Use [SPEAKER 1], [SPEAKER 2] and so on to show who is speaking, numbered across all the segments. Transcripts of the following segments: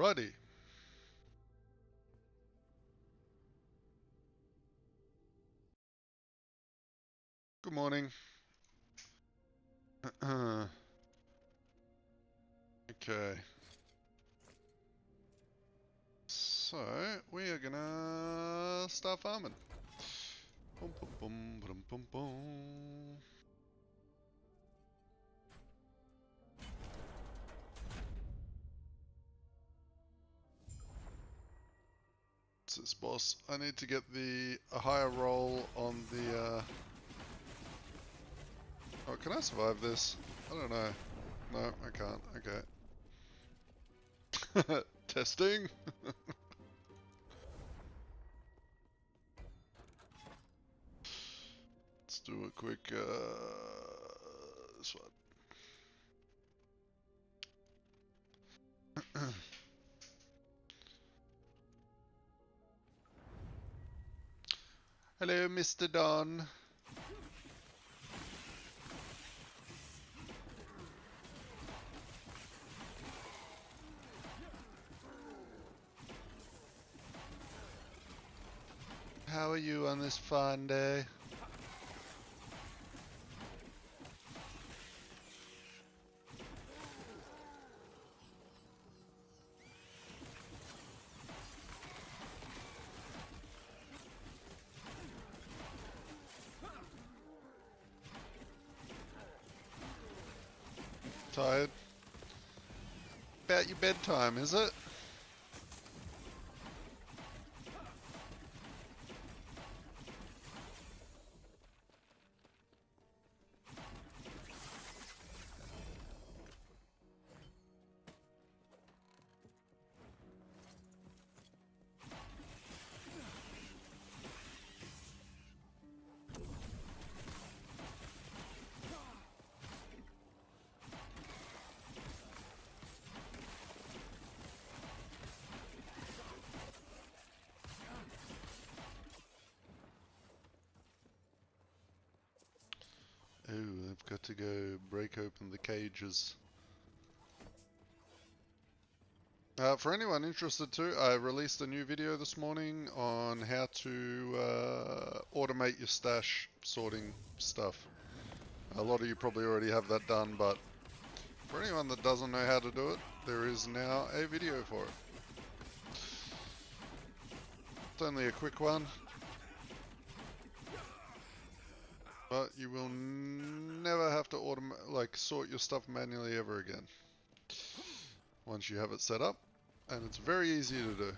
[SPEAKER 1] Alrighty. Good morning. Okay. So, we are gonna start farming. Boom, boom, boom, boom, boom, boom. What's this, boss? I need to get a higher roll on the, Oh, can I survive this? I don't know. No, I can't. Okay. Testing? Let's do a quick, this one. Hello, Mr. Don. How are you on this fine day? Tired? About your bedtime, is it? Oh, I've got to go break open the cages. For anyone interested too, I released a new video this morning on how to automate your stash sorting stuff. A lot of you probably already have that done, but for anyone that doesn't know how to do it, there is now a video for it. It's only a quick one, but you will never have to sort your stuff manually ever again once you have it set up, and it's very easy to do.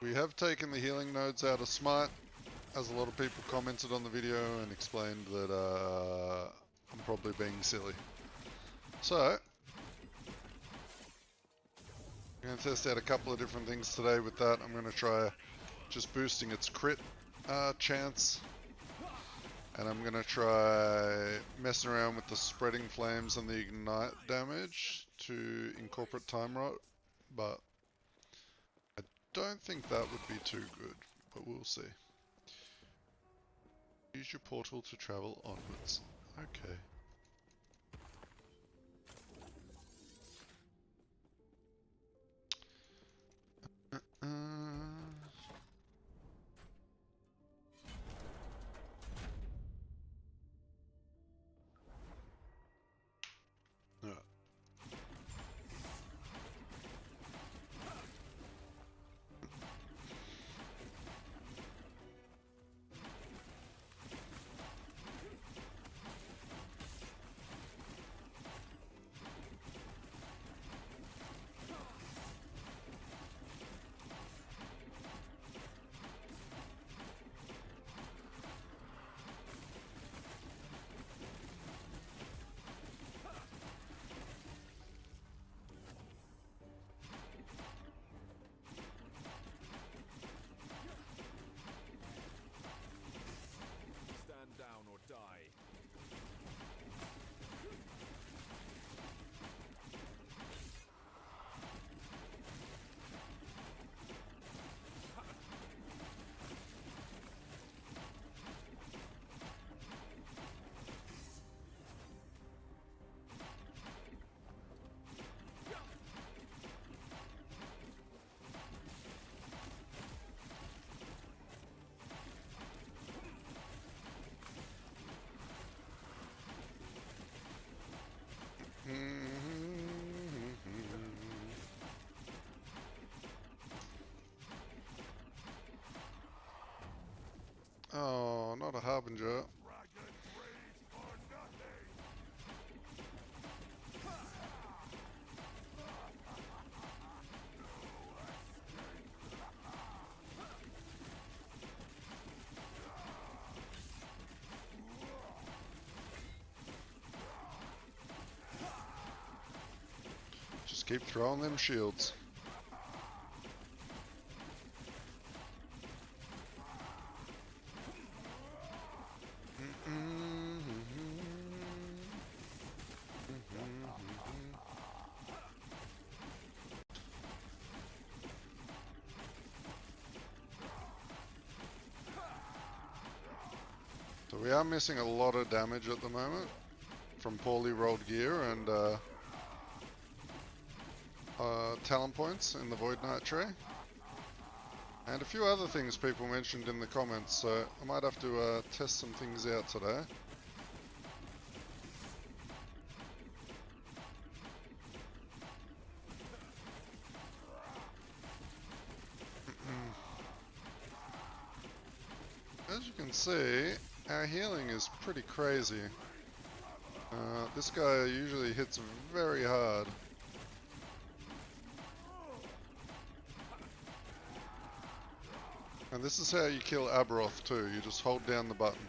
[SPEAKER 1] We have taken the healing nodes out of Smite, as a lot of people commented on the video and explained that I'm probably being silly. So, I'm going to test out a couple of different things today with that. I'm going to try just boosting its crit chance. And I'm going to try messing around with the spreading flames and the ignite damage to incorporate time rot. But I don't think that would be too good, but we'll see. Use your portal to travel onwards. Okay. Yeah. scavenger. Just keep throwing them shields. So we are missing a lot of damage at the moment from poorly rolled gear and talent points in the Void Knight tree. And a few other things people mentioned in the comments, so I might have to test some things out today. As you can see, our healing is pretty crazy. This guy usually hits very hard. And this is how you kill Aberoth too, you just hold down the button.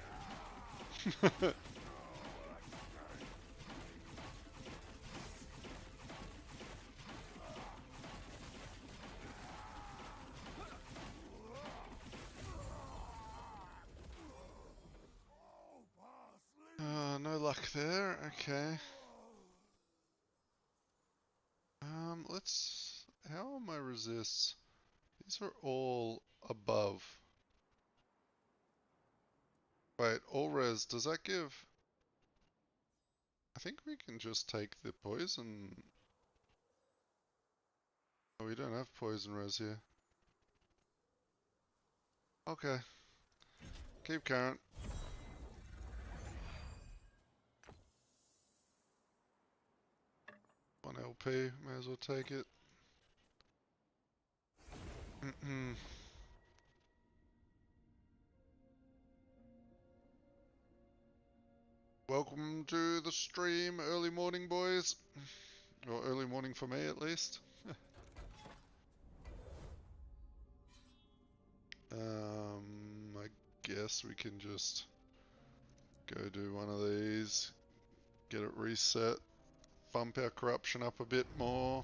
[SPEAKER 1] No luck there, okay. How are my resists? These are all above. Wait, all res, does that give... I think we can just take the poison. Oh, we don't have poison res here. Okay. Keep current. One LP, may as well take it. Welcome to the stream, early morning boys. Or early morning for me at least. I guess we can just go do one of these, get it reset, bump our corruption up a bit more.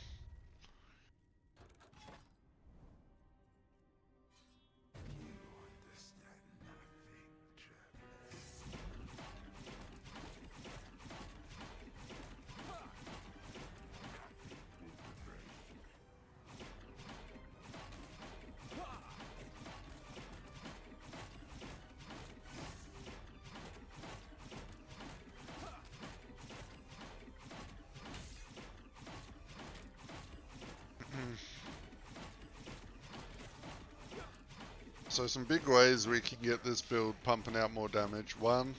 [SPEAKER 1] So some big ways we can get this build pumping out more damage. 1,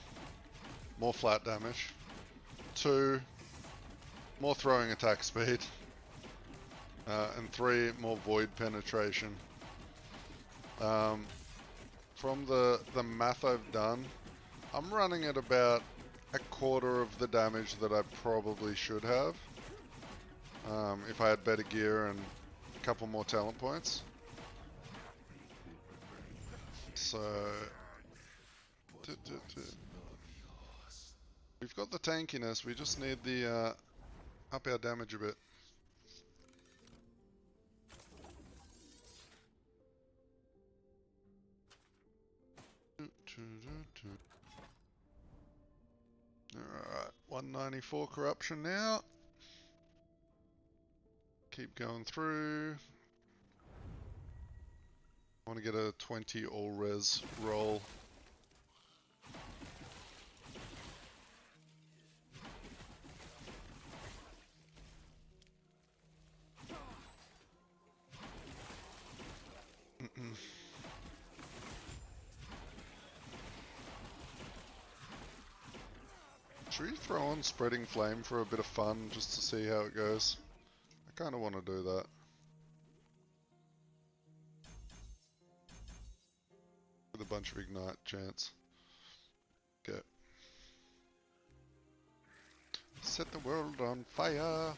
[SPEAKER 1] more flat damage. 2, more throwing attack speed. And 3, more void penetration. From the math I've done, I'm running at about a quarter of the damage that I probably should have. If I had better gear and a couple more talent points. So, we've got the tankiness, we just need the, up our damage a bit. Alright, 194 corruption now. Keep going through. I want to get a 20 all res roll. Should we throw on Spreading Flame for a bit of fun just to see how it goes? I kind of want to do that. With a bunch of Ignite chance. Okay. Set the world on fire.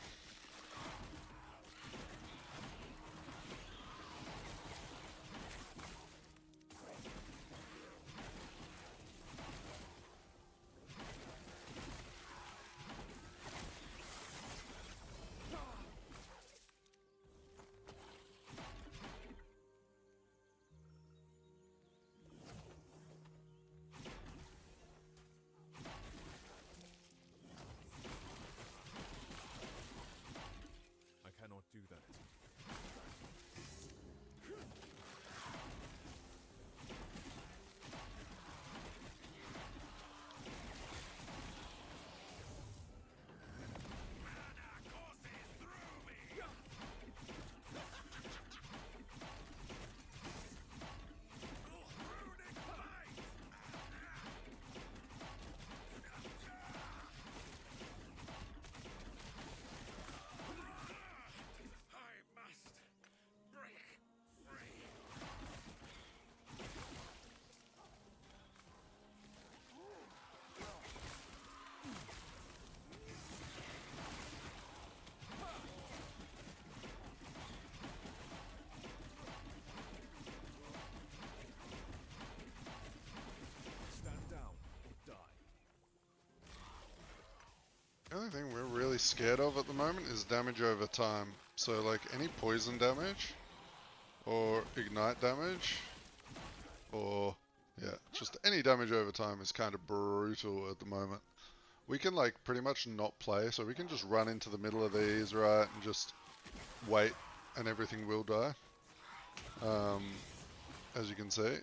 [SPEAKER 2] I cannot do that. Stand down or die.
[SPEAKER 1] The only thing we're really scared of at the moment is damage over time. So like any poison damage or ignite damage or yeah, just any damage over time is kind of brutal at the moment. We can like pretty much not play, so we can just run into the middle of these, right, and just wait and everything will die. As you can see.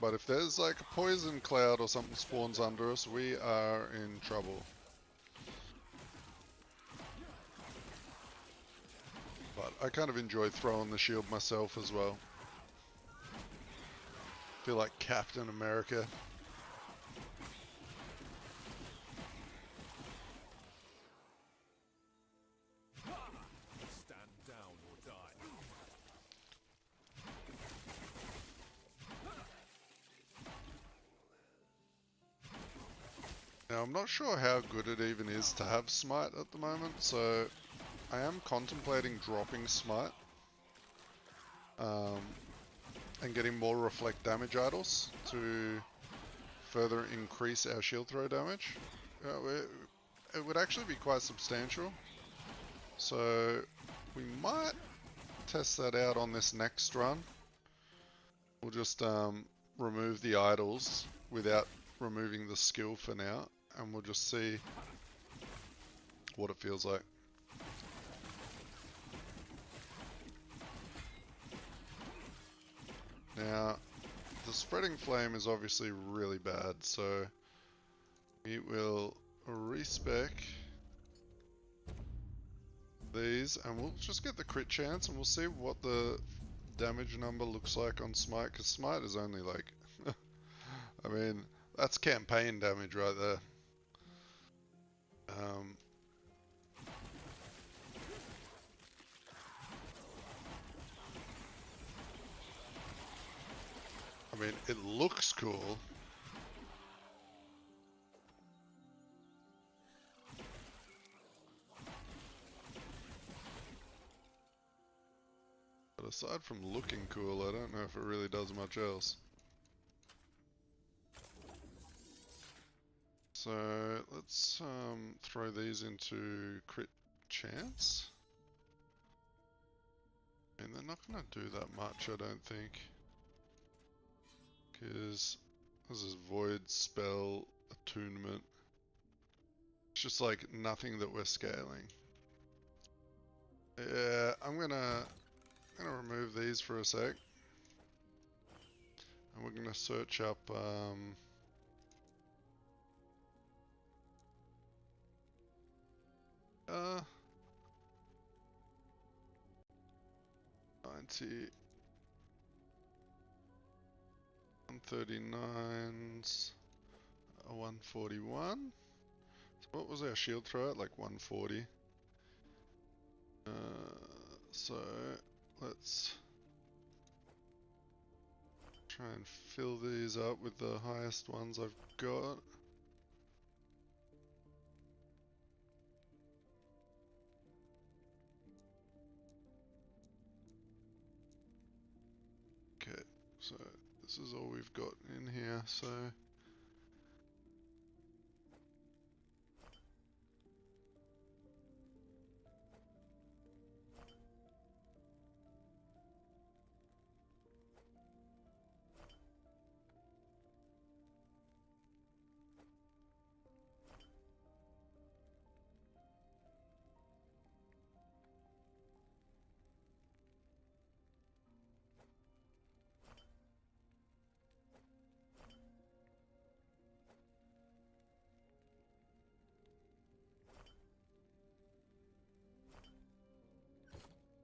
[SPEAKER 1] But if there's like a poison cloud or something spawns under us, we are in trouble. But I kind of enjoy throwing the shield myself as well. Feel like Captain America.
[SPEAKER 2] Stand down or die.
[SPEAKER 1] Now I'm not sure how good it even is to have Smite at the moment, so I am contemplating dropping Smite. And getting more reflect damage idols to further increase our shield throw damage. It would actually be quite substantial. So we might test that out on this next run. We'll just remove the idols without removing the skill for now, and we'll just see what it feels like. Now, the spreading flame is obviously really bad, so we will respec these and we'll just get the crit chance and we'll see what the damage number looks like on Smite, because Smite is only like, I mean, that's campaign damage right there. I mean, it looks cool. But aside from looking cool, I don't know if it really does much else. So let's throw these into crit chance. And they're not going to do that much, I don't think. Because this is Void, Spell, Attunement. It's just like nothing that we're scaling. Yeah, I'm gonna remove these for a sec. And we're gonna search up 90 139s, 141. So what was our shield throw at? Like 140. So let's Try and fill these up with the highest ones I've got. Okay, so this is all we've got in here, so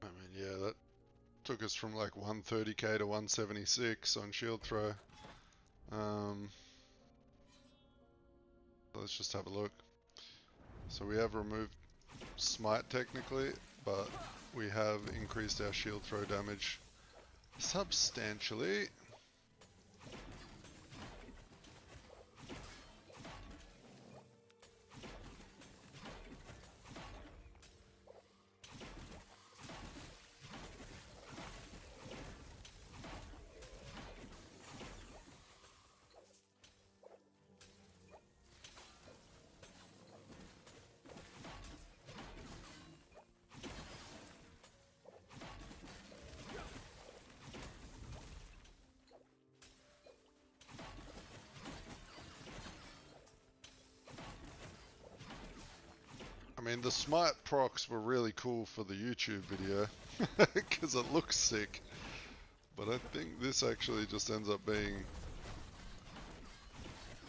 [SPEAKER 1] I mean, yeah, that took us from like 130k to 176 on shield throw. Let's just have a look. So we have removed Smite technically, but we have increased our shield throw damage substantially. I mean, the Smite procs were really cool for the YouTube video because it looks sick, but I think this actually just ends up being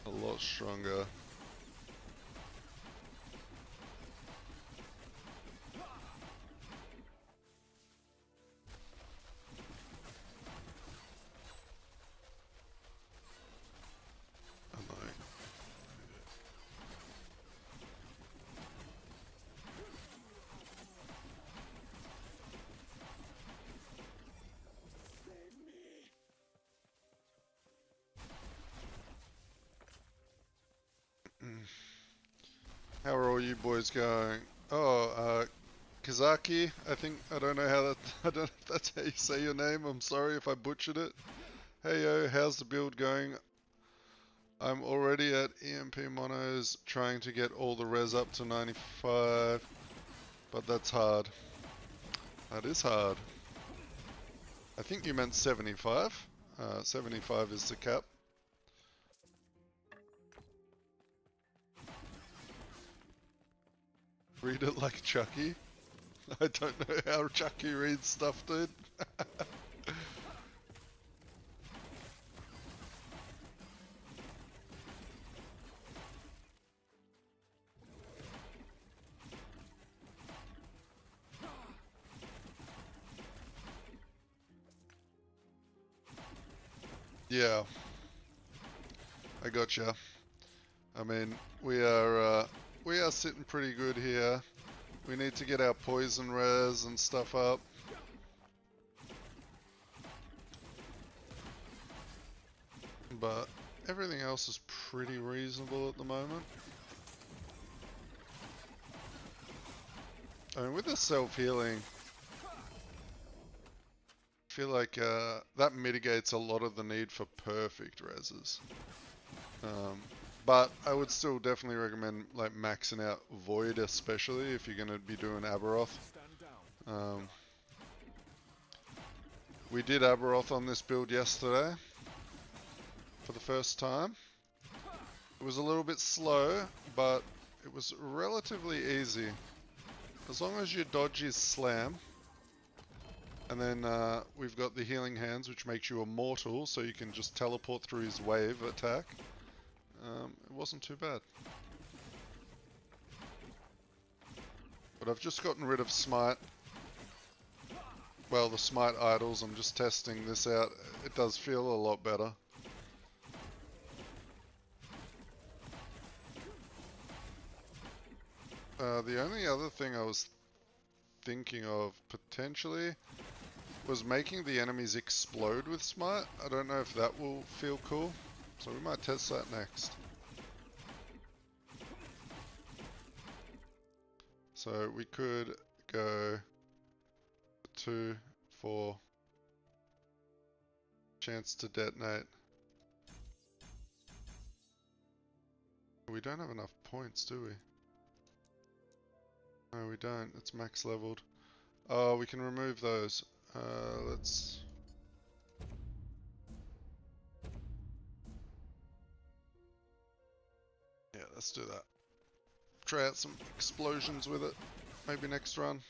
[SPEAKER 1] a lot stronger. Annoying. How are all you boys going? Oh, Kazaki, I don't know how that, I don't know if that's how you say your name. I'm sorry if I butchered it. Hey yo, how's the build going? I'm already at EMP monos trying to get all the res up to 95, but that's hard. That is hard. I think you meant 75. 75 is the cap. Read it like Chucky. I don't know how Chucky reads stuff, dude. Yeah, I gotcha. I mean, we are sitting pretty good here. We need to get our poison res and stuff up. But everything else is pretty reasonable at the moment. I mean, with the self-healing, I feel like that mitigates a lot of the need for perfect reses. But I would still definitely recommend like maxing out Void, especially if you're going to be doing Aberoth. We did Aberoth on this build yesterday for the first time. It was a little bit slow, but it was relatively easy. As long as your dodge is slam, and then we've got the healing hands, which makes you immortal, so you can just teleport through his wave attack. It wasn't too bad. But I've just gotten rid of Smite. Well, the Smite idols, I'm just testing this out. It does feel a lot better. The only other thing I was thinking of potentially was making the enemies explode with Smite. I don't know if that will feel cool, so we might test that next. So we could go 2, 4, chance to detonate. We don't have enough points, do we? No, we don't. It's max leveled. Oh, we can remove those. Let's... Yeah, let's do that. Try out some explosions with it. Maybe next run.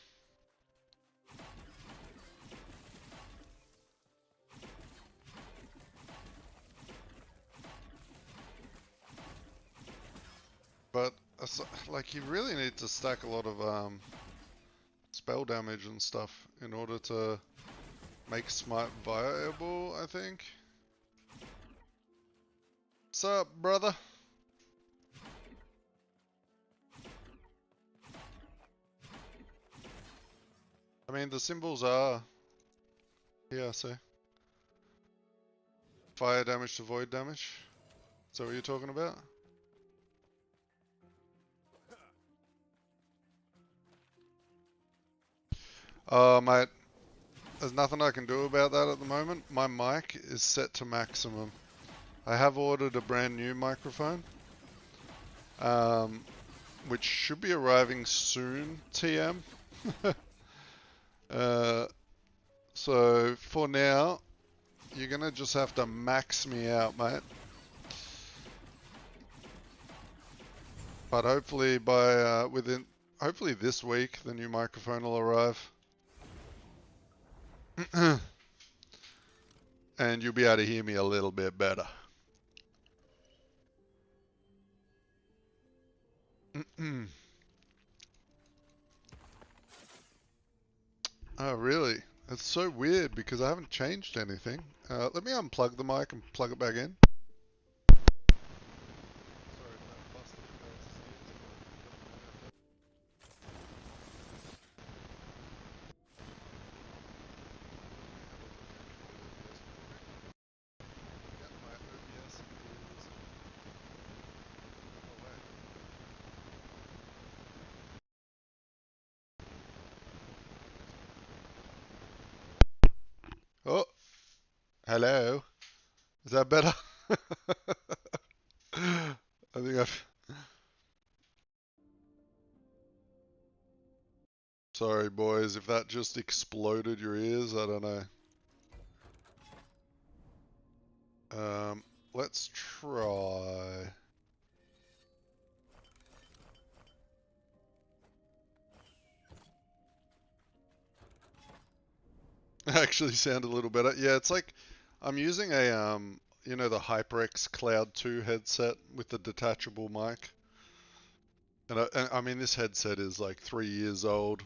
[SPEAKER 1] But, like, you really need to stack a lot of spell damage and stuff in order to make Smite viable, I think. What's up, brother? I mean, the symbols are here, so. Fire damage to void damage. Is that what you're talking about? Mate, there's nothing I can do about that at the moment. My mic is set to maximum. I have ordered a brand new microphone, which should be arriving soon, TM. So for now, you're gonna just have to max me out, mate. But hopefully by hopefully this week, the new microphone will arrive. And you'll be able to hear me a little bit better. Oh, really? It's so weird because I haven't changed anything. Let me unplug the mic and plug it back in. Oh, hello. Is that better? I think I've... Sorry, boys, if that just exploded your ears, I don't know. Let's try... Actually sound a little better. Yeah, it's like I'm using a you know, the HyperX Cloud 2 headset with the detachable mic. And I mean, this headset is like 3 years old.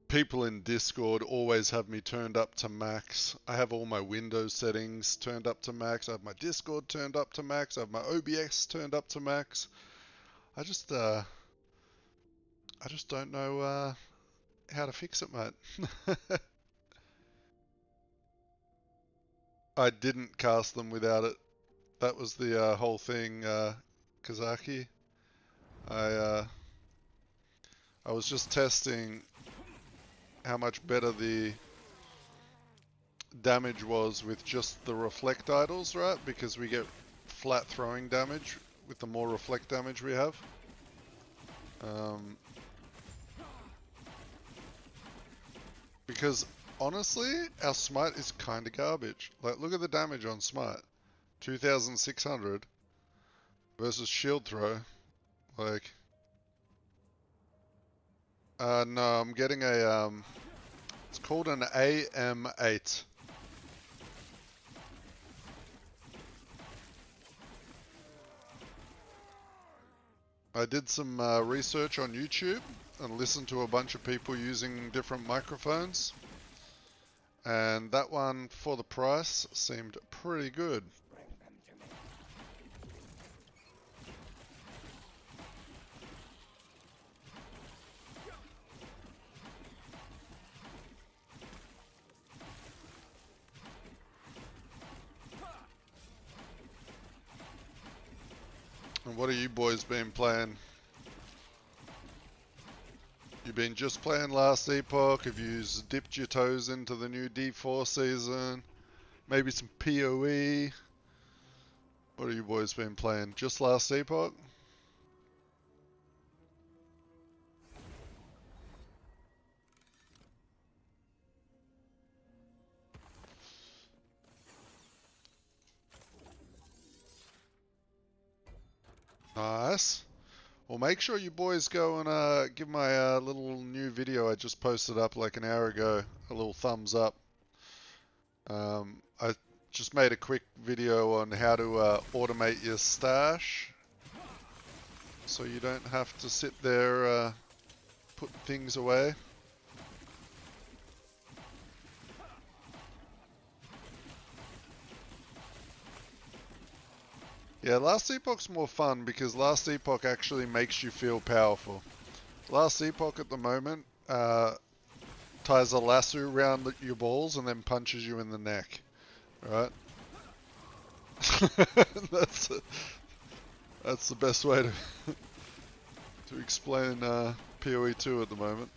[SPEAKER 1] People in Discord always have me turned up to max. I have all my Windows settings turned up to max. I have my Discord turned up to max. I have my OBS turned up to max. I just don't know how to fix it, mate. I didn't cast them without it. That was the whole thing, Kazaki. I was just testing how much better the damage was with just the reflect idols, right? Because we get flat throwing damage with the more reflect damage we have. Because honestly, our Smite is kind of garbage. Like, look at the damage on Smite. 2,600 versus shield throw. Like, no, I'm getting a, it's called an AM8. I did some research on YouTube and listened to a bunch of people using different microphones. And that one, for the price, seemed pretty good. what have you boys been playing? You been just playing Last Epoch? Have you dipped your toes into the new D4 season? Maybe some PoE? What have you boys been playing? Just Last Epoch? Nice. Well, make sure you boys go and give my little new video I just posted up like an hour ago a little thumbs up. I just made a quick video on how to automate your stash so you don't have to sit there put things away. Yeah, Last Epoch's more fun because Last Epoch actually makes you feel powerful. Last Epoch at the moment ties a lasso around your balls and then punches you in the neck. Right? that's the best way to explain PoE 2 at the moment.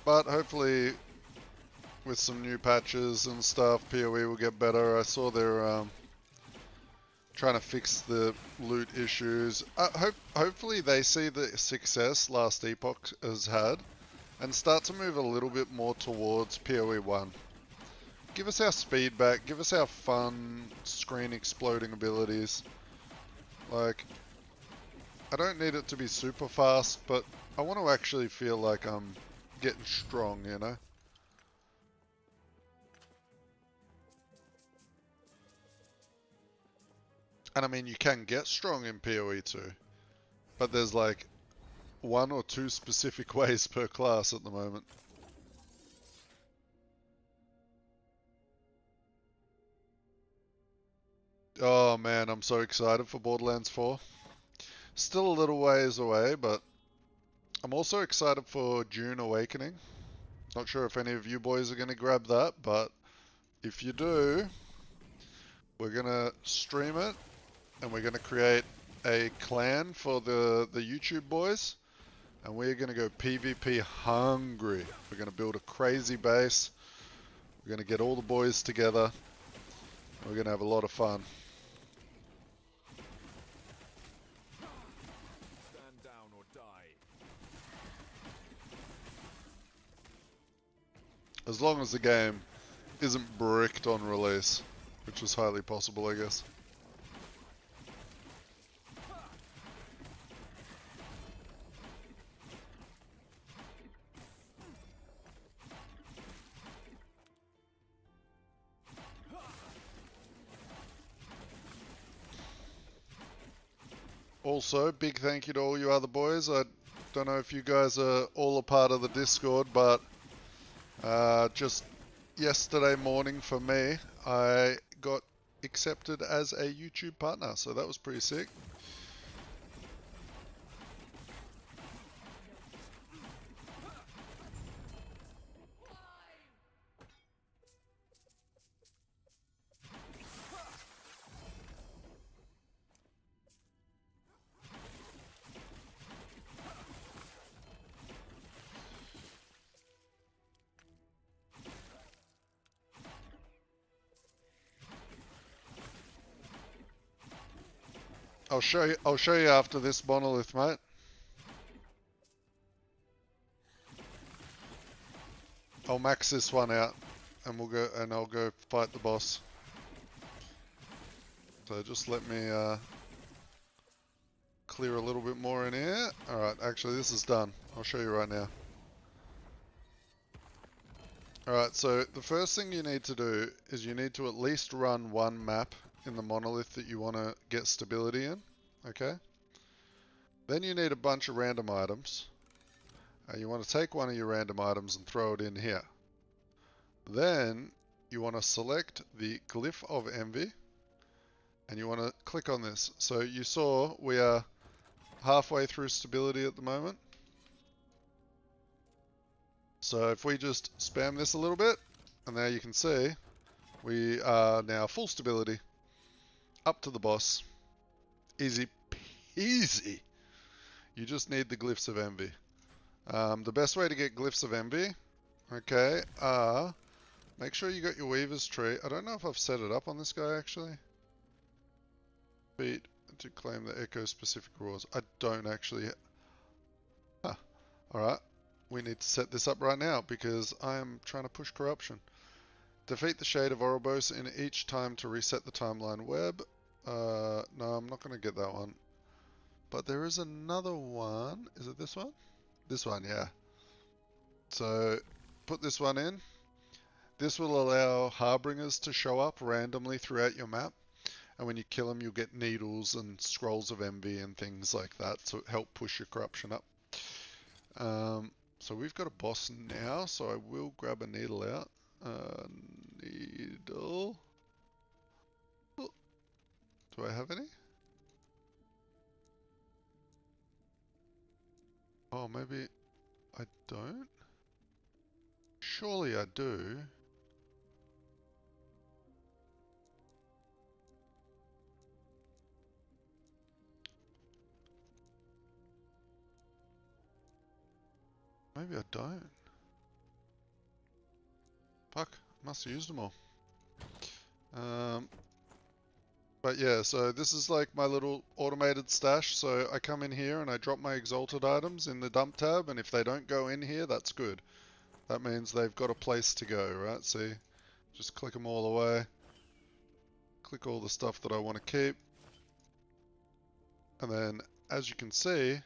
[SPEAKER 1] But hopefully with some new patches and stuff, PoE will get better. I saw they're trying to fix the loot issues. Hopefully they see the success Last Epoch has had and start to move a little bit more towards PoE 1. Give us our speed back, give us our fun screen exploding abilities. Like, I don't need it to be super fast, but I want to actually feel like I'm getting strong, you know? And I mean, you can get strong in PoE 2, but there's like 1 or 2 specific ways per class at the moment. Oh man, I'm so excited for Borderlands 4. Still a little ways away, but I'm also excited for Dune Awakening. Not sure if any of you boys are going to grab that, but if you do, we're going to stream it and we're going to create a clan for the YouTube boys. And we're going to go PvP hungry. We're going to build a crazy base. We're going to get all the boys together. We're going to have a lot of fun.
[SPEAKER 2] Stand down or die.
[SPEAKER 1] As long as the game isn't bricked on release, which is highly possible, I guess. Also, big thank you to all you other boys. I don't know if you guys are all a part of the Discord, but just yesterday morning for me, I got accepted as a YouTube partner, so that was pretty sick. I'll show you after this monolith, mate. I'll max this one out and I'll go fight the boss. So just let me clear a little bit more in here. Alright, actually this is done. I'll show you right now. Alright, so the first thing you need to do is you need to at least run one map in the monolith that you want to get stability in. Okay? Then you need a bunch of random items. You want to take one of your random items and throw it in here. Then you want to select the Glyph of Envy and you want to click on this. So you saw we are halfway through stability at the moment. So if we just spam this a little bit, and there you can see, we are now full stability. Up to the boss. Easy peasy. You just need the Glyphs of Envy. The best way to get Glyphs of Envy, okay, make sure you got your Weaver's Tree. I don't know if I've set it up on this guy actually. Beat to claim the Echo specific rules. I don't actually. Huh. Alright. We need to set this up right now because I am trying to push corruption. Defeat the Shade of Oribos in each time to reset the timeline web. No, I'm not going to get that one. But there is another one. Is it this one? This one, yeah. So, put this one in. This will allow Harbingers to show up randomly throughout your map. And when you kill them, you'll get needles and scrolls of envy and things like that. So help push your corruption up. So we've got a boss now. So I will grab a needle out. Needle. Oh. Do I have any? Oh, maybe I don't? Surely I do. Maybe I don't. Fuck, must have used them all. But yeah, so this is like my little automated stash. So I come in here and I drop my exalted items in the dump tab, and if they don't go in here, that's good. That means they've got a place to go, right? See, just click them all away. Click all the stuff that I want to keep. And then, as you can see,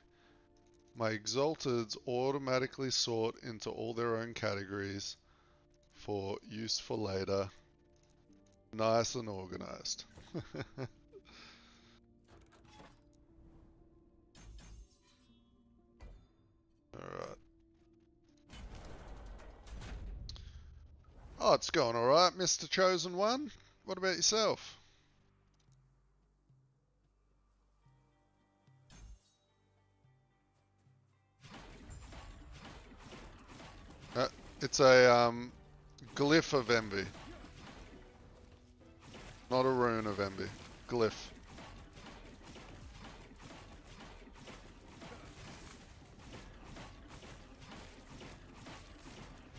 [SPEAKER 1] my exalteds automatically sort into all their own categories for use for later. Nice and organized. Alright. Oh, it's going alright, Mr. Chosen One. What about yourself? It's a glyph of envy. Not a rune of envy. Glyph.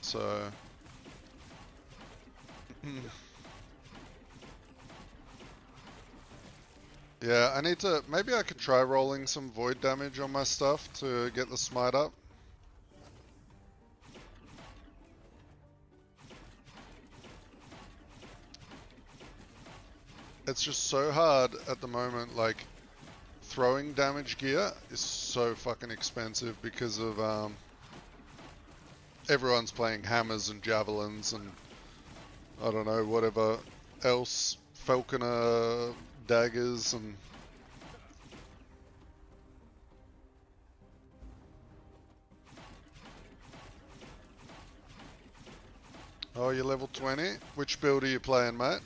[SPEAKER 1] So... yeah, I need to... maybe I could try rolling some void damage on my stuff to get the smite up. It's just so hard at the moment, like, throwing damage gear is so fucking expensive because of, everyone's playing hammers and javelins and, I don't know, whatever else, falconer daggers and... Oh, you're level 20? Which build are you playing, mate?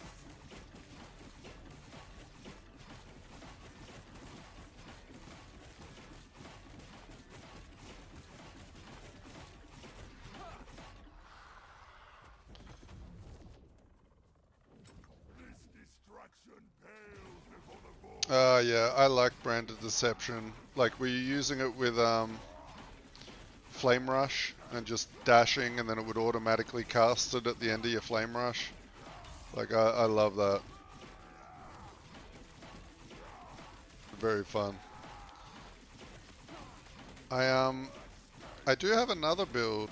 [SPEAKER 1] Yeah, I like branded deception. Like, were you using it with flame rush and just dashing and then it would automatically cast it at the end of your flame rush? Like, I love that. Very fun. I do have another build.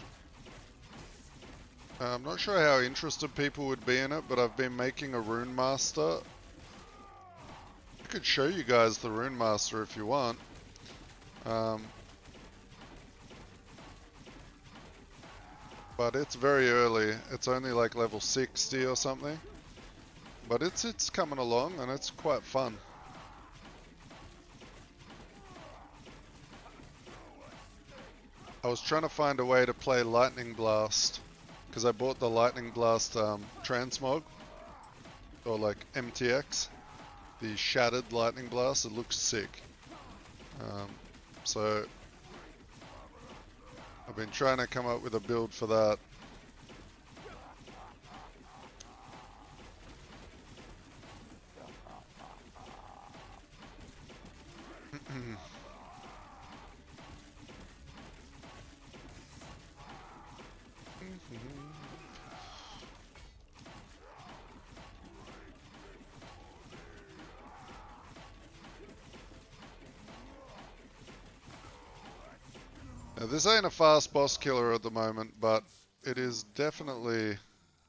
[SPEAKER 1] I'm not sure how interested people would be in it, but I've been making a Rune Master. I could show you guys the Rune Master if you want. But it's very early. It's only like level 60 or something. But it's coming along and it's quite fun. I was trying to find a way to play Lightning Blast because I bought the Lightning Blast Transmog, or like MTX, the Shattered Lightning Blast. It looks sick. So I've been trying to come up with a build for that. Now, this ain't a fast boss killer at the moment, but it is definitely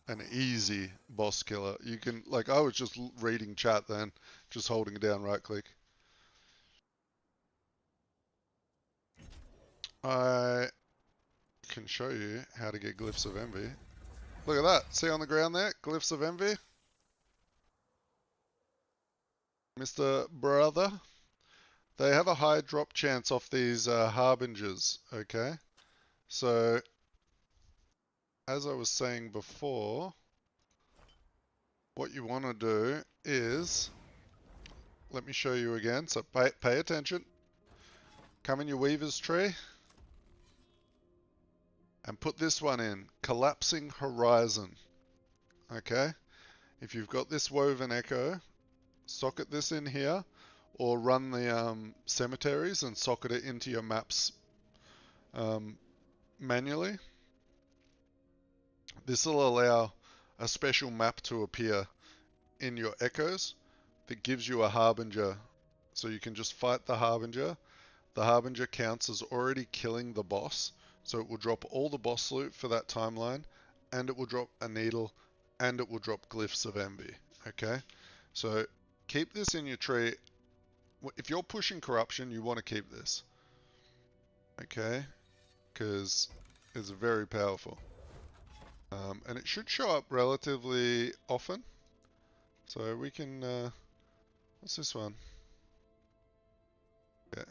[SPEAKER 1] an easy boss killer. You can, like, I was just reading chat then, just holding down right click. I can show you how to get Glyphs of Envy. Look at that. See on the ground there? Glyphs of Envy. Mr. Brother. They have a high drop chance off these harbingers, okay? So, as I was saying before, what you want to do is, let me show you again. So pay attention. Come in your Weaver's tree and put this one in, Collapsing Horizon, okay? If you've got this Woven Echo, socket this in here, or run the cemeteries and socket it into your maps manually. This will allow a special map to appear in your echoes that gives you a Harbinger. So you can just fight the Harbinger. The Harbinger counts as already killing the boss. So it will drop all the boss loot for that timeline, and it will drop a needle, and it will drop Glyphs of Envy. Okay? So keep this in your tree. If you're pushing corruption, you want to keep this. Okay? Because it's very powerful. And it should show up relatively often. So we can, what's this one? Yeah.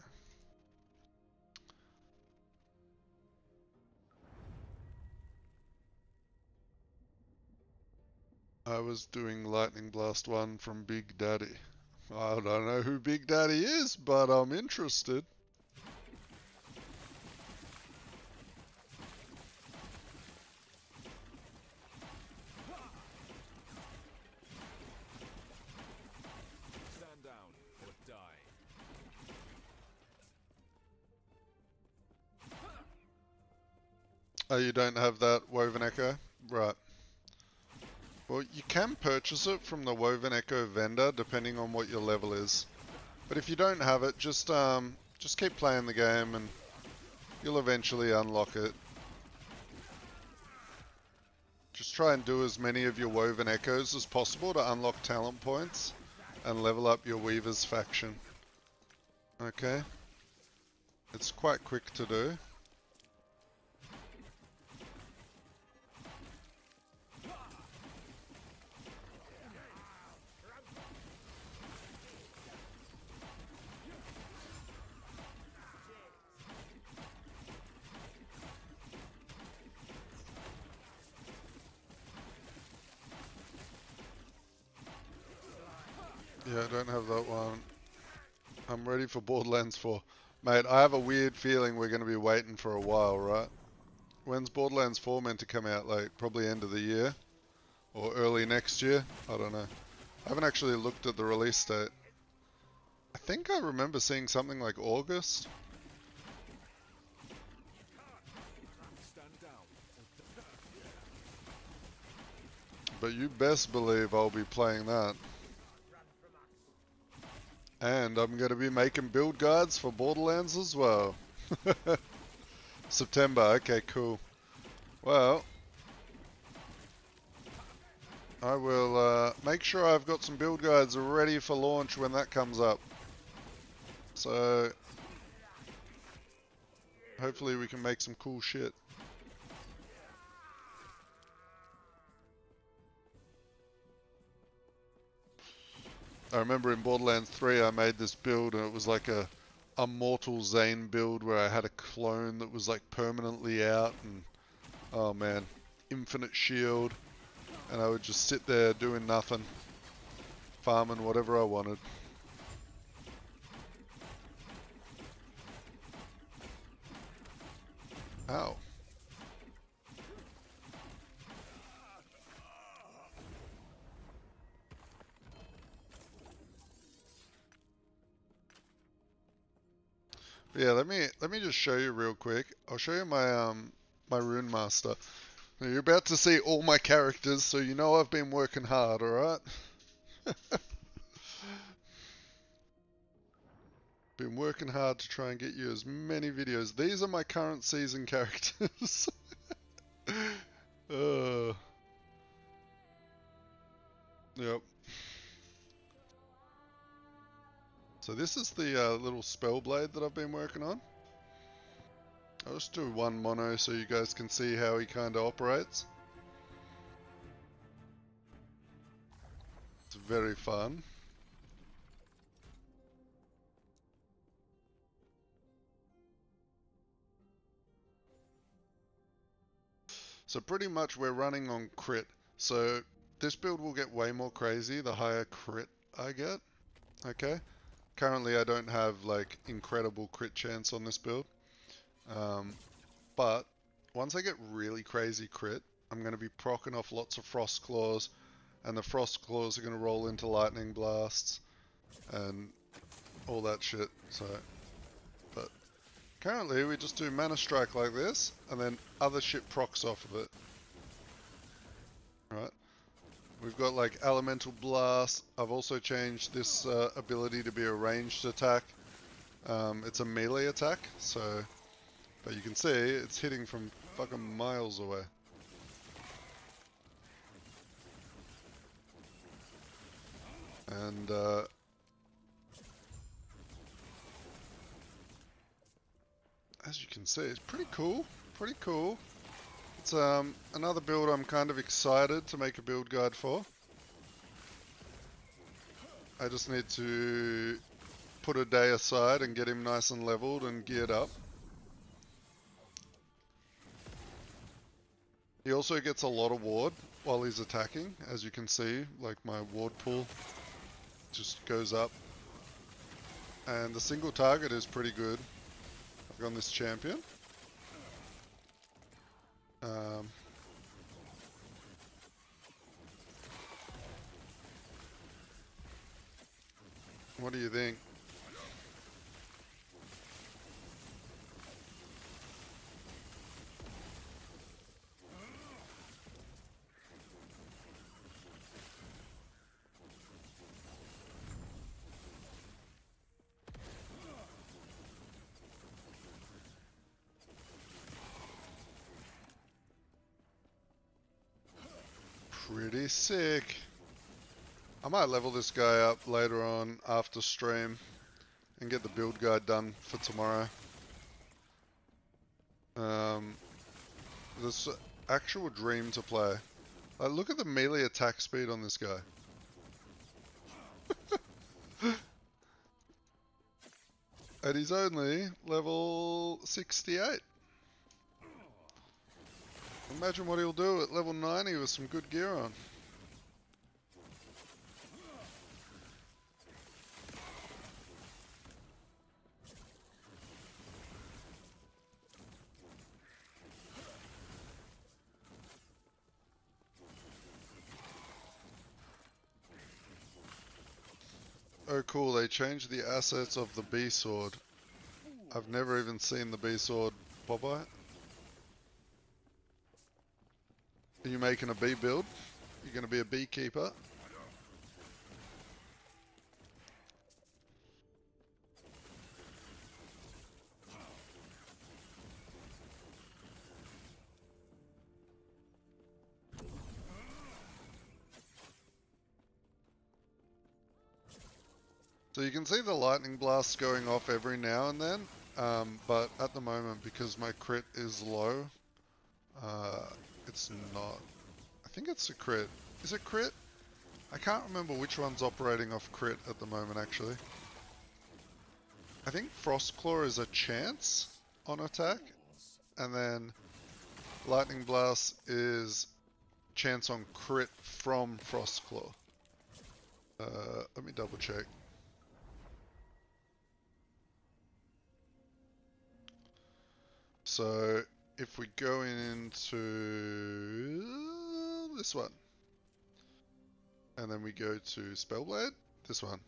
[SPEAKER 1] I was doing Lightning Blast 1 from Big Daddy. I don't know who Big Daddy is, but I'm interested.
[SPEAKER 2] Stand down or die.
[SPEAKER 1] Oh, you don't have that Woven Echo? Right. Well, you can purchase it from the Woven Echo vendor, depending on what your level is. But if you don't have it, just keep playing the game and you'll eventually unlock it. Just try and do as many of your Woven Echoes as possible to unlock talent points and level up your Weaver's faction. Okay? It's quite quick to do. Yeah, I don't have that one. I'm ready for Borderlands 4. Mate, I have a weird feeling we're going to be waiting for a while, right? When's Borderlands 4 meant to come out? Like, probably end of the year? Or early next year? I don't know. I haven't actually looked at the release date. I think I remember seeing something like August.
[SPEAKER 2] Stand down.
[SPEAKER 1] But you best believe I'll be playing that. And I'm going to be making build guides for Borderlands as well. September, okay, cool. Well, I will make sure I've got some build guides ready for launch when that comes up. So, hopefully we can make some cool shit. I remember in Borderlands 3 I made this build and it was like a Mortal Zane build where I had a clone that was like permanently out and oh man, infinite shield, and I would just sit there doing nothing, farming whatever I wanted. Ow. Yeah, let me just show you real quick. I'll show you my my Rune Master. Now, you're about to see all my characters, so you know I've been working hard, alright? Been working hard to try and get you as many videos. These are my current season characters. uh, yep. So this is the little spell blade that I've been working on. I'll just do one mono so you guys can see how he kind of operates. It's very fun. So pretty much we're running on crit. So this build will get way more crazy the higher crit I get. Okay. Currently I don't have like incredible crit chance on this build. But once I get really crazy crit, I'm going to be proccing off lots of Frost Claws, and the Frost Claws are going to roll into Lightning Blasts and all that shit. So, but currently we just do Mana Strike like this, and then other shit procs off of it. Right. We've got like Elemental Blast. I've also changed this ability to be a ranged attack. It's a melee attack, so... But you can see, it's hitting from fucking miles away. And, as you can see, it's pretty cool. Pretty cool. It's, another build I'm kind of excited to make a build guide for. I just need to put a day aside and get him nice and leveled and geared up. He also gets a lot of ward while he's attacking, as you can see, like my ward pool just goes up. And the single target is pretty good like on this champion. What do you think? Pretty sick. I might level this guy up later on after stream and get the build guide done for tomorrow. This actual dream to play. Like, look at the melee attack speed on this guy. And he's only level 68. Imagine what he'll do at level 90 with some good gear on. Oh cool, they changed the assets of the B sword. I've never even seen the B sword Popeye. Are you making a bee build? You're going to be a beekeeper? So you can see the lightning blasts going off every now and then, but at the moment, because my crit is low, it's not. I think it's a crit. Is it crit? I can't remember which one's operating off crit at the moment, actually. I think Frostclaw is a chance on attack, and then Lightning Blast is chance on crit from Frostclaw. Let me double check. So if we go into this one, and then we go to Spellblade, this one.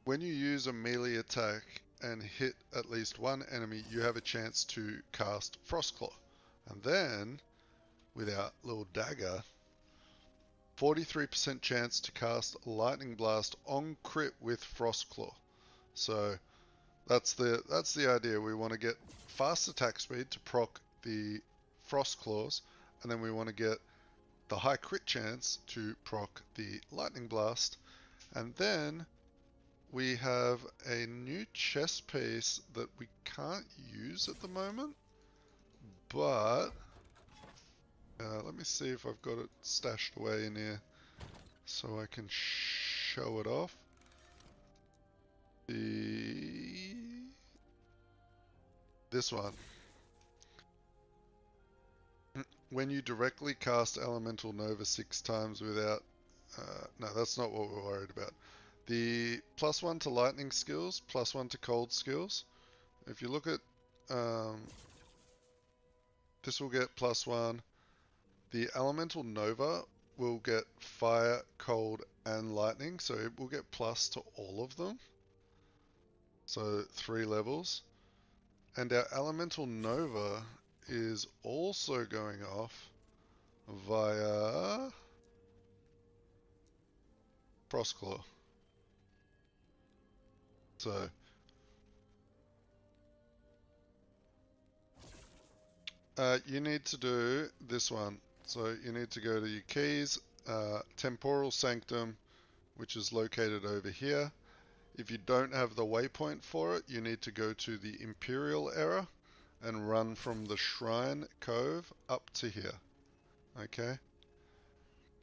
[SPEAKER 1] When you use a melee attack and hit at least one enemy, you have a chance to cast Frostclaw. And then, with our little dagger, 43% chance to cast Lightning Blast on crit with Frostclaw. So that's the idea. We want to get fast attack speed to proc the Frostclaws, and then we want to get the high crit chance to proc the Lightning Blast. And then we have a new chest piece that we can't use at the moment, but let me see if I've got it stashed away in here so I can show it off. This one. When you directly cast Elemental Nova 6 times without... no, that's not what we're worried about. The +1 to lightning skills, +1 to cold skills. If you look at... this will get +1. The Elemental Nova will get fire, cold, and lightning, so it will get plus to all of them. So 3 levels. And our Elemental Nova is also going off via Frostclaw. So you need to do this one. So you need to go to your keys, Temporal Sanctum, which is located over here. If you don't have the waypoint for it, you need to go to the Imperial Era and run from the Shrine Cove up to here. Okay?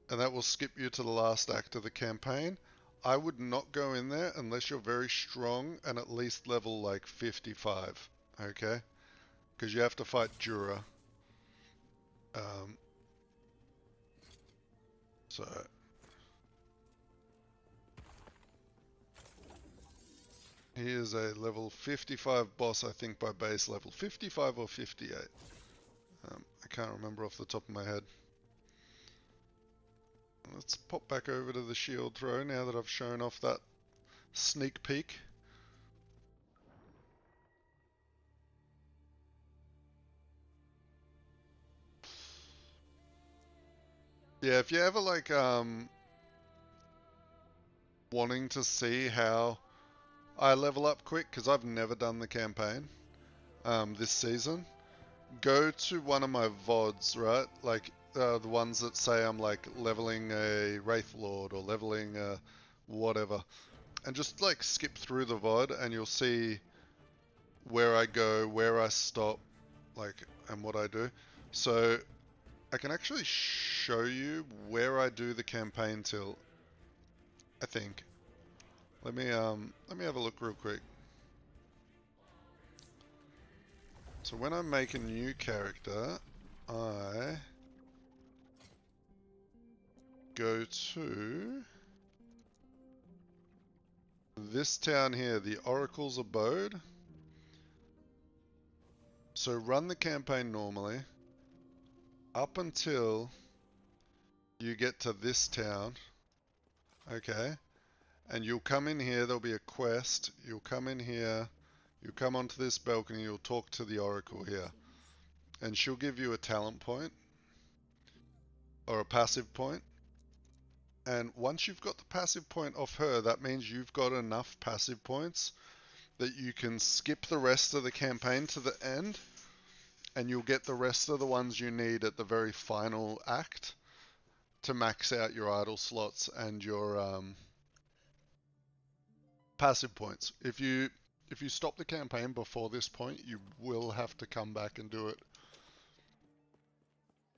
[SPEAKER 1] And that will skip you to the last act of the campaign. I would not go in there unless you're very strong and at least level like 55. Okay? Because you have to fight Jura. So... he is a level 55 boss, I think, by base level. 55 or 58. I can't remember off the top of my head. Let's pop back over to the shield throw now that I've shown off that sneak peek. Yeah, if you ever like wanting to see how I level up quick, because I've never done the campaign this season, go to one of my VODs, right? Like the ones that say I'm like leveling a Wraith Lord or leveling whatever, and just like skip through the VOD and you'll see where I go, where I stop, like, and what I do. So I can actually show you where I do the campaign till, I think. Let me have a look real quick. So when I make a new character, I go to this town here, the Oracle's Abode. So run the campaign normally up until you get to this town, okay? And you'll come in here, there'll be a quest, you'll come in here, you'll come onto this balcony, you'll talk to the Oracle here. And she'll give you a talent point, or a passive point. And once you've got the passive point off her, that means you've got enough passive points that you can skip the rest of the campaign to the end, and you'll get the rest of the ones you need at the very final act to max out your idle slots and your passive points. If you stop the campaign before this point, you will have to come back and do it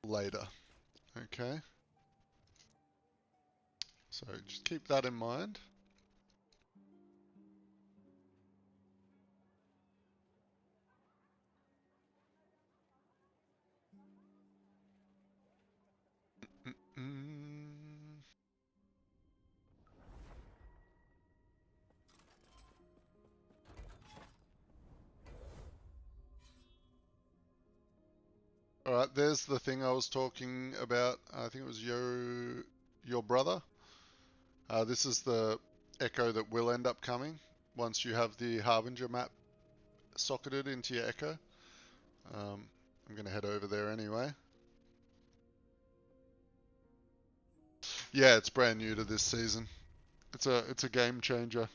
[SPEAKER 1] later. Okay? So just keep that in mind. Alright, there's the thing I was talking about. I think it was your brother. This is the echo that will end up coming once you have the Harbinger map socketed into your echo. I'm going to head over there anyway. Yeah, it's brand new to this season. It's a game changer.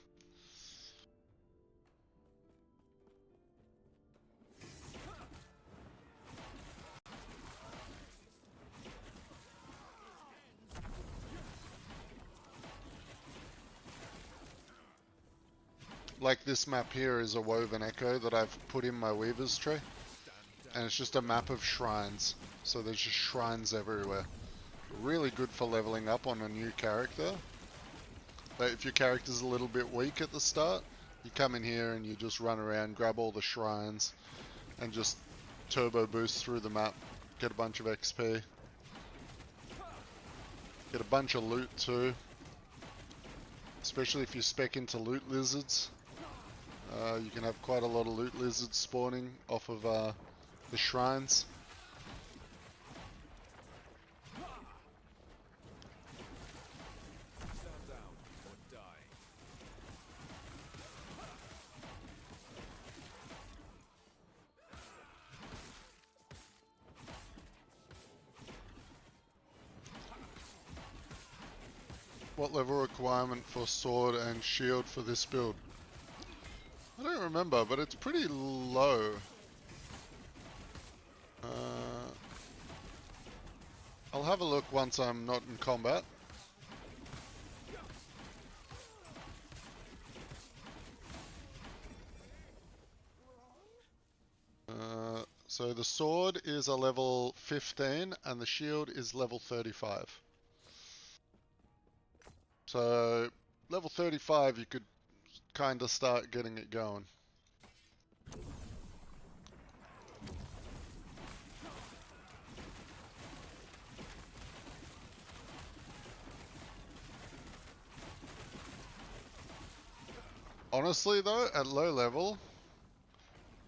[SPEAKER 1] Like this map here is a woven echo that I've put in my weaver's tree, and it's just a map of shrines. So there's just shrines everywhere. Really good for leveling up on a new character. But if your character's a little bit weak at the start, you come in here and you just run around, grab all the shrines, and just turbo boost through the map. Get a bunch of XP. Get a bunch of loot too. Especially if you spec into loot lizards. You can have quite a lot of loot lizards spawning off of the shrines.
[SPEAKER 2] Stand down or die.
[SPEAKER 1] What level requirement for sword and shield for this build? I don't remember, but it's pretty low. I'll have a look once I'm not in combat. So the sword is a level 15 and the shield is level 35. So level 35 you could kind of start getting it going. Honestly though, at low level...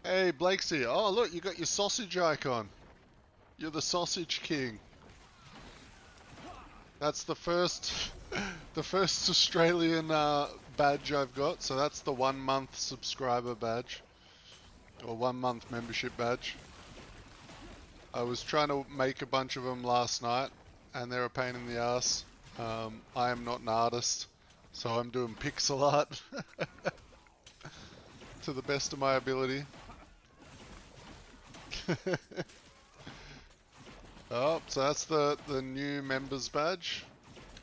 [SPEAKER 1] Hey Blakesy, oh look, you got your sausage icon. You're the sausage king. That's the first Australian badge I've got, so that's the 1 month subscriber badge. Or 1 month membership badge. I was trying to make a bunch of them last night, and they're a pain in the ass. I am not an artist, so I'm doing pixel art to the best of my ability. Oh, so that's the new members badge,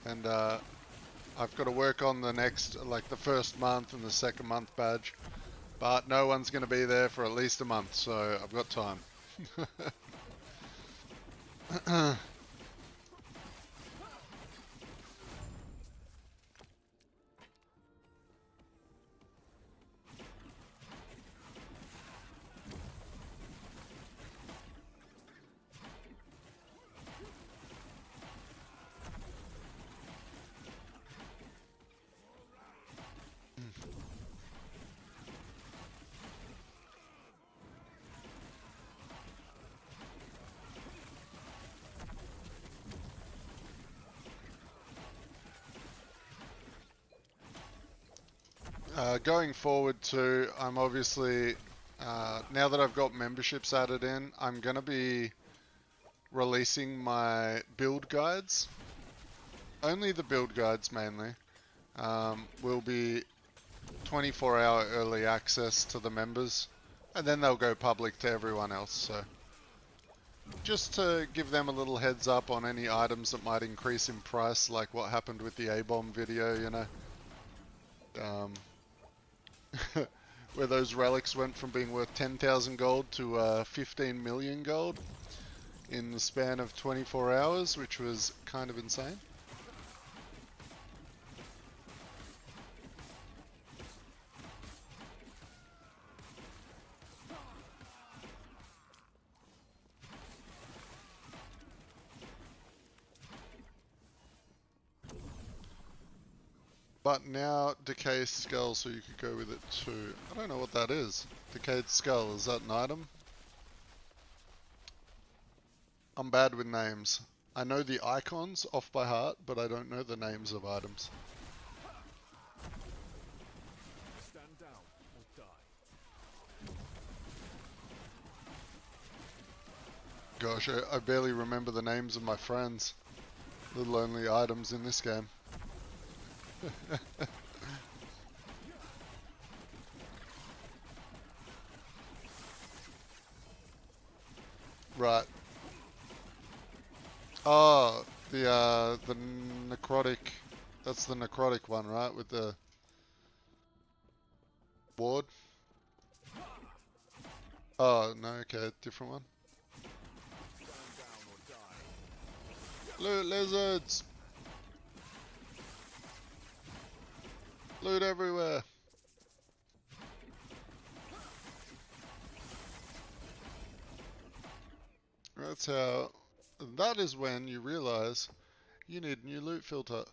[SPEAKER 1] and I've got to work on the next, like the first month and the second month badge, but no one's going to be there for at least a month, so I've got time. Going forward too, I'm obviously, now that I've got memberships added in, I'm going to be releasing my build guides. Only the build guides mainly. Will be 24-hour early access to the members, and then they'll go public to everyone else, so just to give them a little heads up on any items that might increase in price, like what happened with the A-bomb video, you know. Where those relics went from being worth 10,000 gold to 15 million gold in the span of 24 hours, which was kind of insane. But now Decayed Skull, so you could go with it too. I don't know what that is. Decayed Skull, is that an item? I'm bad with names. I know the icons off by heart, but I don't know the names of items.
[SPEAKER 2] Stand down or die.
[SPEAKER 1] Gosh, I barely remember the names of my friends, let alone the items in this game. Right. Oh, the necrotic. That's the necrotic one, right? With the ward. Oh no, okay, different one.
[SPEAKER 2] Stand down or die.
[SPEAKER 1] Loot lizards. Loot everywhere. That's how. That is when you realize you need a new loot filter.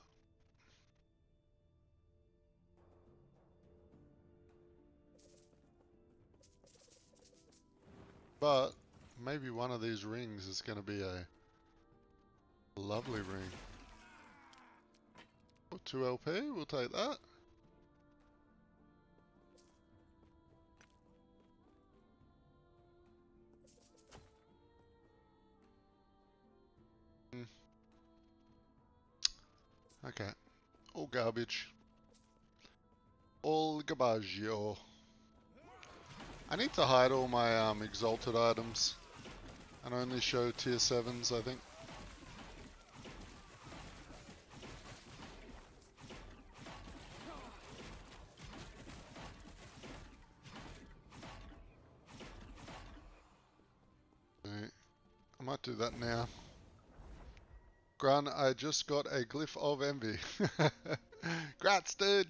[SPEAKER 1] But maybe one of these rings is going to be a lovely ring. Oh, 2 LP, we'll take that. Hmm. Okay, all garbage. All garbaggio. I need to hide all my exalted items and only show tier 7s, I think. I might do that now. Grun, I just got a glyph of envy. Grats, dude!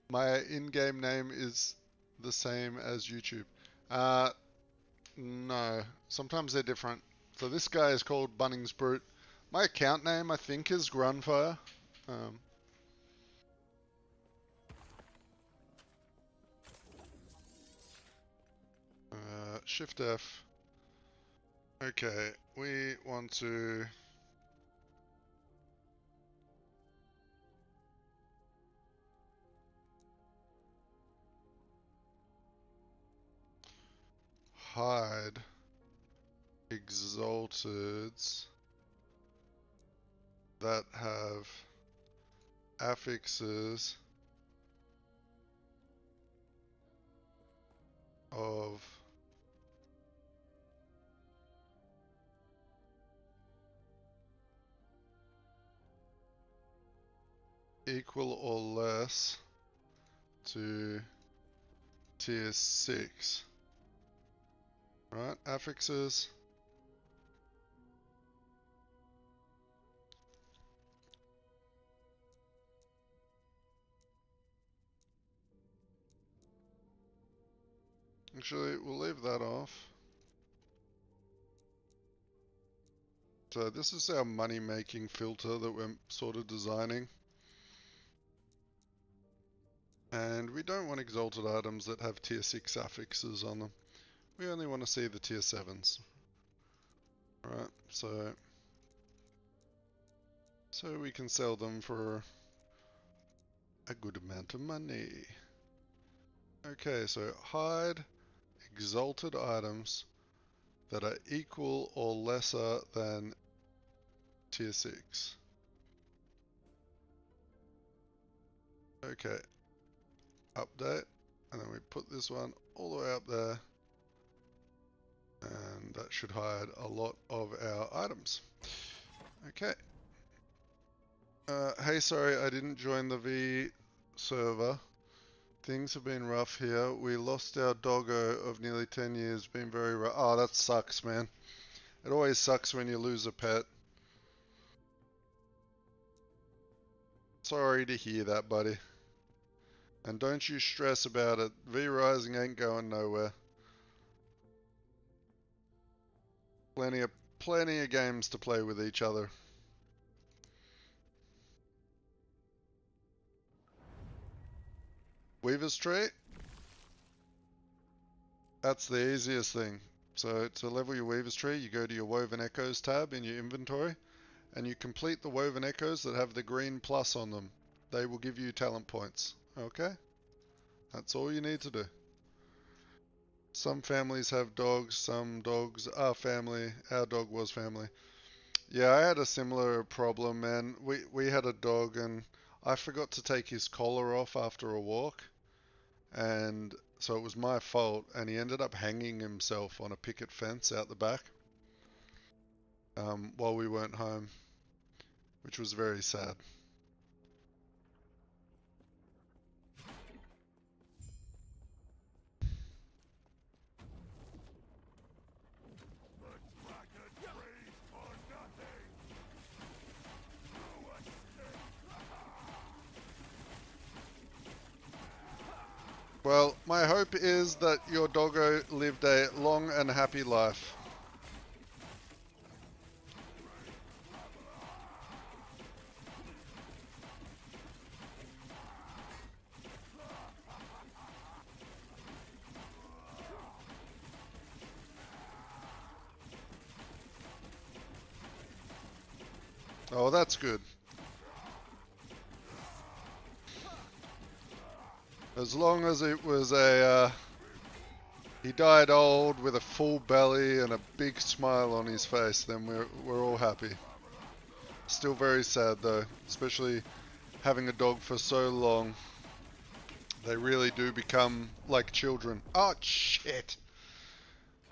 [SPEAKER 1] My in-game name is the same as YouTube. No. Sometimes they're different. So this guy is called Bunnings Brute. My account name, I think, is Grunfire. Shift F. Okay, we want to... hide exalteds that have affixes of equal or less to tier 6. Right, affixes. Actually, we'll leave that off. So this is our money making filter that we're sort of designing. And we don't want exalted items that have tier 6 affixes on them. We only want to see the tier 7s. Right, so we can sell them for a good amount of money. Okay, so hide exalted items that are equal or lesser than tier 6. Okay, update, and then we put this one all the way up there, and that should hide a lot of our items. Okay. Hey, sorry, I didn't join the V server. Things have been rough here. We lost our doggo of nearly 10 years. Been very rough. Oh, that sucks, man. It always sucks when you lose a pet. Sorry to hear that, buddy. And don't you stress about it. V-Rising ain't going nowhere. Plenty of games to play with each other. Weaver's Tree? That's the easiest thing. So to level your Weaver's Tree, you go to your Woven Echoes tab in your inventory, and you complete the Woven Echoes that have the green plus on them. They will give you talent points. Okay? That's all you need to do. Some families have dogs, some dogs are family. Our dog was family. Yeah, I had a similar problem, man. We had a dog and I forgot to take his collar off after a walk, and so it was my fault, and he ended up hanging himself on a picket fence out the back while we weren't home, which was very sad. Well, my hope is that your doggo lived a long and happy life. Oh, that's good. As long as it was he died old with a full belly and a big smile on his face, then we're all happy. Still very sad though, especially having a dog for so long. They really do become like children. Oh shit!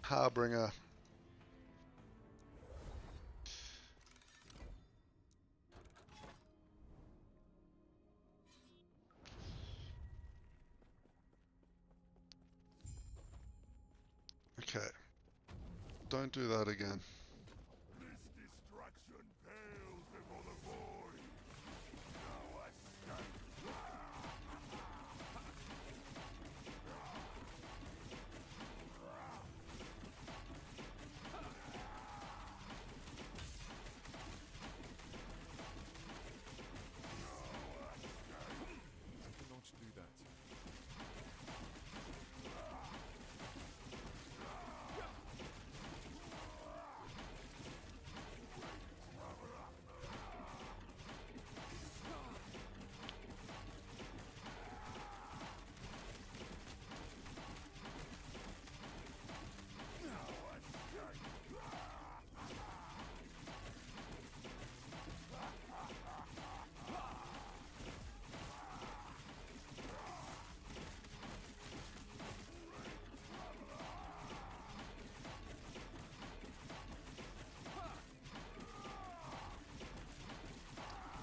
[SPEAKER 1] Harbinger. Okay. Don't do that again.
[SPEAKER 2] Don't do that.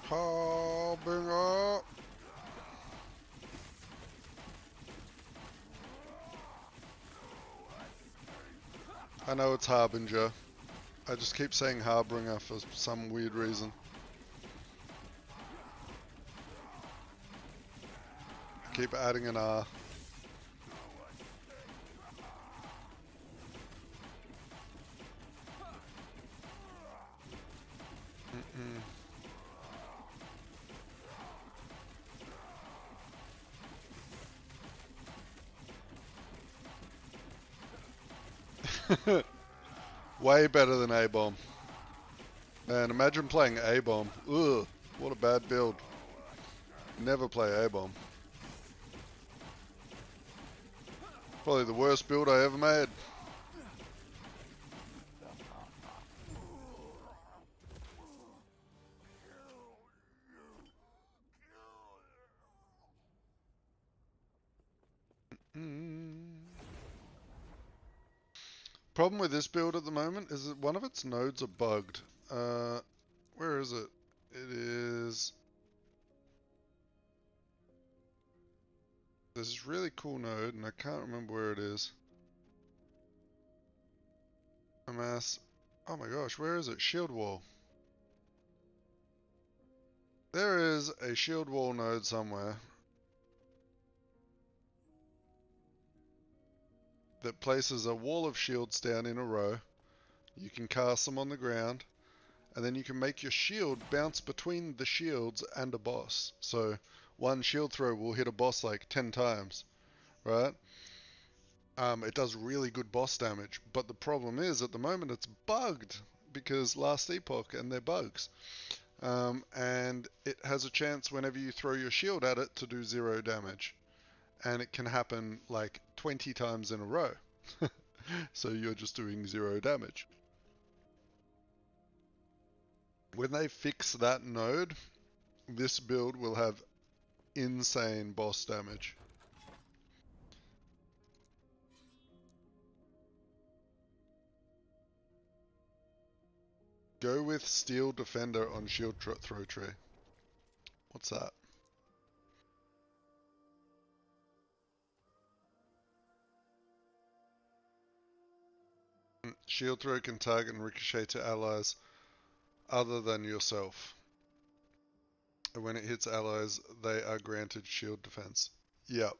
[SPEAKER 1] Harbinger. I know it's Harbinger. I just keep saying Harbinger for some weird reason. I keep adding an R. Way better than A-Bomb. Man, imagine playing A-Bomb. Ugh, what a bad build. Never play A-Bomb. Probably the worst build I ever made. Problem with this build at the moment is that one of its nodes are bugged. Where is it? It is... There's this really cool node, and I can't remember where it is. Amass. Oh my gosh, where is it? Shield wall. There is a shield wall node somewhere that places a wall of shields down in a row. You can cast them on the ground, and then you can make your shield bounce between the shields and a boss. So one shield throw will hit a boss like 10 times, right? It does really good boss damage, but the problem is at the moment it's bugged because Last Epoch and their bugs. And it has a chance whenever you throw your shield at it to do 0 damage. And it can happen like 20 times in a row. So you're just doing 0 damage. When they fix that node, this build will have insane boss damage. Go with Steel Defender on Shield Throw Tree. What's that? Shield Throw can target and ricochet to allies other than yourself. And when it hits allies, they are granted shield defense. Yep.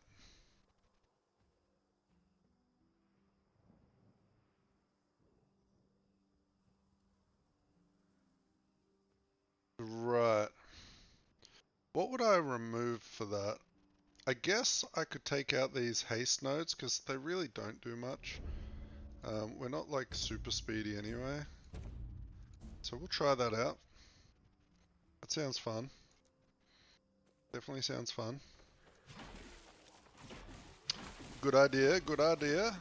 [SPEAKER 1] Right. What would I remove for that? I guess I could take out these haste nodes because they really don't do much. We're not like super speedy anyway. So we'll try that out. That sounds fun. Definitely sounds fun. Good idea, good idea.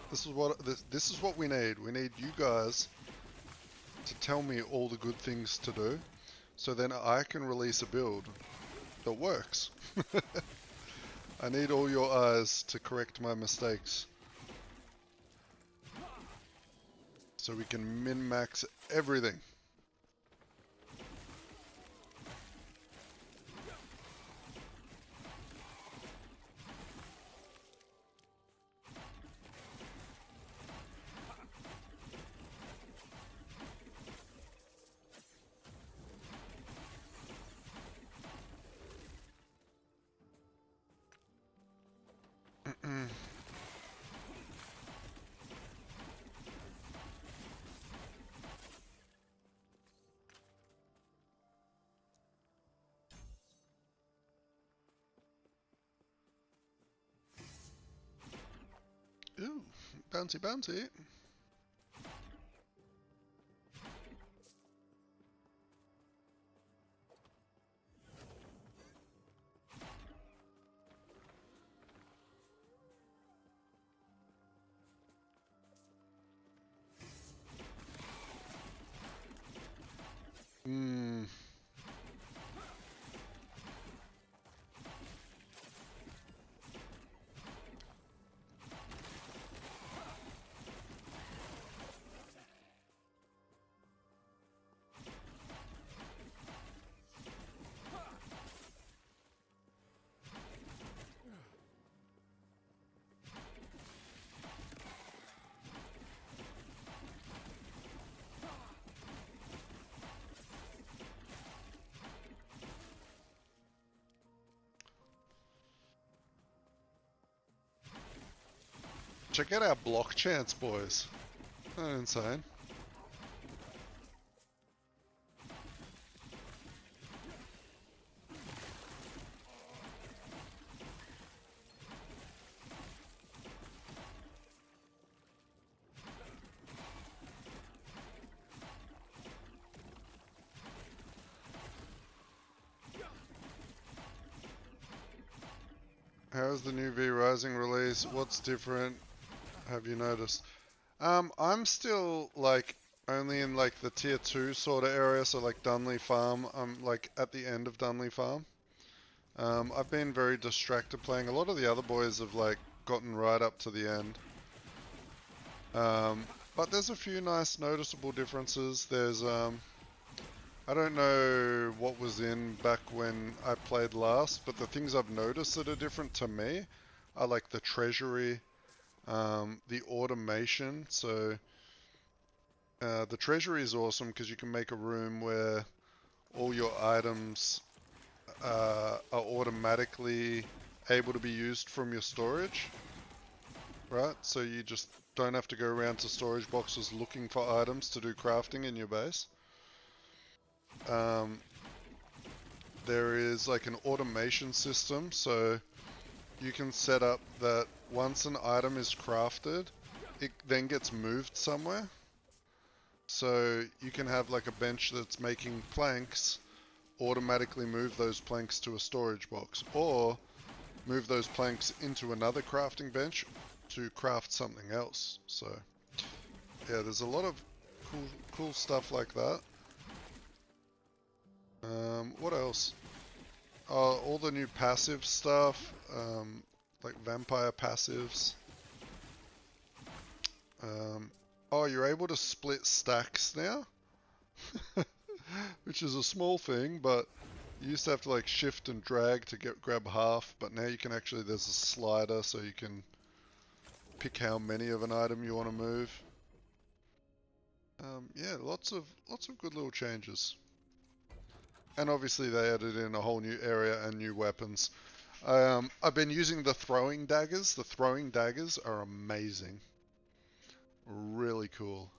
[SPEAKER 1] This is what we need. We need you guys to tell me all the good things to do, so then I can release a build that works. I need all your eyes to correct my mistakes, so we can min-max everything. Ooh, bouncy bouncy. Hmm. Check out our block chance, boys. Not insane. How's the new V Rising release? What's different? Have you noticed? I'm still like only in like the tier 2 sort of area, so like Dunley Farm. I'm like at the end of Dunley Farm. I've been very distracted playing. A lot of the other boys have like gotten right up to the end. But there's a few nice noticeable differences. There's I don't know what was in back when I played last, but the things I've noticed that are different to me are like the treasury, the automation. So the treasury is awesome because you can make a room where all your items are automatically able to be used from your storage, right? So you just don't have to go around to storage boxes looking for items to do crafting in your base. There is like an automation system, so you can set up that once an item is crafted, it then gets moved somewhere. So you can have like a bench that's making planks, automatically move those planks to a storage box, or move those planks into another crafting bench to craft something else. So yeah, there's a lot of cool stuff like that. What else? All the new passive stuff, like vampire passives. Oh, you're able to split stacks now, which is a small thing, but you used to have to like shift and drag to grab half, but now you can actually, there's a slider so you can pick how many of an item you want to move. Yeah, lots of good little changes. And obviously they added in a whole new area and new weapons. I've been using the throwing daggers. The throwing daggers are amazing. Really cool.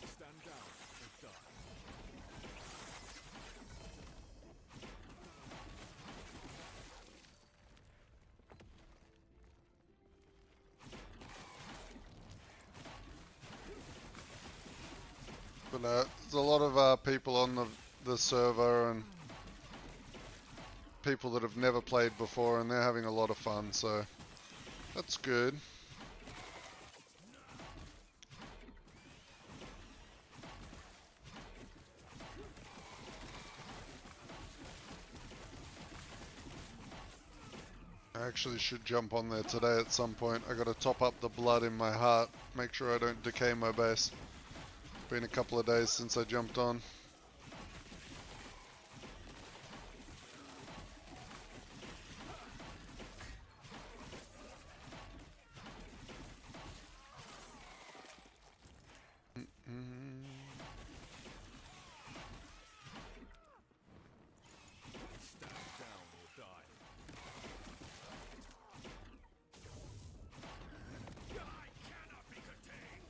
[SPEAKER 2] Stand down or die.
[SPEAKER 1] But there's a lot of people on the server and people that have never played before, and they're having a lot of fun, so that's good. I actually should jump on there today at some point. I gotta top up the blood in my heart, make sure I don't decay my base. Been a couple of days since I jumped on.
[SPEAKER 2] Stand down or die. I cannot be contained.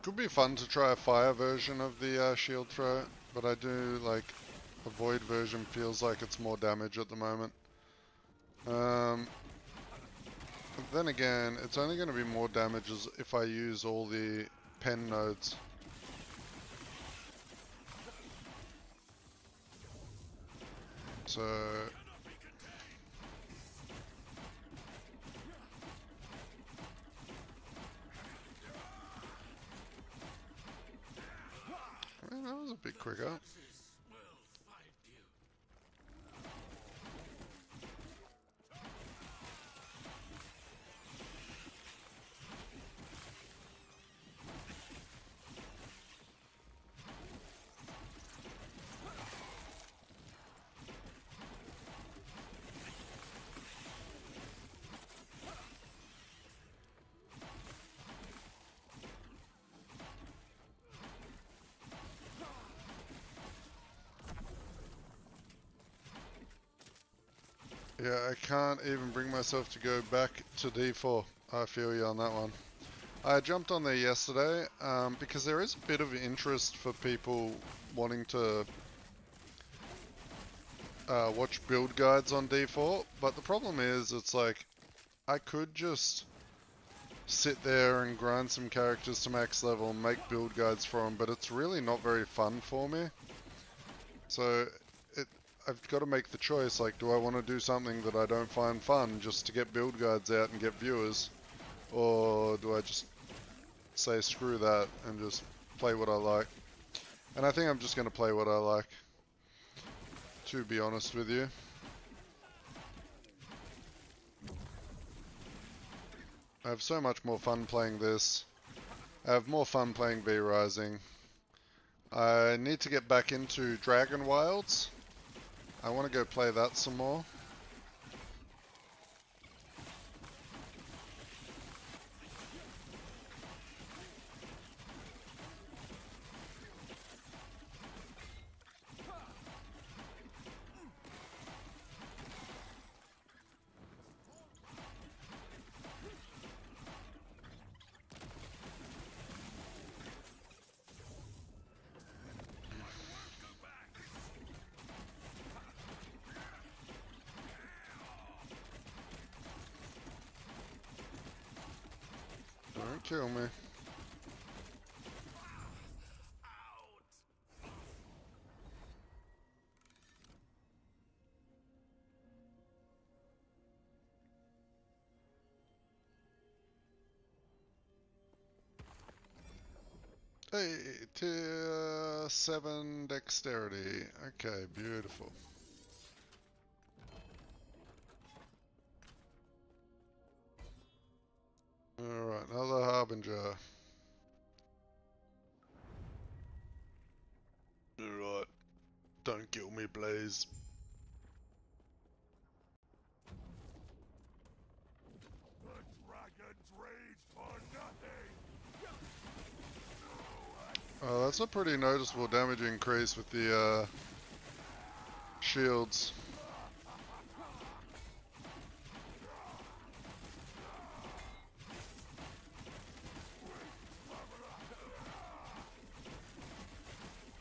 [SPEAKER 1] Could be fun to try a fire version of the shield throw, but I do like a void version feels like it's more damage at the moment. But then again, it's only going to be more damage if I use all the pen nodes. So man, that was a bit quicker. Yeah, I can't even bring myself to go back to D4. I feel you on that one. I jumped on there yesterday because there is a bit of interest for people wanting to watch build guides on D4, but the problem is it's like I could just sit there and grind some characters to max level and make build guides for them, but it's really not very fun for me. So I've got to make the choice, like, do I want to do something that I don't find fun just to get build guides out and get viewers? Or do I just say screw that and just play what I like? And I think I'm just going to play what I like, to be honest with you. I have so much more fun playing this. I have more fun playing V Rising. I need to get back into Dragon Wilds. I want to go play that some more. Don't kill me. Hey, tier 7 dexterity. Okay, beautiful. Alright, another Harbinger. Alright, don't kill me, please.
[SPEAKER 2] The dragons rage for nothing.
[SPEAKER 1] Oh, that's a pretty noticeable damage increase with the shields.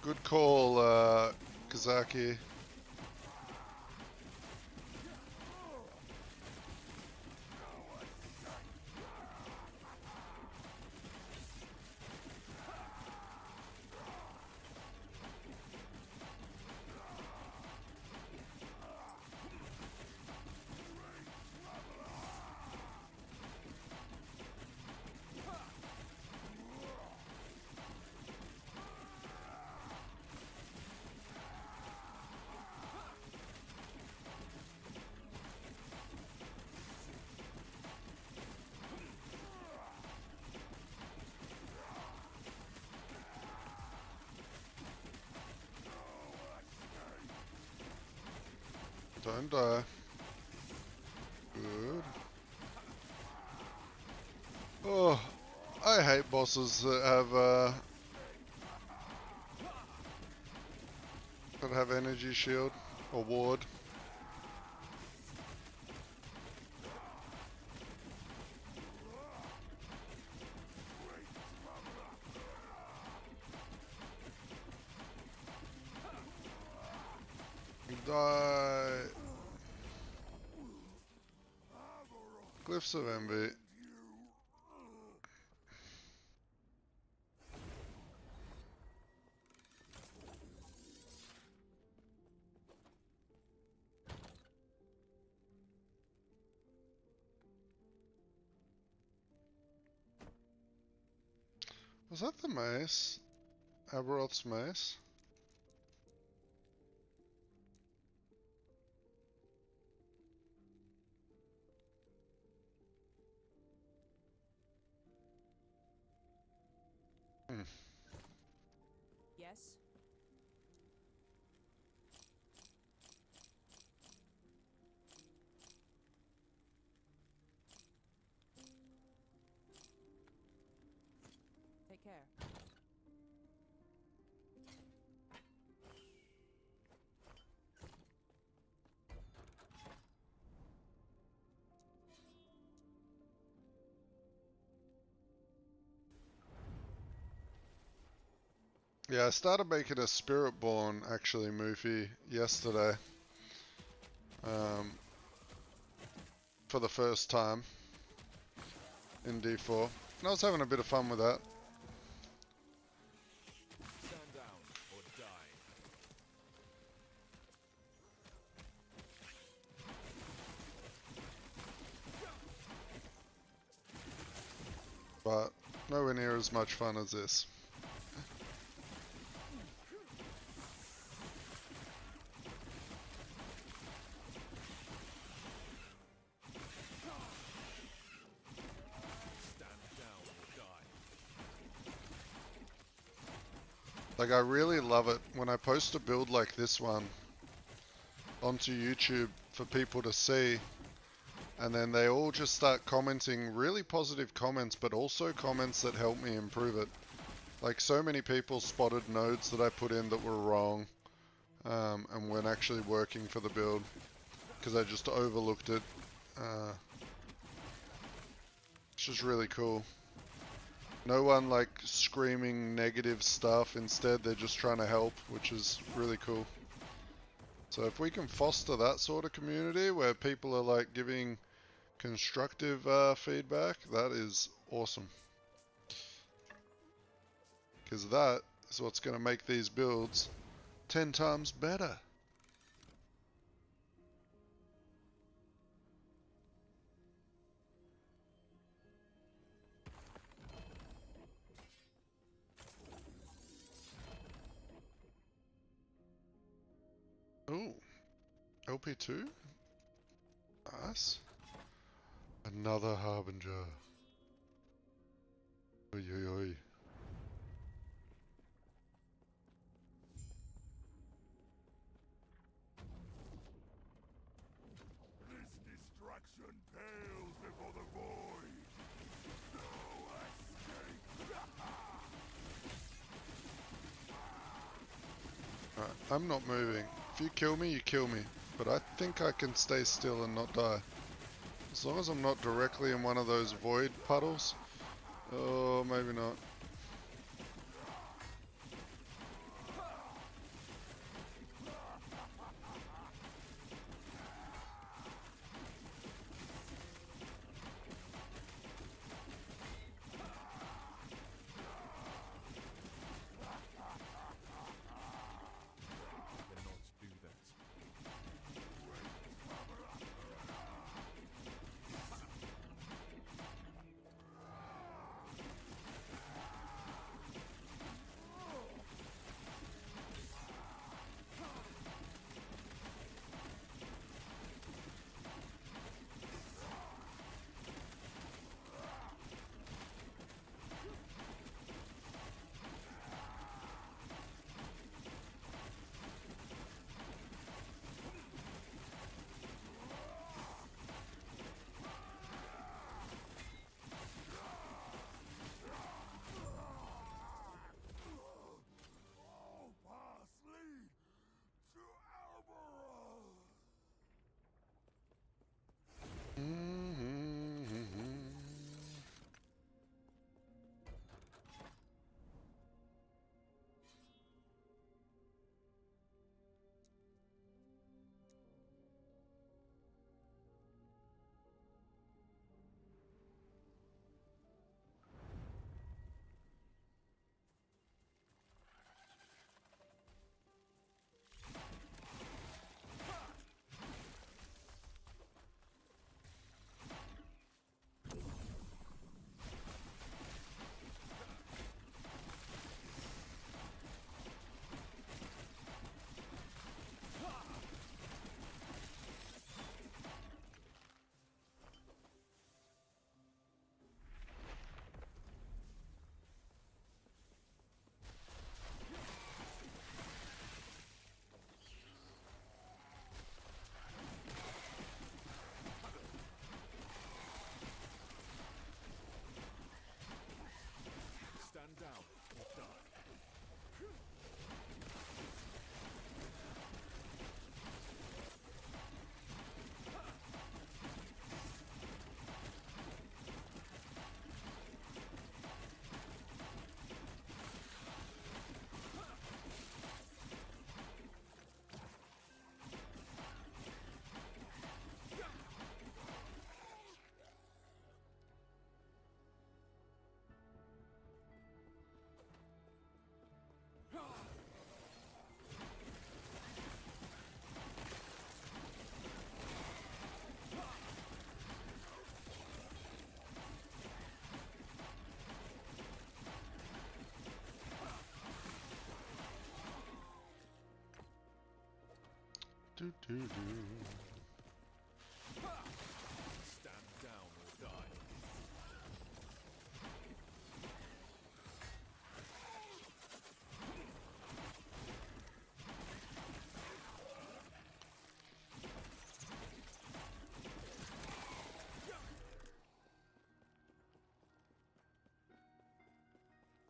[SPEAKER 1] Good call, Kazaki. Don't die. Good. Oh, I hate bosses that have energy shield or ward. Die. Glyphs of Envy. Was that the mace? Aberoth's mace? Hmm.
[SPEAKER 3] Yes? Take care.
[SPEAKER 1] Yeah, I started making a Spiritborn actually, Moofy, yesterday. For the first time in D4. And I was having a bit of fun with that.
[SPEAKER 2] Stand down or die.
[SPEAKER 1] But nowhere near as much fun as this.
[SPEAKER 2] Stand down or die.
[SPEAKER 1] Like, I really love it when I post a build like this one onto YouTube for people to see, and then they all just start commenting really positive comments, but also comments that help me improve it. Like, so many people spotted nodes that I put in that were wrong, and weren't actually working for the build because I just overlooked it. It's just really cool. No one like screaming negative stuff. Instead, they're just trying to help, which is really cool. So if we can foster that sort of community where people are like giving constructive feedback, that is awesome. Because that is what's going to make these builds 10 times better. Ooh, LP2? Nice. Another Harbinger. Oi, oi, oi.
[SPEAKER 2] This destruction pales before the void. No escape.
[SPEAKER 1] Alright, I'm not moving. If you kill me, you kill me. But I think I can stay still and not die. As long as I'm not directly in one of those void puddles. Oh, maybe not.
[SPEAKER 2] Cannot do that. Stand down or die.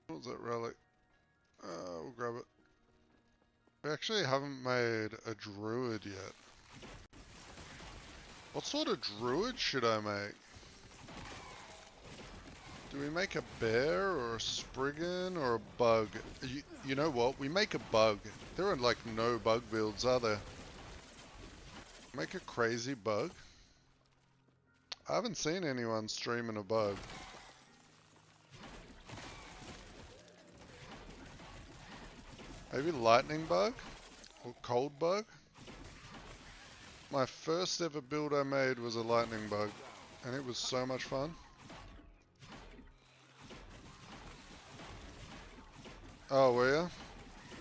[SPEAKER 1] What was that relic? We'll grab it. We actually haven't made a druid yet. What sort of druid should I make? Do we make a bear or a spriggan or a bug? You know what? We make a bug. There are like no bug builds, are there? Make a crazy bug? I haven't seen anyone streaming a bug. Maybe lightning bug? Or cold bug? My first ever build I made was a lightning bug. And it was so much fun. Oh, were ya?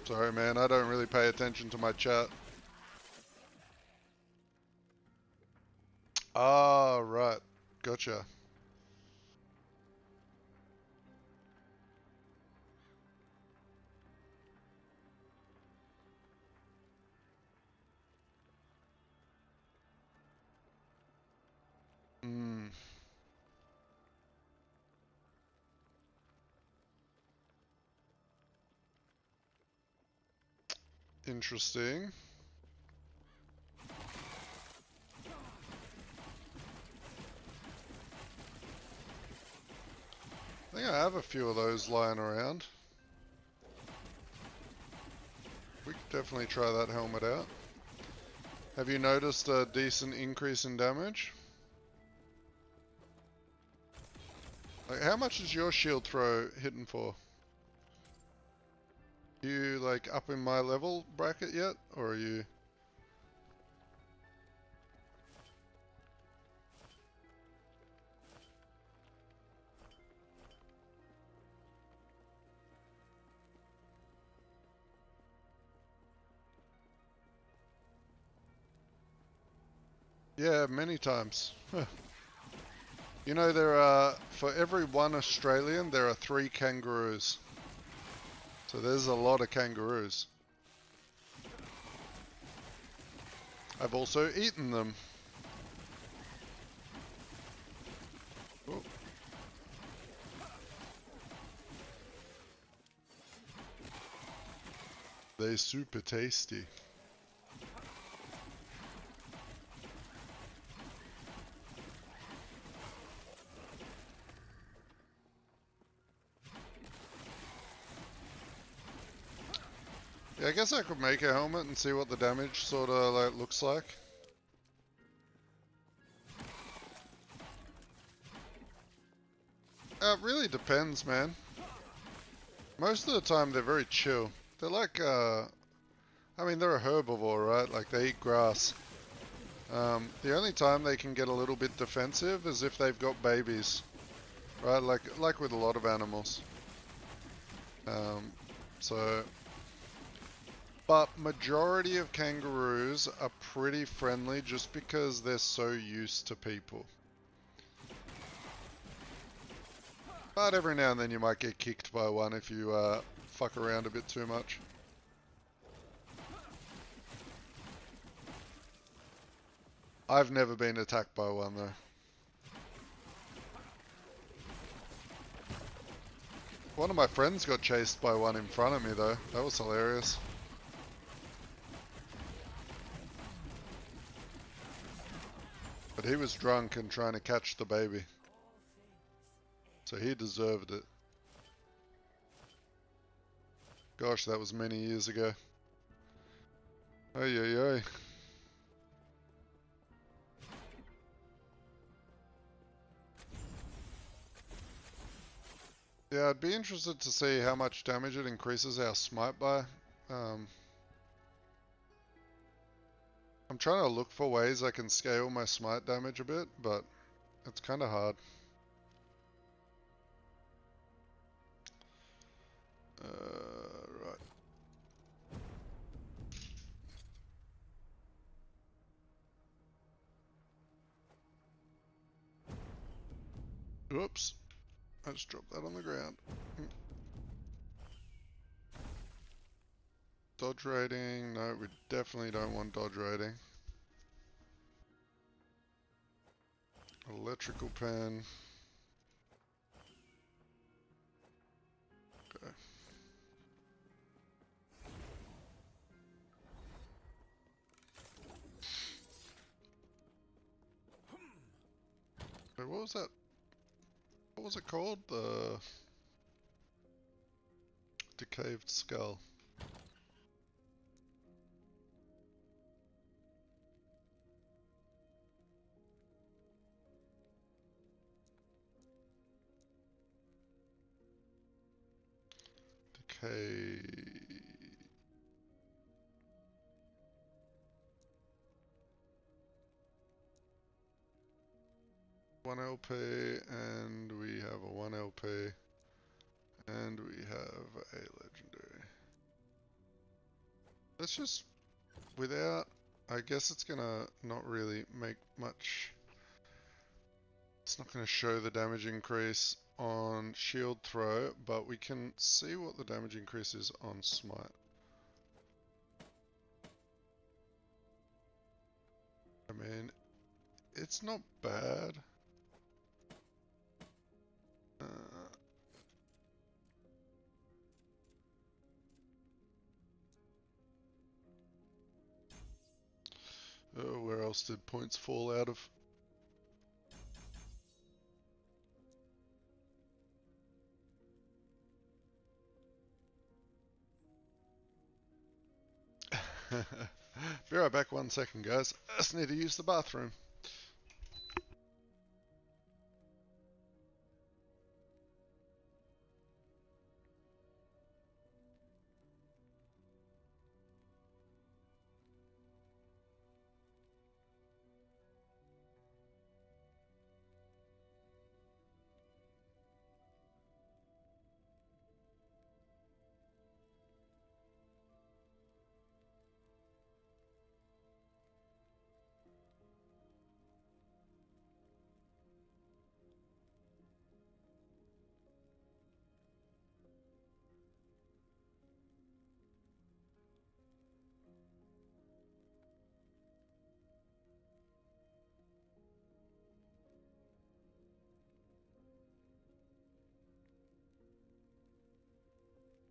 [SPEAKER 1] Sorry man, I don't really pay attention to my chat. Ah, right. Gotcha. Hmm. Interesting. I think I have a few of those lying around. We could definitely try that helmet out. Have you noticed a decent increase in damage? Like, how much is your shield throw hitting for? You like up in my level bracket yet, or are you? Yeah, many times. You know, there are, for every one Australian, there are 3 kangaroos. So there's a lot of kangaroos. I've also eaten them. Oh. They're super tasty. Yeah, I guess I could make a helmet and see what the damage sort of like looks like. It really depends, man. Most of the time they're very chill. They're like, I mean, they're a herbivore, right? Like they eat grass. The only time they can get a little bit defensive is if they've got babies, right? Like with a lot of animals. So, but majority of kangaroos are pretty friendly just because they're so used to people. But every now and then you might get kicked by one if you fuck around a bit too much. I've never been attacked by one though. One of my friends got chased by one in front of me though. That was hilarious. But he was drunk and trying to catch the baby. So he deserved it. Gosh, that was many years ago. Oy, oy, oy. Yeah, I'd be interested to see how much damage it increases our smite by. I'm trying to look for ways I can scale my smite damage a bit, but it's kind of hard. Right. Oops. I just dropped that on the ground. Dodge rating. No, we definitely don't want dodge rating. Electrical pen. Okay. Wait, what was that? What was it called? The decayed skull. Decay. One LP, and we have a 1 LP, and we have a legendary. Let's just, without, I guess it's gonna not really make much. It's not gonna show the damage increase on shield throw, but we can see what the damage increase is on smite. I mean, it's not bad. Where else did points fall out of? Be right back 1 second, guys. I just need to use the bathroom.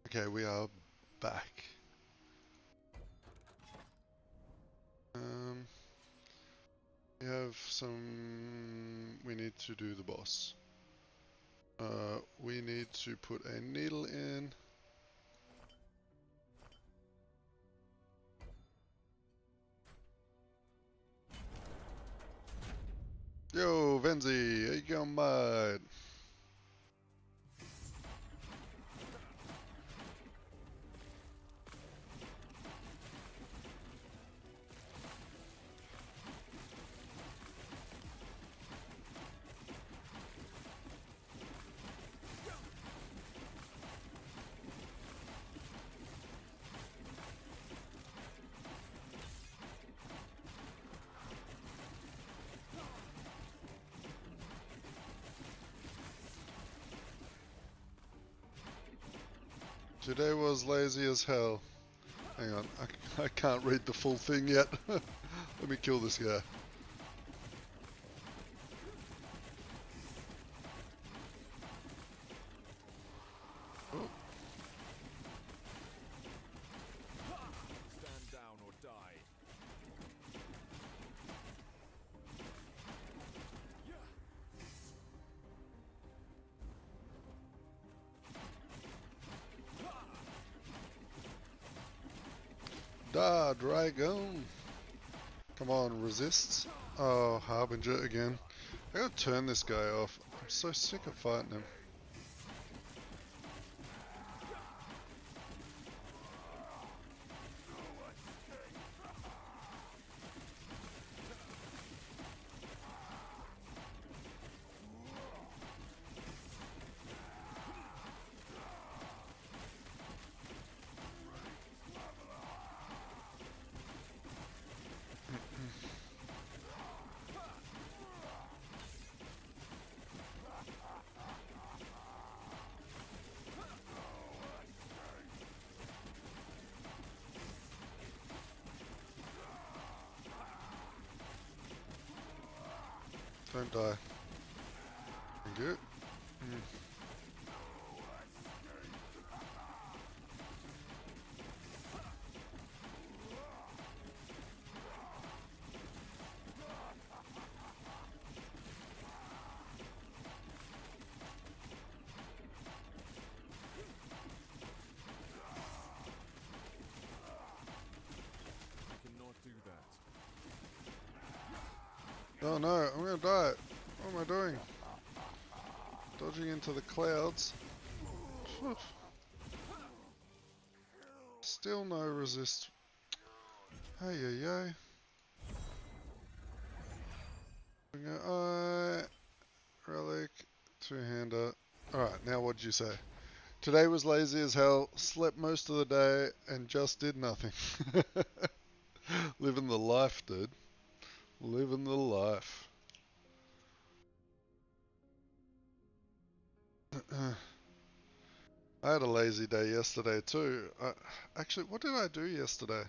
[SPEAKER 1] Okay, we are back. We have some. We need to do the boss. We need to put a needle in. Yo, Venzi, how you going, bud? Today was lazy as hell. Hang on, I can't read the full thing yet. Let me kill this guy. Oh.
[SPEAKER 2] Stand down or die.
[SPEAKER 1] Da, Dragon. Come on, resist. Oh, Harbinger again. I gotta turn this guy off. I'm so sick of fighting him. Don't die. Thank you.
[SPEAKER 2] Cannot do that.
[SPEAKER 1] Oh no, I'm gonna die. What am I doing? Dodging into the clouds. Phew. Still no resist. Hey, hey, hey. Eye, relic, two-hander. Alright, now what'd you say? Today was lazy as hell, slept most of the day, and just did nothing. Living the life, dude. Living the life. I had a lazy day yesterday too. Actually, what did I do yesterday?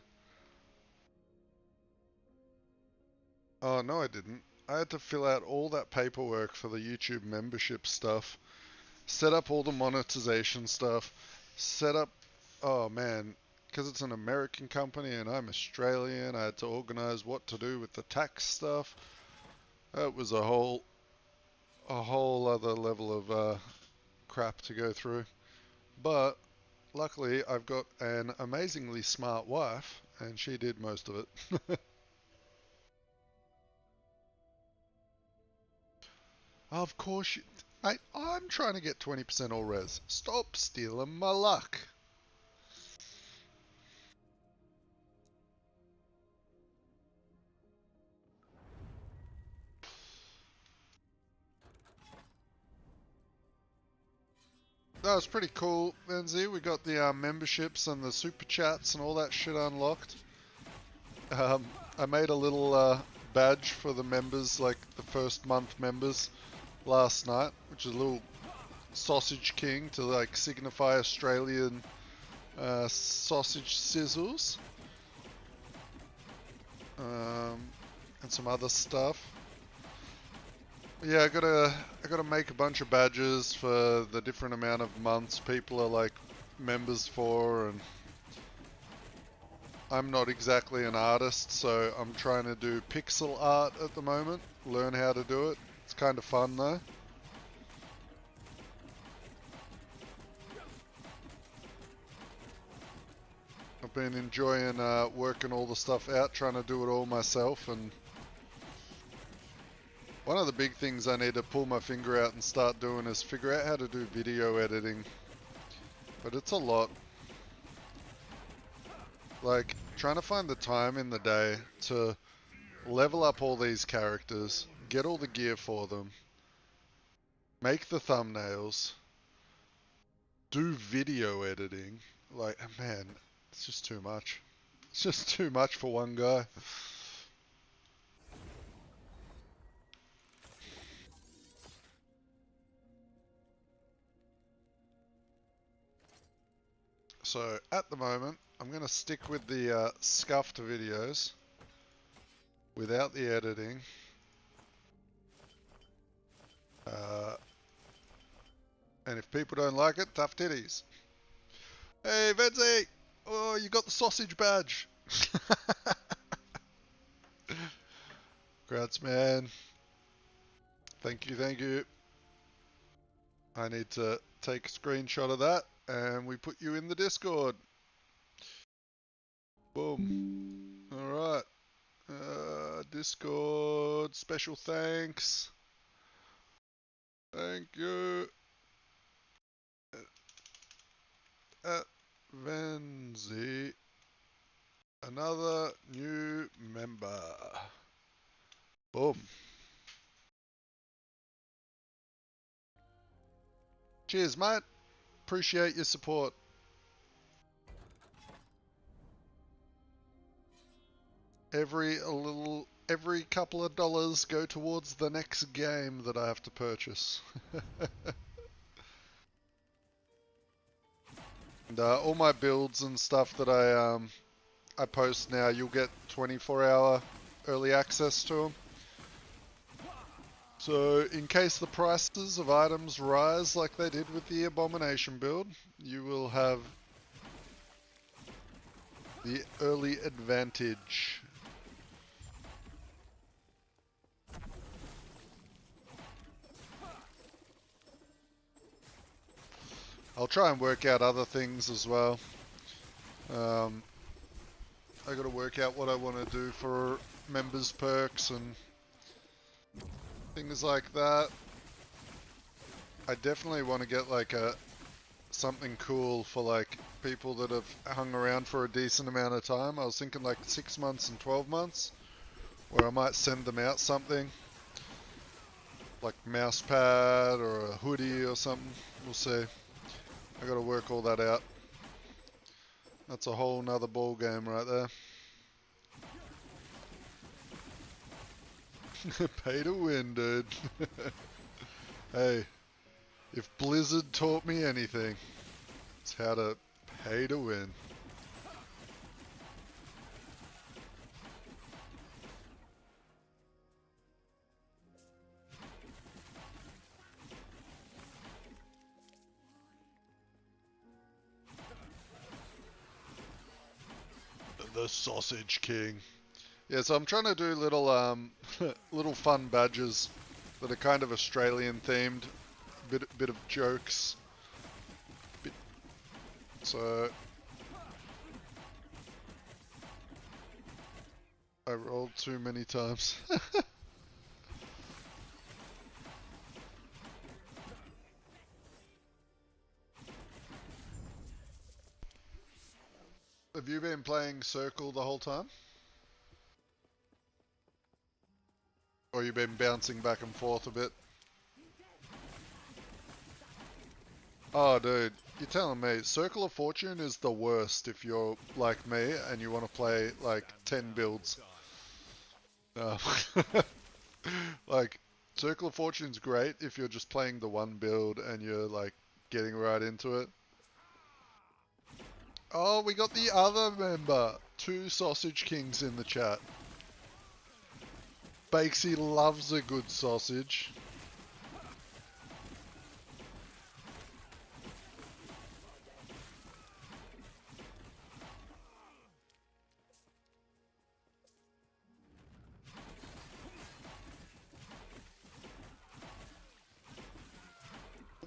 [SPEAKER 1] Oh, no I didn't. I had to fill out all that paperwork for the YouTube membership stuff. Set up all the monetization stuff. Set up... Oh man, because it's an American company and I'm Australian, I had to organize what to do with the tax stuff. That was a whole other level of crap to go through. But luckily I've got an amazingly smart wife and she did most of it. Of course you... Mate, I'm trying to get 20% all res. Stop stealing my luck. That was pretty cool, Benzie. We got the memberships and the super chats and all that shit unlocked. I made a little badge for the members, like the first month members, last night, which is a little sausage king to like signify Australian sausage sizzles. And some other stuff. Yeah, I gotta make a bunch of badges for the different amount of months people are like members for, and I'm not exactly an artist, so I'm trying to do pixel art at the moment. Learn how to do it. It's kind of fun though. I've been enjoying working all the stuff out, trying to do it all myself, and one of the big things I need to pull my finger out and start doing is figure out how to do video editing. But it's a lot. Like, trying to find the time in the day to level up all these characters, get all the gear for them, make the thumbnails, do video editing. Like, man, it's just too much. It's just too much for one guy. So at the moment, I'm going to stick with the scuffed videos without the editing. And if people don't like it, tough titties. Hey, Venzi! Oh, you got the sausage badge. Congrats, man. Thank you, thank you. I need to take a screenshot of that, and we put you in the Discord. Boom. Alright. Discord, special thanks. Thank you. At Venzi. Another new member. Boom. Cheers, mate. Appreciate your support. Every couple of dollars go towards the next game that I have to purchase. And all my builds and stuff that I post now, you'll get 24-hour early access to them. So, in case the prices of items rise like they did with the Abomination build, you will have the early advantage. I'll try and work out other things as well. I gotta work out what I want to do for members perks and things like that. I definitely want to get like something cool for like people that have hung around for a decent amount of time. I was thinking like 6 months and 12 months, where I might send them out something like mouse pad or a hoodie or something. We'll see. I gotta work all that out. That's a whole nother ball game right there. Pay to win, dude. Hey, if Blizzard taught me anything, it's how to pay to win. The Sausage King. Yeah, so I'm trying to do little little fun badges that are kind of Australian themed, bit of jokes. So I rolled too many times. Have you been playing Circle the whole time? Or you been bouncing back and forth a bit? Oh, dude, you're telling me Circle of Fortune is the worst if you're like me and you want to play like 10 builds. Like, Circle of Fortune's great if you're just playing the one build and you're like getting right into it. Oh, we got the other member. 2 Sausage Kings in the chat. Bakesy loves a good sausage.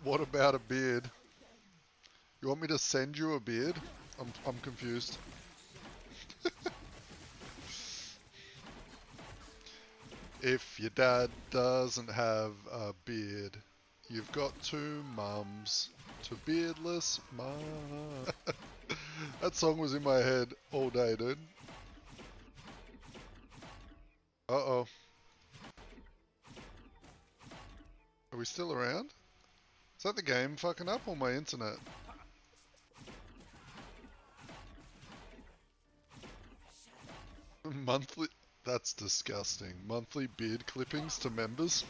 [SPEAKER 1] What about a beard? You want me to send you a beard? I'm confused. If your dad doesn't have a beard, you've got 2 mums. To beardless mum. That song was in my head all day, dude. Uh-oh. Are we still around? Is that the game fucking up or my internet? Monthly... That's disgusting. Monthly beard clippings to members?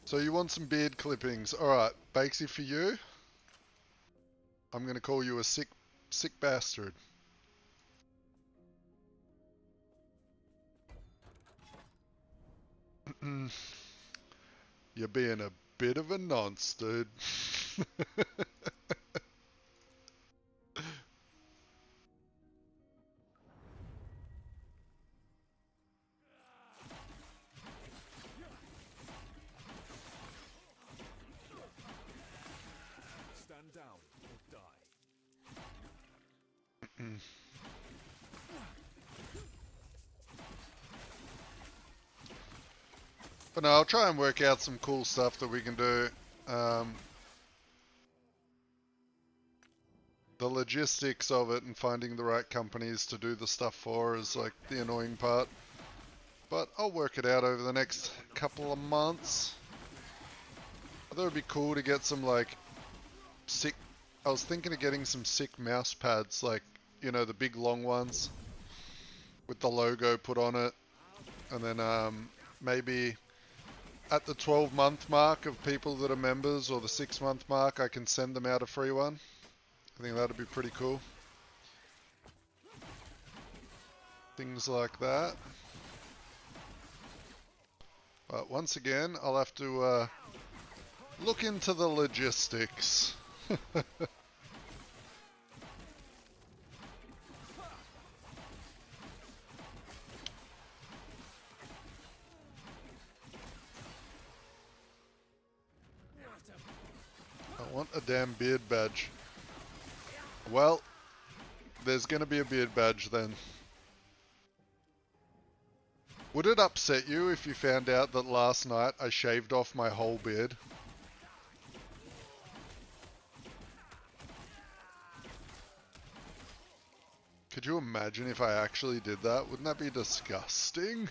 [SPEAKER 1] So you want some beard clippings. Alright, Bakesy, for you, I'm gonna call you a sick bastard. You're being a bit of a nonce, dude.
[SPEAKER 2] Stand down or die.
[SPEAKER 1] But no, I'll try and work out some cool stuff that we can do. The logistics of it and finding the right companies to do the stuff for is like the annoying part. But I'll work it out over the next couple of months. I thought it'd be cool to get some like sick... I was thinking of getting some sick mouse pads, like, you know, the big long ones. with the logo put on it. And then maybe at the 12-month mark of people that are members, or the 6-month mark, I can send them out a free one. I think that'd be pretty cool. Things like that. But once again, I'll have to look into the logistics. I want a damn beard badge. Well, there's gonna be a beard badge then. Would it upset you if you found out that last night I shaved off my whole beard? Could you imagine if I actually did that? Wouldn't that be disgusting?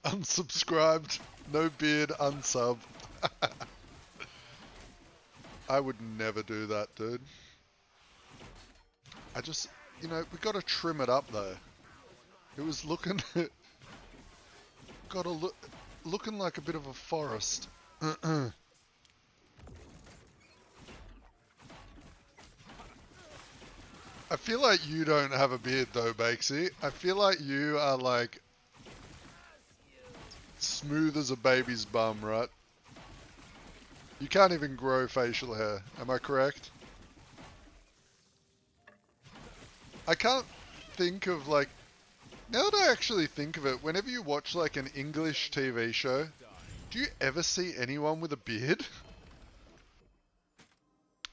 [SPEAKER 1] Unsubscribed, no beard, unsub. I would never do that, dude. I just, you know, we gotta trim it up though. It was looking, looking like a bit of a forest. I feel like you don't have a beard though, Bakesy. I feel like you are like smooth as a baby's bum, right? You can't even grow facial hair, am I correct? I can't think of like, now that I actually think of it, whenever you watch like an English TV show, do you ever see anyone with a beard?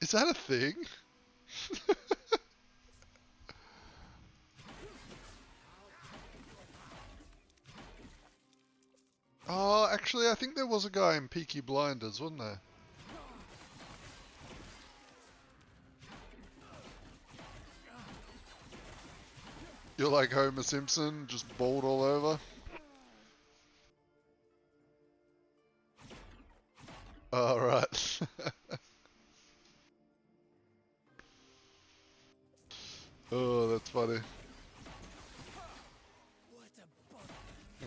[SPEAKER 1] Is that a thing? Oh, actually I think there was a guy in Peaky Blinders, wasn't there? You're like Homer Simpson, just bald all over. Alright. Oh, that's funny.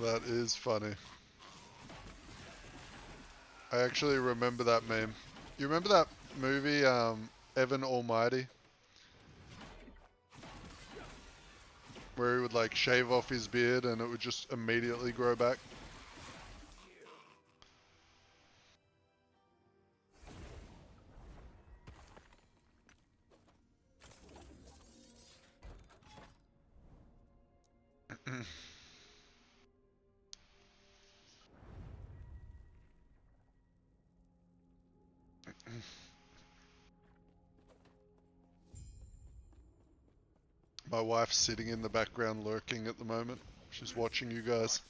[SPEAKER 1] That is funny. I actually remember that meme. You remember that movie, Evan Almighty? Where he would like shave off his beard and it would just immediately grow back. My wife's sitting in the background lurking at the moment. She's watching you guys.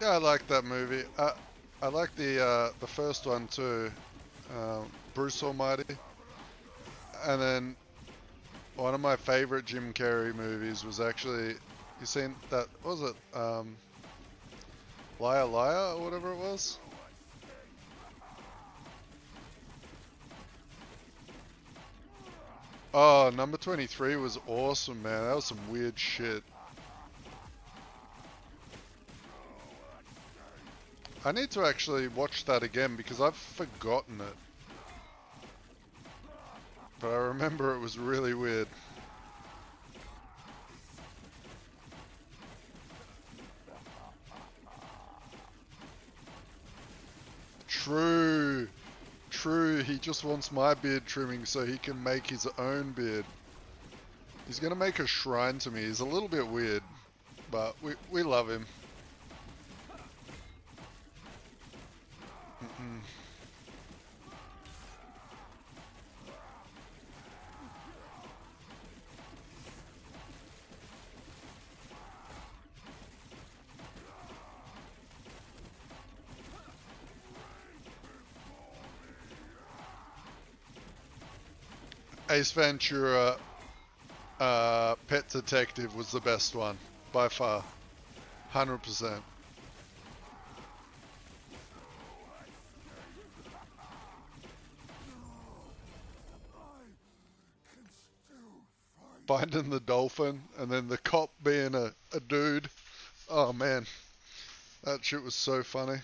[SPEAKER 1] Yeah, I like that movie. I like the first one too, Bruce Almighty. And then one of my favorite Jim Carrey movies was actually, you seen that? What was it? Liar Liar or whatever it was. Oh, number 23 was awesome, man. That was some weird shit. I need to actually watch that again because I've forgotten it. But I remember it was really weird. True. True, he just wants my beard trimming so he can make his own beard. He's gonna make a shrine to me. He's a little bit weird, but we love him. Mm-mm. Ace Ventura, Pet Detective was the best one by far, 100%. Finding the dolphin and then the cop being a dude. Oh man, that shit was so funny.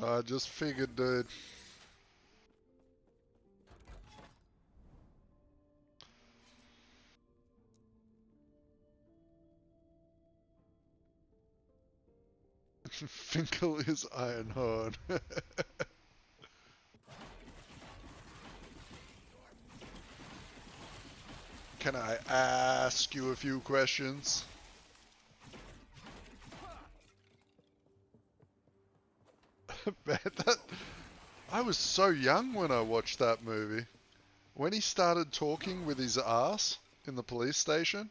[SPEAKER 1] I just figured, dude. Finkel is Ironhorn. Can I ask you a few questions? Man, I was so young when I watched that movie. When he started talking with his ass in the police station,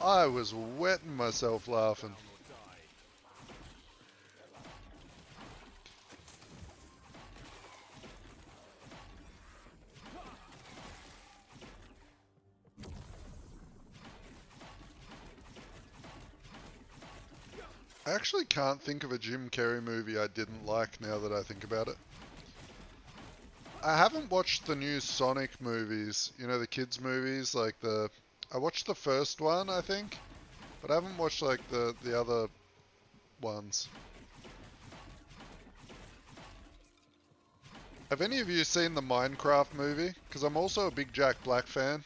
[SPEAKER 1] I was wetting myself laughing. I actually can't think of a Jim Carrey movie I didn't like now that I think about it. I haven't watched the new Sonic movies, you know, the kids movies, I watched the first one, I think, but I haven't watched like the other ones. Have any of you seen the Minecraft movie? Because I'm also a big Jack Black fan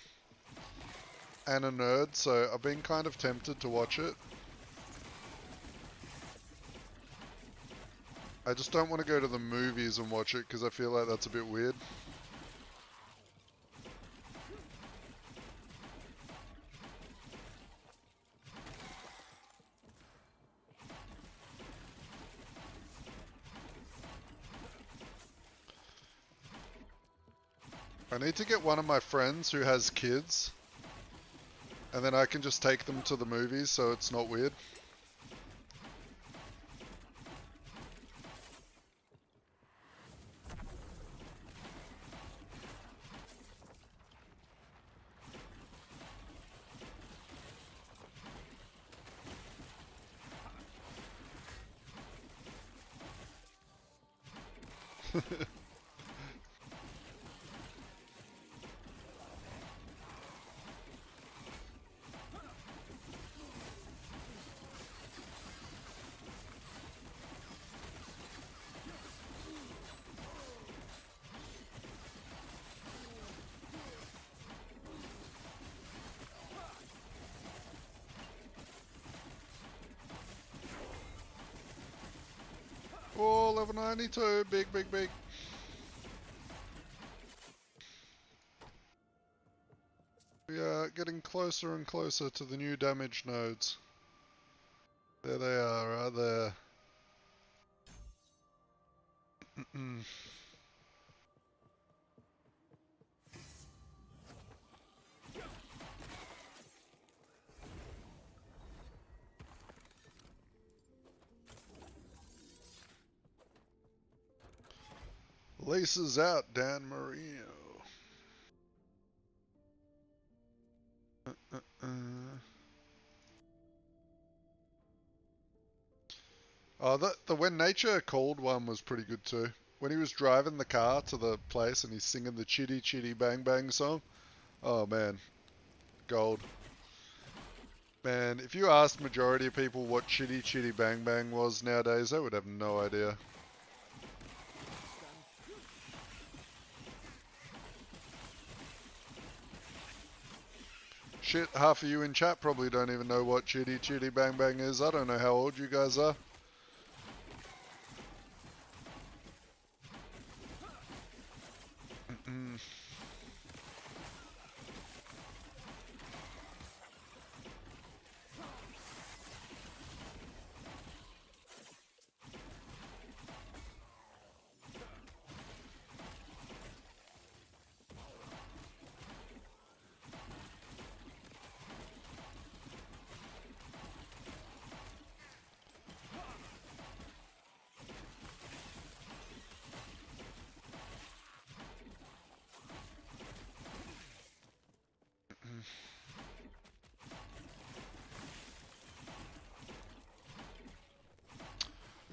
[SPEAKER 1] and a nerd, so I've been kind of tempted to watch it. I just don't want to go to the movies and watch it because I feel like that's a bit weird. I need to get one of my friends who has kids, and then I can just take them to the movies so it's not weird. Oh, level 92, big, big, big. We are getting closer and closer to the new damage nodes. There they are, right there. Laces out, Dan Marino. Oh, the When Nature Called one was pretty good too. When he was driving the car to the place and he's singing the Chitty Chitty Bang Bang song. Oh man, gold. Man, if you asked majority of people what Chitty Chitty Bang Bang was nowadays, they would have no idea. Shit, half of you in chat probably don't even know what Chitty Chitty Bang Bang is. I don't know how old you guys are.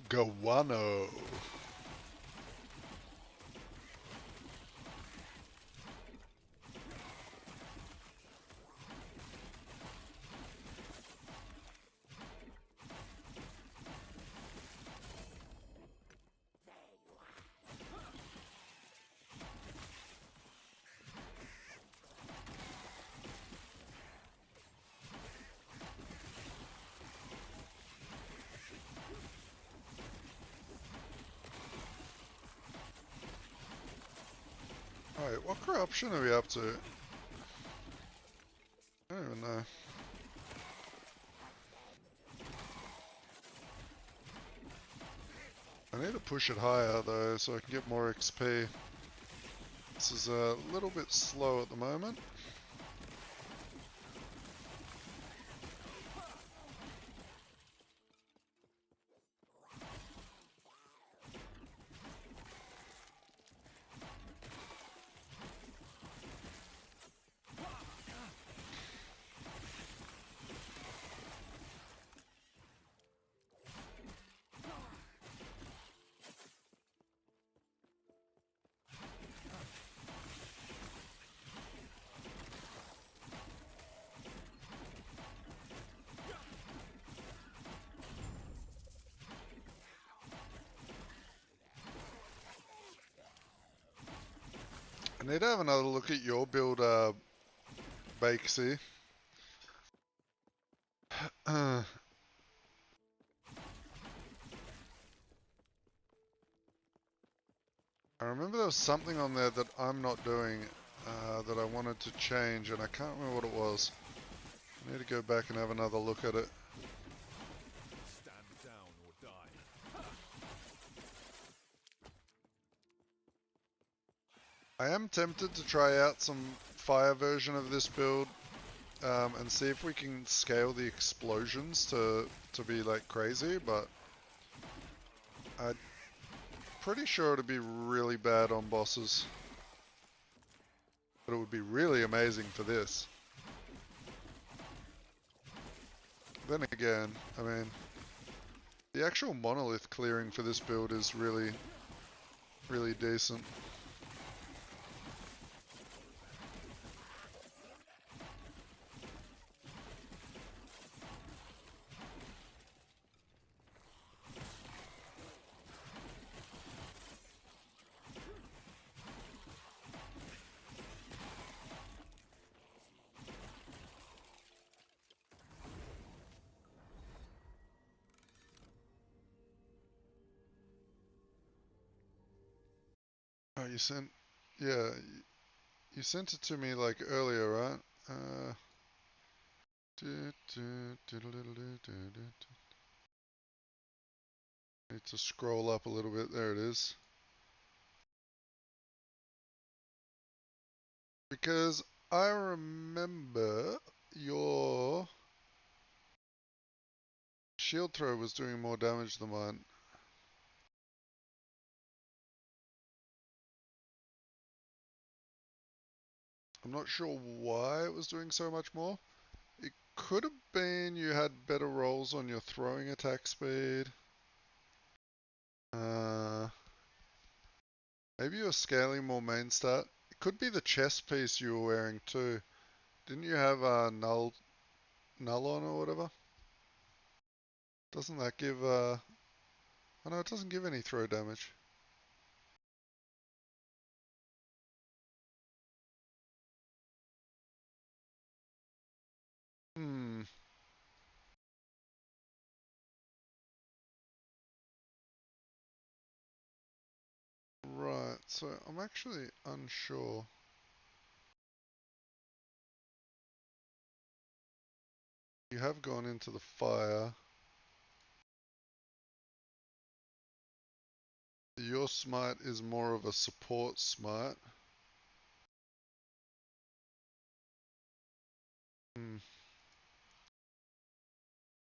[SPEAKER 1] Guano. Alright, what corruption are we up to? I don't even know. I need to push it higher though so I can get more XP. This is a little bit slow at the moment. I need to have another look at your build, Bakesy. I remember there was something on there that I'm not doing that I wanted to change, and I can't remember what it was. I need to go back and have another look at it.
[SPEAKER 2] Stand down or die.
[SPEAKER 1] I am tempted to try out some fire version of this build and see if we can scale the explosions to be like crazy, but I'm pretty sure it'd be really bad on bosses. But it would be really amazing for this. Then again, I mean, the actual monolith clearing for this build is really, really decent. Oh, you sent, yeah, you sent it to me like earlier, right? Need to scroll up a little bit. There it is. Because I remember your shield throw was doing more damage than mine. I'm not sure why it was doing so much more. It could have been you had better rolls on your throwing attack speed. Uh, Maybe you're scaling more main stat. It could be the chest piece you were wearing too. Didn't you have null on or whatever? Doesn't that give oh no, it doesn't give any throw damage. Hmm. Right, so I'm actually unsure. You have gone into the fire. Your smite is more of a support smite. Hmm.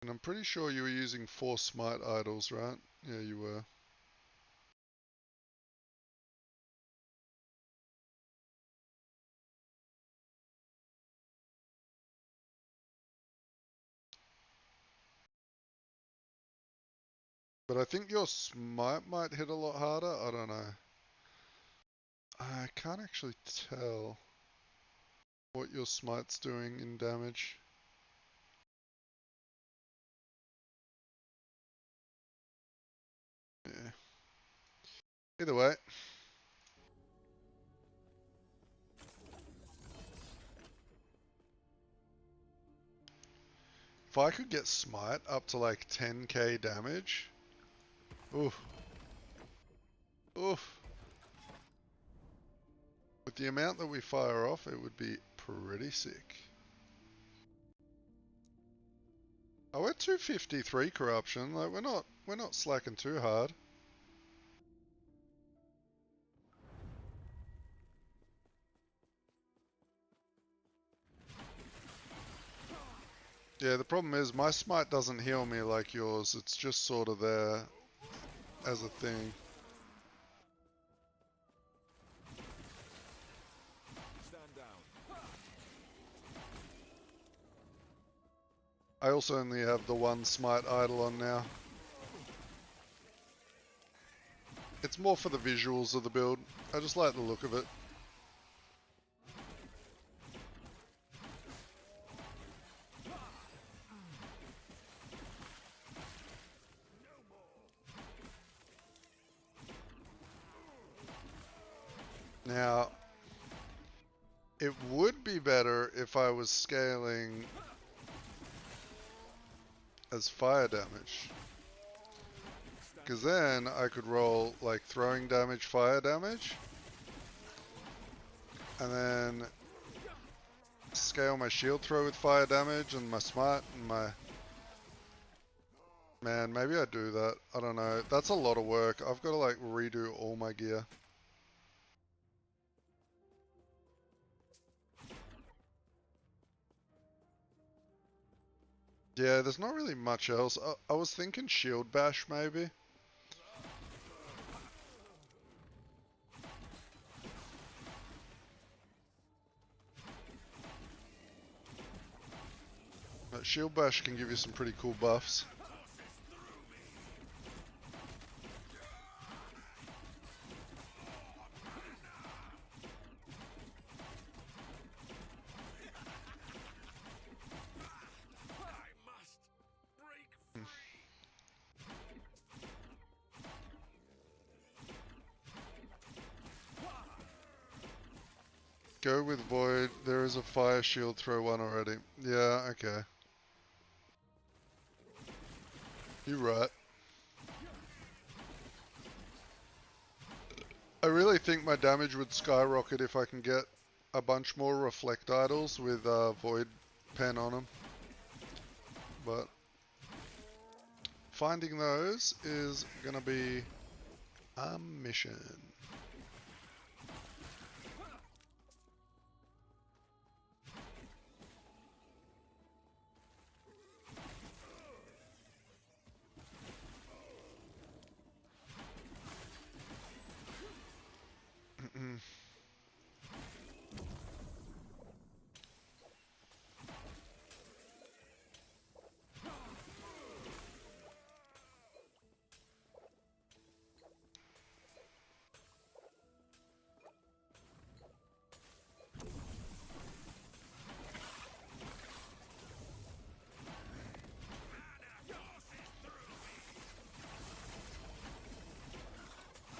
[SPEAKER 1] And I'm pretty sure you were using 4 smite idols, right? Yeah, you were. But I think your smite might hit a lot harder. I don't know. I can't actually tell what your smite's doing in damage. Yeah. Either way. If I could get smite up to like 10k damage. Oof. Oof. With the amount that we fire off, it would be pretty sick. Oh, we're 253 corruption. Like we're not slacking too hard. Yeah, the problem is my smite doesn't heal me like yours. It's just sort of there as a thing.
[SPEAKER 2] Stand down.
[SPEAKER 1] I also only have the one smite idle on now. It's more for the visuals of the build. I just like the look of it. Now, it would be better if I was scaling as fire damage. Because then I could roll like throwing damage, fire damage. And then scale my shield throw with fire damage and my smite and my... Man, maybe I do that. I don't know. That's a lot of work. I've got to like redo all my gear. Yeah, there's not really much else. I was thinking shield bash maybe. But shield bash can give you some pretty cool buffs. Go with Void. There is a fire shield throw one already. Yeah, okay. You're right. I really think my damage would skyrocket if I can get a bunch more reflect idols with Void pen on them. But finding those is gonna be a mission.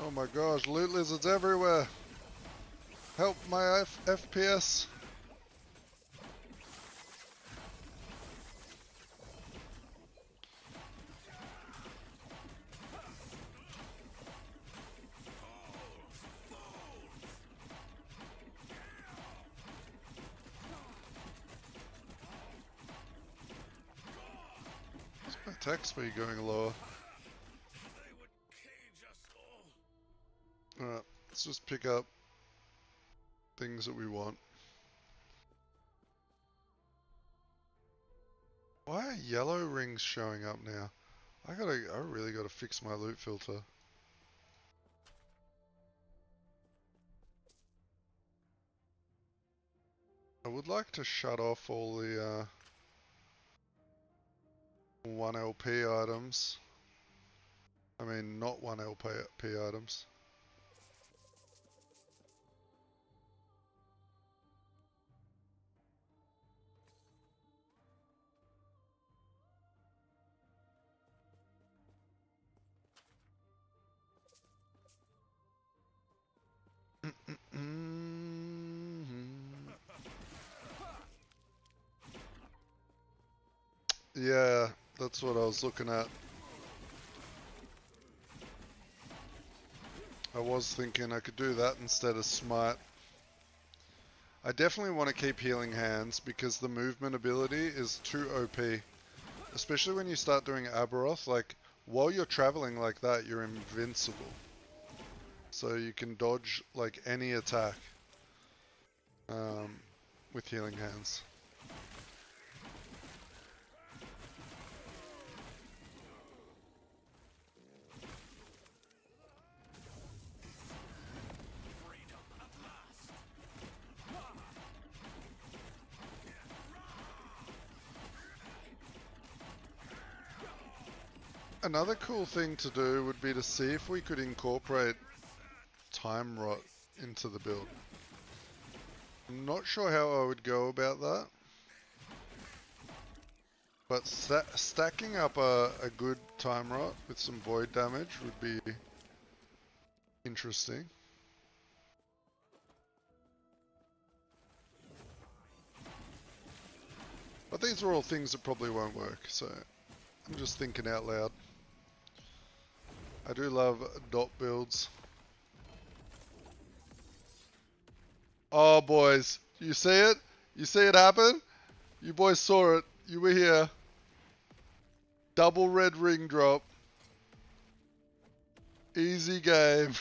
[SPEAKER 1] Oh my gosh, loot lizards everywhere. Help my FPS. Where's my attack speed going lower? Alright, let's just pick up things that we want. Why are yellow rings showing up now? I really gotta fix my loot filter. I would like to shut off all the 1 LP items. I mean, not 1 LP items. Yeah, that's what I was looking at. I was thinking I could do that instead of Smite. I definitely want to keep healing hands because the movement ability is too OP. Especially when you start doing Aberoth, like, while you're traveling like that, you're invincible. So you can dodge, like, any attack with healing hands. Another cool thing to do would be to see if we could incorporate time rot into the build. I'm not sure how I would go about that, but stacking up a good time rot with some void damage would be interesting. But these are all things that probably won't work, so I'm just thinking out loud. I do love dot builds. Oh, boys. You see it? You see it happen? You boys saw it. You were here. Double red ring drop. Easy game.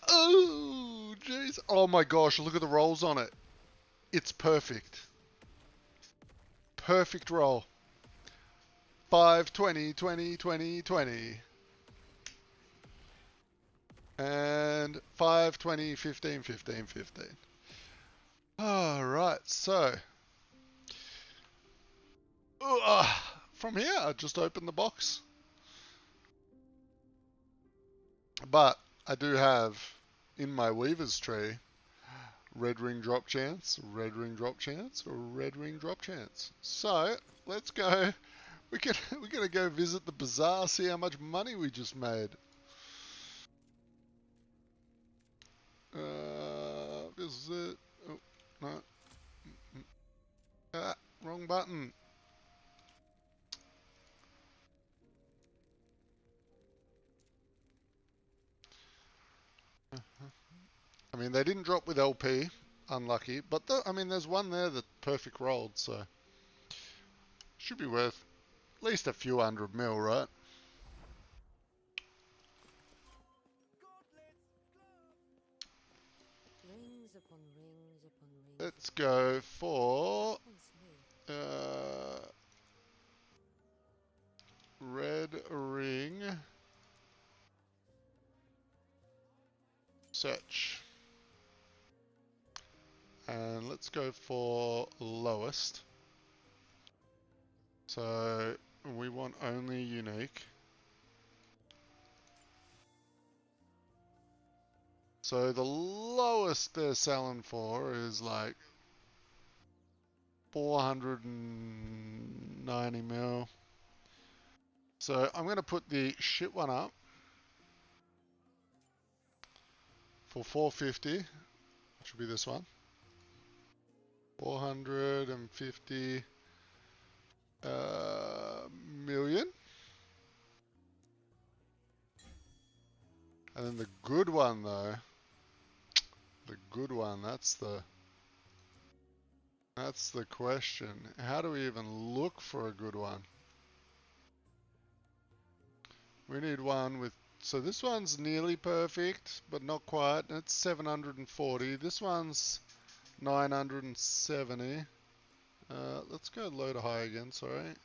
[SPEAKER 1] Oh, jeez. Oh my gosh, look at the rolls on it. It's perfect. Perfect roll. 5, 20, 20, 20, 20. And 5, 20, 15, 15, 15. Alright, so. From here, I just open the box. But I do have in my Weaver's tree red ring drop chance, red ring drop chance, or red ring drop chance. So let's go. We're gonna go visit the bazaar, see how much money we just made. This is it. Oh no. Ah, wrong button. I mean, they didn't drop with LP. Unlucky. But, I mean, there's one there that perfect rolled, so. Should be worth at least a few $100 mil, right?
[SPEAKER 3] Rings upon rings upon rings.
[SPEAKER 1] Let's go for red ring search. And let's go for lowest. So we want only unique. So the lowest they're selling for is like 490 mil. So I'm going to put the shit one up for 450. Should be this one. 450 million. And then the good one though, the good one, that's the question. How do we even look for a good one? We need one with, so this one's nearly perfect, but not quite. It's 740. This one's 970. Let's go low to high again, sorry.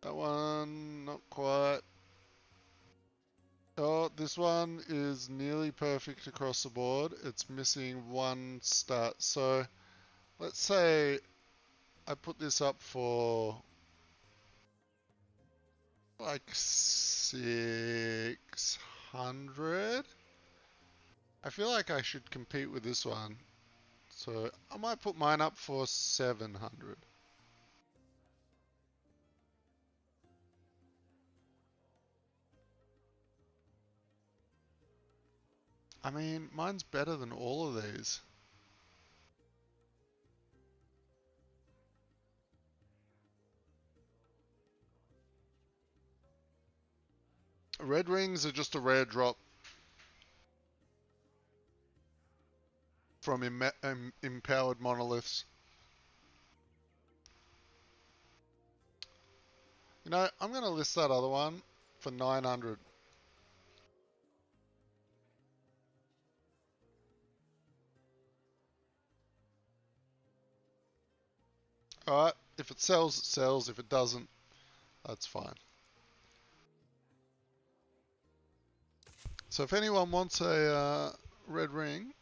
[SPEAKER 1] That one, not quite. Oh, this one is nearly perfect across the board. It's missing one stat. So let's say I put this up for like 600. I feel like I should compete with this one. So I might put mine up for 700. I mean, mine's better than all of these. Red rings are just a rare drop from empowered monoliths. You know, I'm going to list that other one for 900. Alright, if it sells, it sells. If it doesn't, that's fine. So if anyone wants a red ring,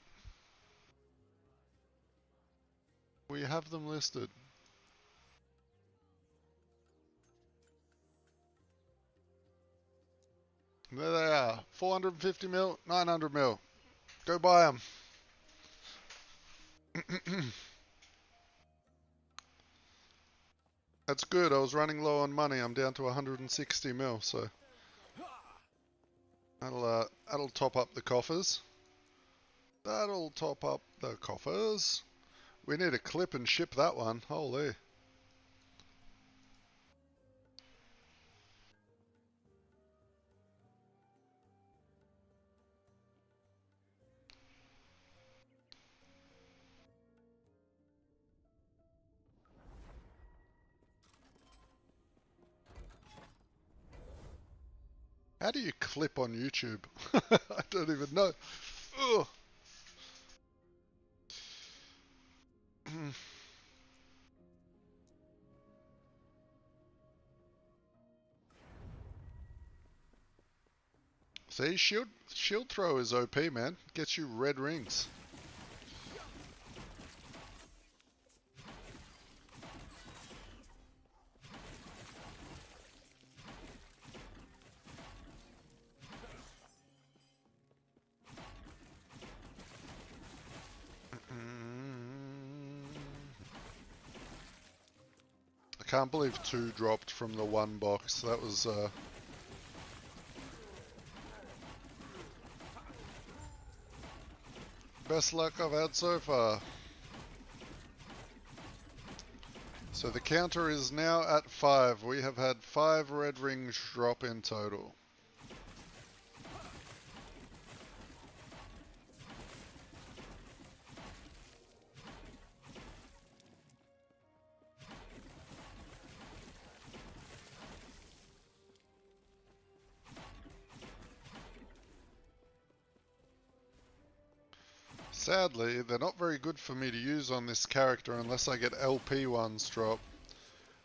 [SPEAKER 1] we have them listed. There they are. 450 mil, 900 mil. Go buy them. That's good. I was running low on money. I'm down to 160 mil, so that'll top up the coffers. That'll top up the coffers. We need to clip and ship that one. Holy. How do you clip on YouTube? I don't even know. Ugh. See, shield throw is OP, man. Gets you red rings. I can't believe 2 dropped from the 1 box. That was best luck I've had so far. So the counter is now at 5. We have had 5 red rings drop in total. Sadly, they're not very good for me to use on this character unless I get LP ones drop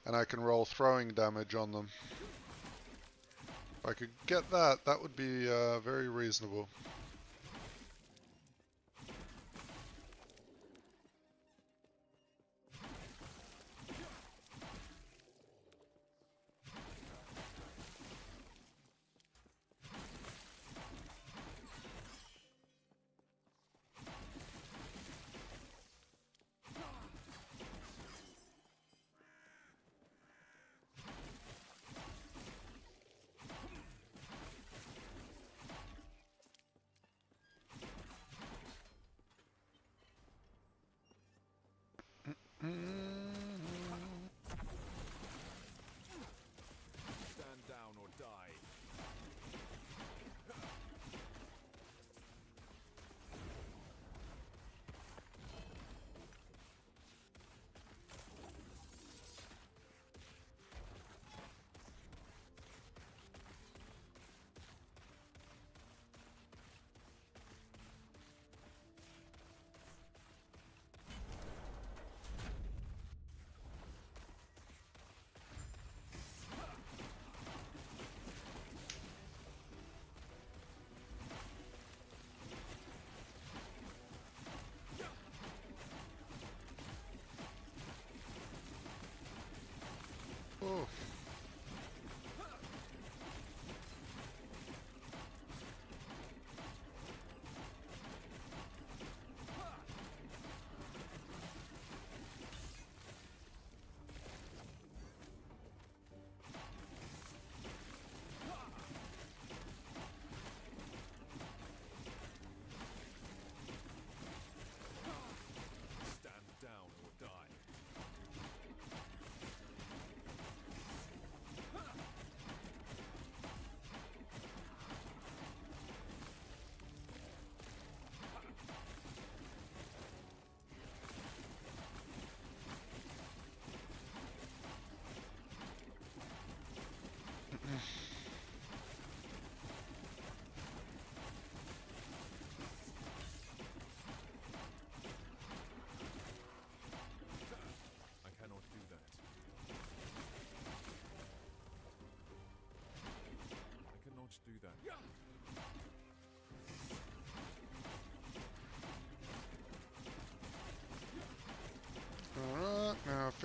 [SPEAKER 1] and I can roll throwing damage on them. If I could get that, that would be very reasonable.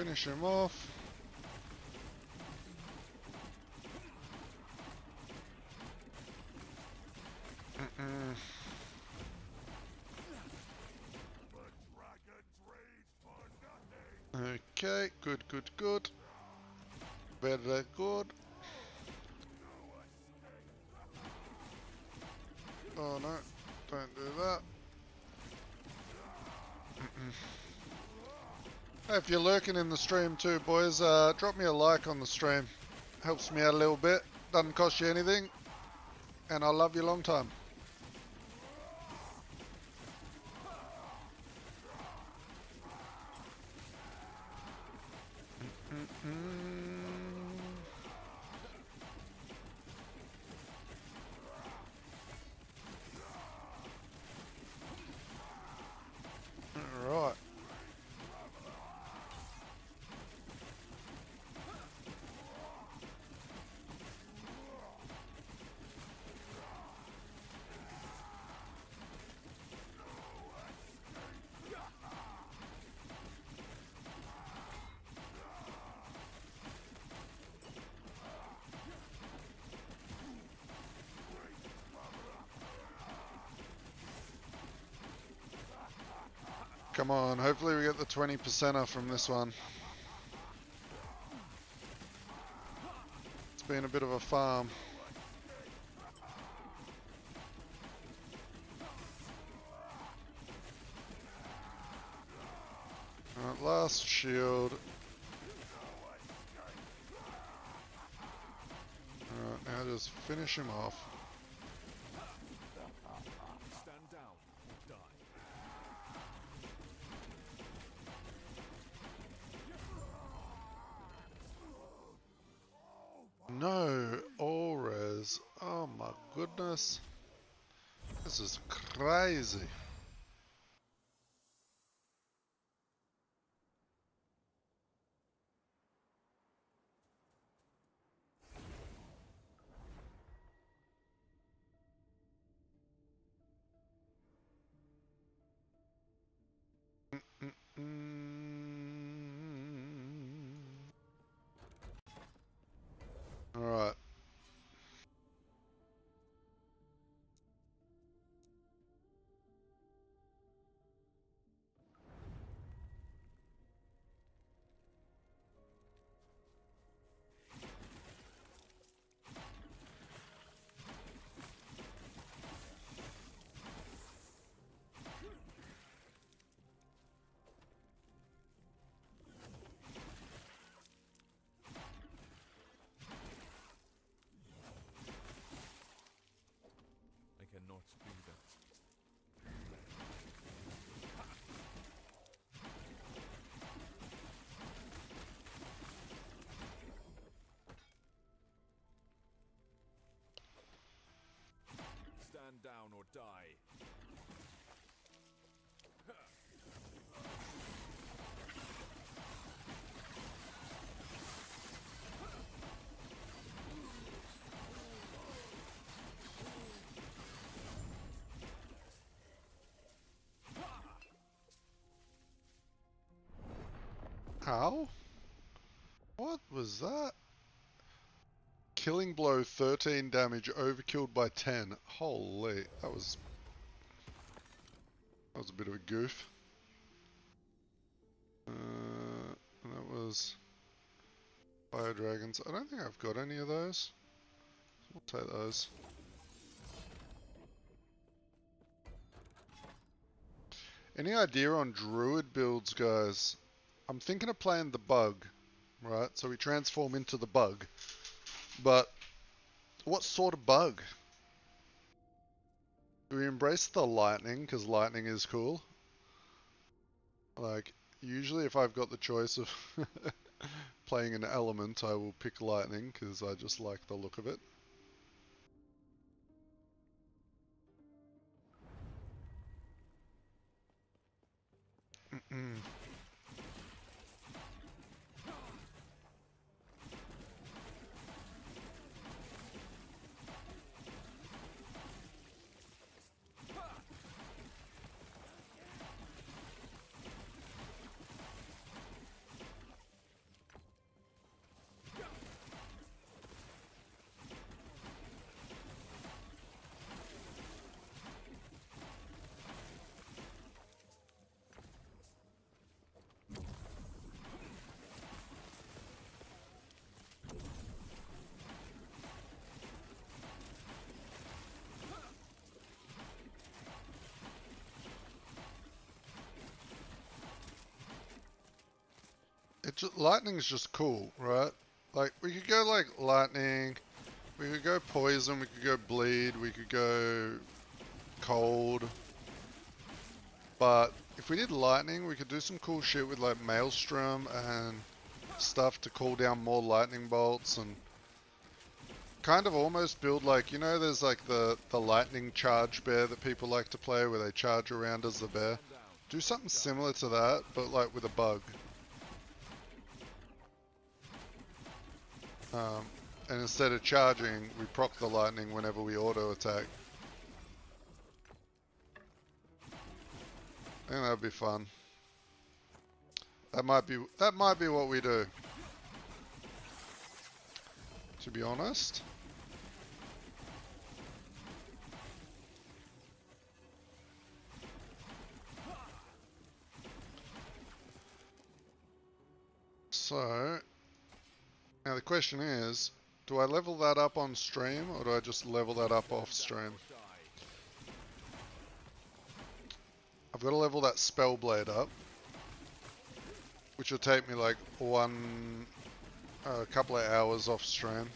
[SPEAKER 1] finish him off. Okay, good, good, good. Very good. Oh no, don't do that. Hey, if you're lurking in the stream too, boys, drop me a like on the stream. Helps me out a little bit. Doesn't cost you anything. And I'll love you long time. Alright. Come on, hopefully we get the 20%er from this one. It's been a bit of a farm. Alright, last shield. Alright, now just finish him off.
[SPEAKER 2] Stand down or die.
[SPEAKER 1] No, Ores. Oh my goodness. This is crazy. All right.
[SPEAKER 2] I cannot do that. Stand down or die.
[SPEAKER 1] How? What was that? Killing blow 13 damage, overkilled by 10. Holy, that was a bit of a goof. That was fire dragons. I don't think I've got any of those. We'll take those. Any idea on druid builds, guys? I'm thinking of playing the bug, right? So we transform into the bug. But what sort of bug? Do we embrace the lightning because lightning is cool? Like, usually if I've got the choice of playing an element, I will pick lightning because I just like the look of it. Lightning's just cool, right? Like, we could go like lightning, we could go poison, we could go bleed, we could go cold. But if we did lightning, we could do some cool shit with like maelstrom and stuff to cool down more lightning bolts and kind of almost build like, you know, there's like the lightning charge bear that people like to play where they charge around as the bear. Do something similar to that, but like with a bug. And instead of charging, we proc the lightning whenever we auto attack. I think that'd be fun. That might be what we do. To be honest. So, now the question is, do I level that up on stream or do I just level that up off stream? I've got to level that spell blade up, which will take me like a couple of hours off stream.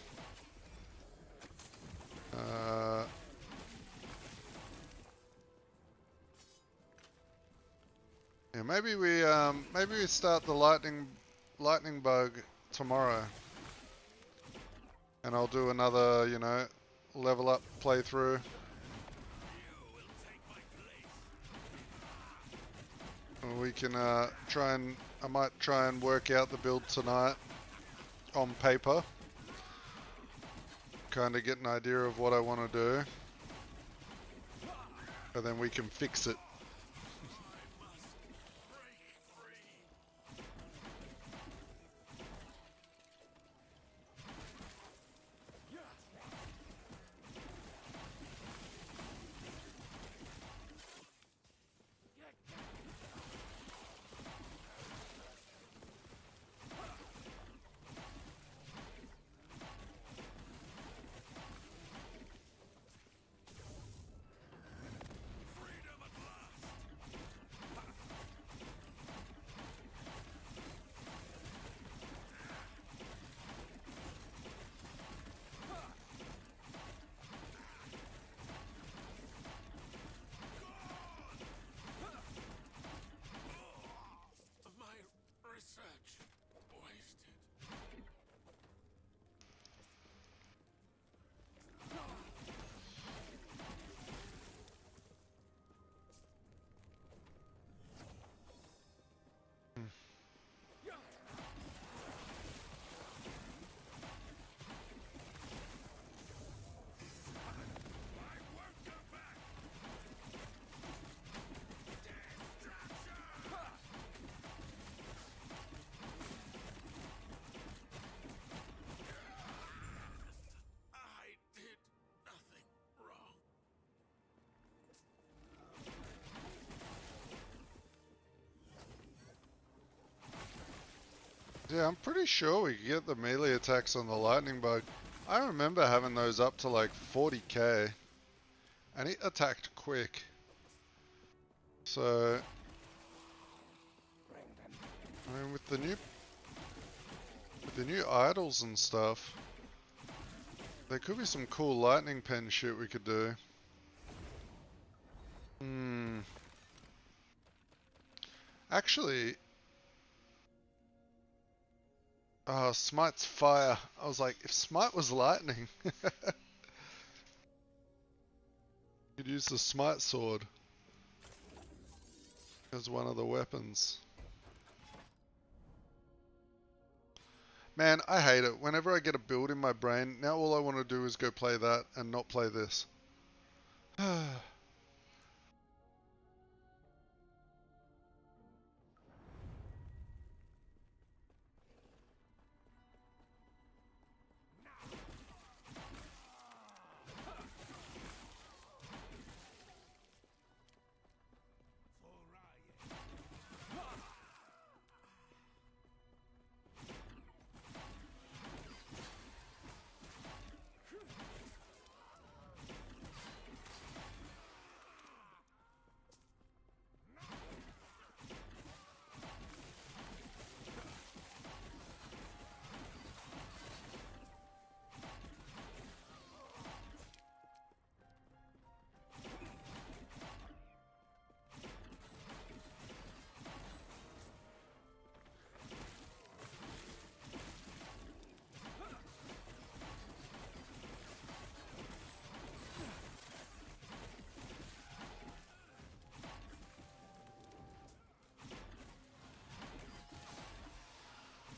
[SPEAKER 1] Yeah, maybe we start the lightning bug tomorrow, and I'll do another, you know, level up playthrough. We can I might try and work out the build tonight on paper. Kind of get an idea of what I want to do. And then we can fix it. Yeah, I'm pretty sure we could get the melee attacks on the lightning bug. I remember having those up to like 40k, and it attacked quick. So, I mean, with the new idols and stuff, there could be some cool lightning pen shit we could do. Actually, Smite's fire. I was like, if Smite was lightning, you'd use the Smite sword as one of the weapons. Man, I hate it. Whenever I get a build in my brain, now all I want to do is go play that and not play this.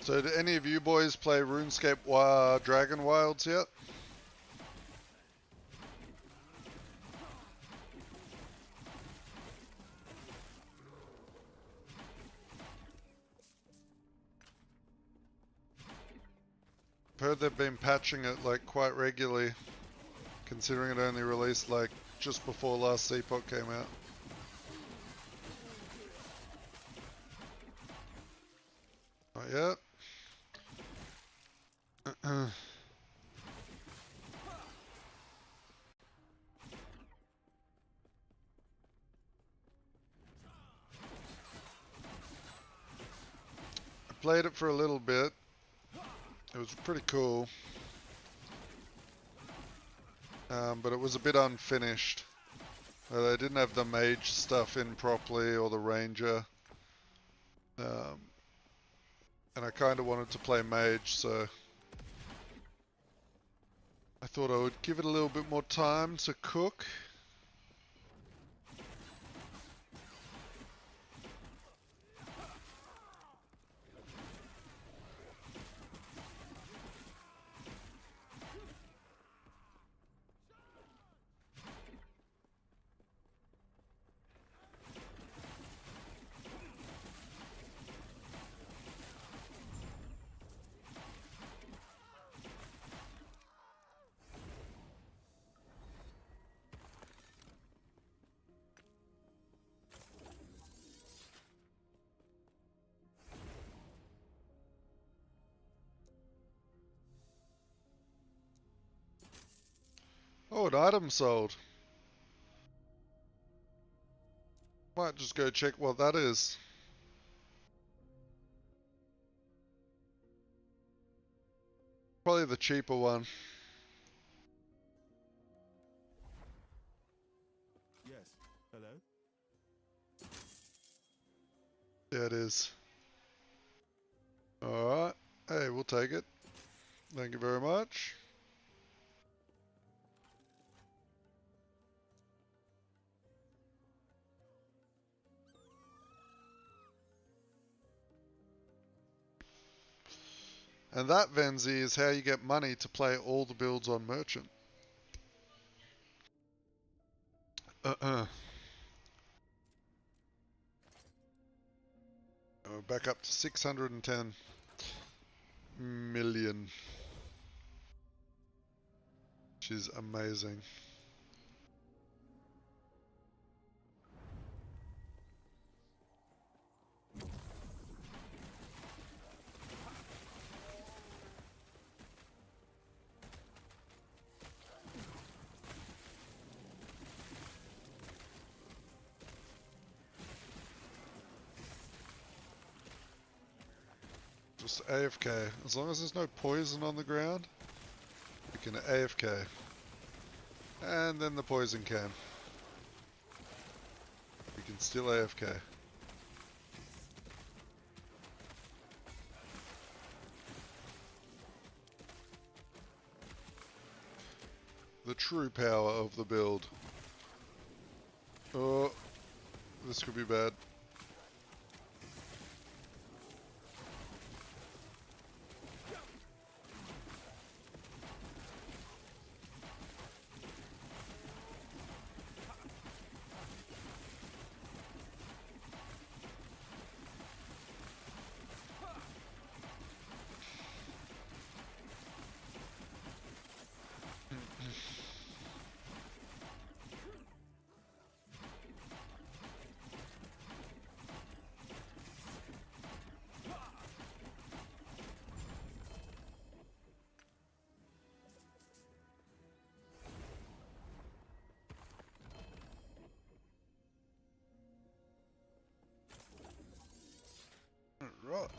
[SPEAKER 1] So do any of you boys play RuneScape Dragon Wilds yet? I've heard they've been patching it like quite regularly, considering it only released like just before Last Epoch came out. Not yet. I played it for a little bit. It was pretty cool. But it was a bit unfinished. They didn't have the mage stuff in properly, or the ranger. And I kind of wanted to play mage, so I thought I would give it a little bit more time to cook. Oh, an item sold. Might just go check what that is. Probably the cheaper one.
[SPEAKER 2] Yes. Hello?
[SPEAKER 1] Yeah, it is. Alright. Hey, we'll take it. Thank you very much. And that, Venzi, is how you get money to play all the builds on Merchant. Oh, back up to 610 million. Which is amazing. Just AFK. As long as there's no poison on the ground, we can AFK. And then the poison came. We can still AFK. The true power of the build. Oh, this could be bad. Right.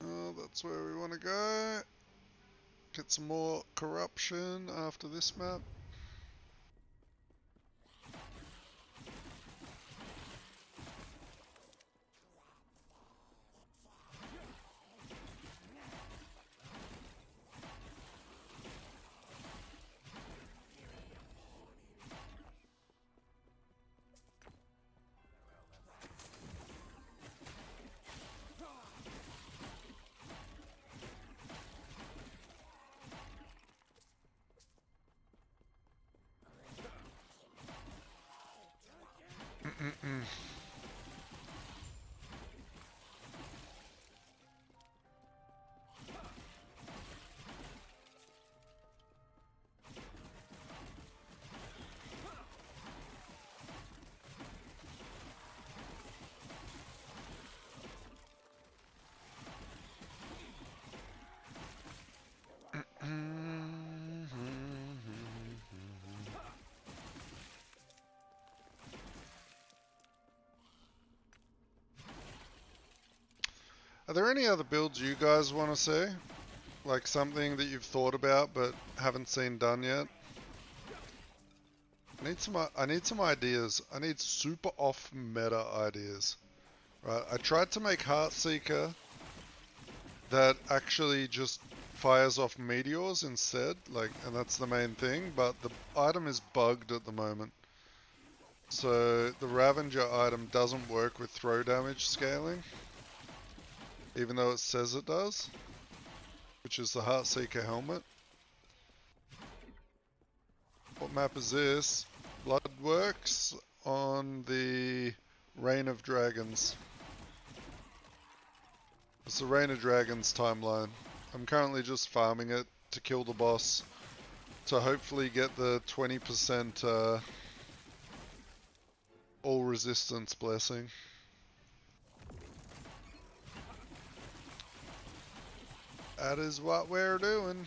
[SPEAKER 1] Oh, that's where we want to go. Get some more corruption after this map. Are there any other builds you guys want to see? Like something that you've thought about but haven't seen done yet? I need some ideas. I need super off meta ideas. Right, I tried to make Heartseeker that actually just fires off meteors instead, like, and that's the main thing, but the item is bugged at the moment. So the Ravager item doesn't work with throw damage scaling, even though it says it does, which is the Heartseeker helmet. What map is this? Bloodworks on the Reign of Dragons. It's the Reign of Dragons timeline. I'm currently just farming it to kill the boss to hopefully get the 20% all resistance blessing. That is what we're doing.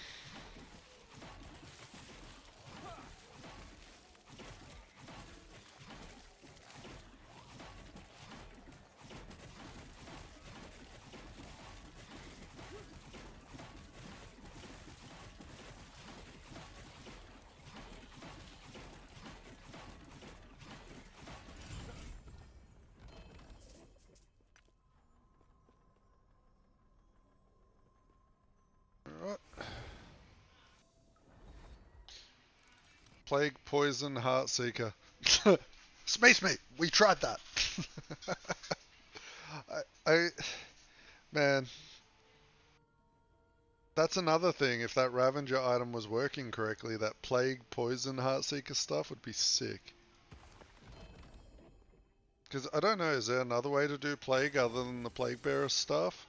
[SPEAKER 1] Alright. Plague, Poison, Heartseeker. Space Mate! We tried that! Man. That's another thing, if that Ravager item was working correctly, that Plague, Poison, Heartseeker stuff would be sick. Because I don't know, is there another way to do Plague other than the Plague Bearer stuff?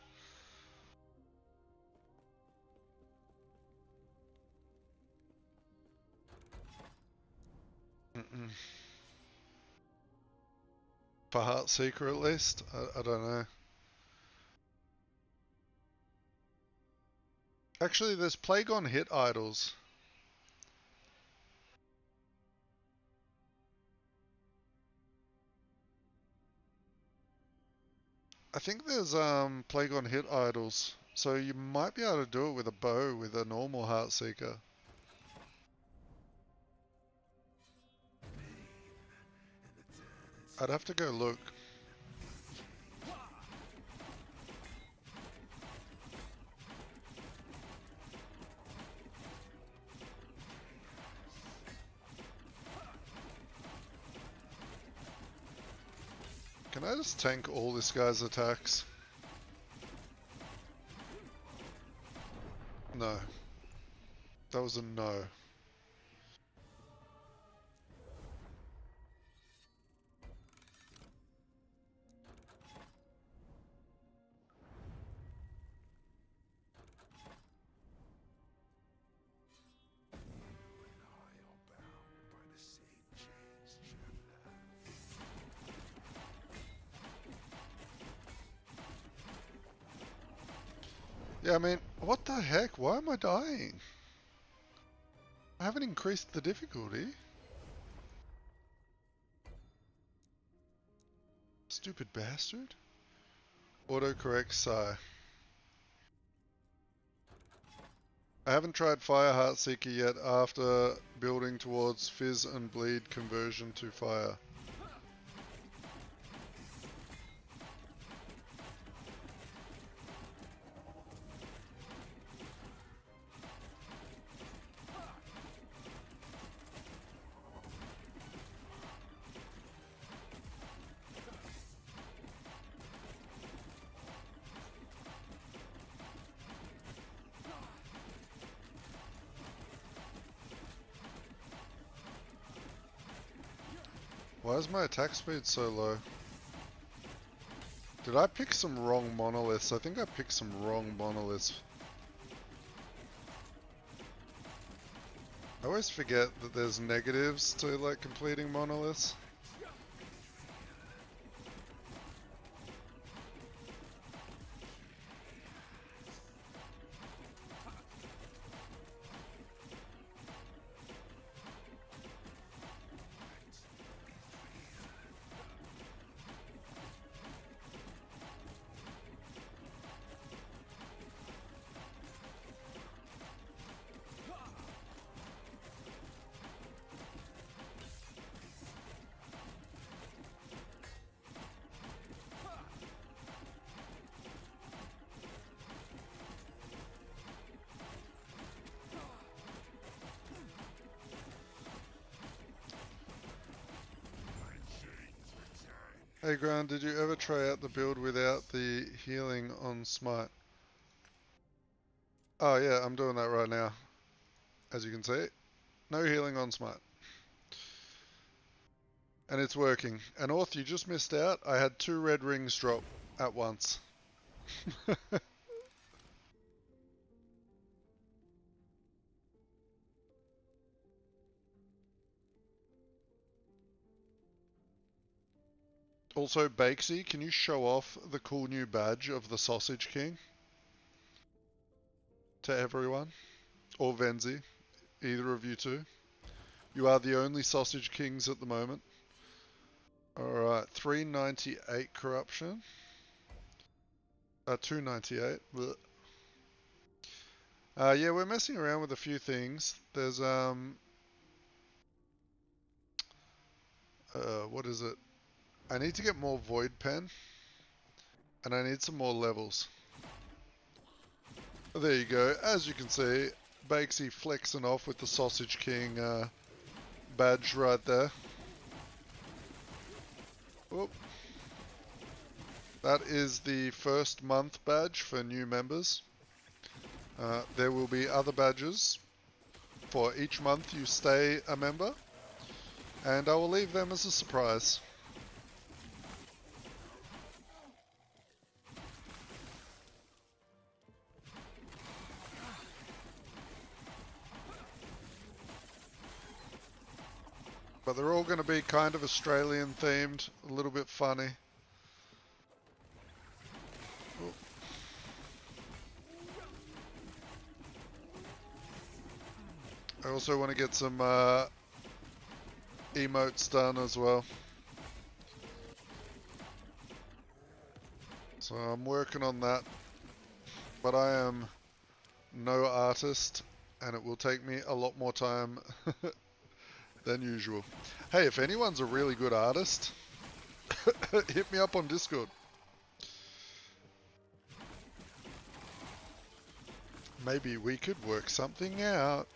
[SPEAKER 1] For Heartseeker at least? I don't know. Actually, there's Plague on Hit idols. I think there's Plague on Hit idols. So you might be able to do it with a bow with a normal Heartseeker. I'd have to go look. Can I just tank all this guy's attacks? No. That was a no. Yeah, I mean, what the heck? Why am I dying? I haven't increased the difficulty. Stupid bastard. Autocorrect Psy. I haven't tried Fire Heartseeker yet after building towards Fizz and Bleed conversion to Fire. Why is my attack speed so low? Did I pick some wrong monoliths? I think I picked some wrong monoliths. I always forget that there's negatives to like completing monoliths. Hey Grant, did you ever try out the build without the healing on Smite? Oh yeah, I'm doing that right now. As you can see, no healing on Smite. And it's working. And Orth, you just missed out. I had 2 red rings drop at once. Also, Bakesy, can you show off the cool new badge of the Sausage King to everyone? Or Venzi, either of you two. You are the only Sausage Kings at the moment. Alright, 398 corruption. 298. Blech. Yeah, we're messing around with a few things. There's, what is it? I need to get more Void Pen, and I need some more levels. There you go. As you can see, Bakesy flexing off with the Sausage King badge right there. Oop. That is the first month badge for new members. There will be other badges for each month you stay a member, and I will leave them as a surprise. But they're all going to be kind of Australian themed, a little bit funny. Oop. I also want to get some emotes done as well. So I'm working on that. But I am no artist, and it will take me a lot more time than usual. Hey, if anyone's a really good artist, hit me up on Discord. Maybe we could work something out.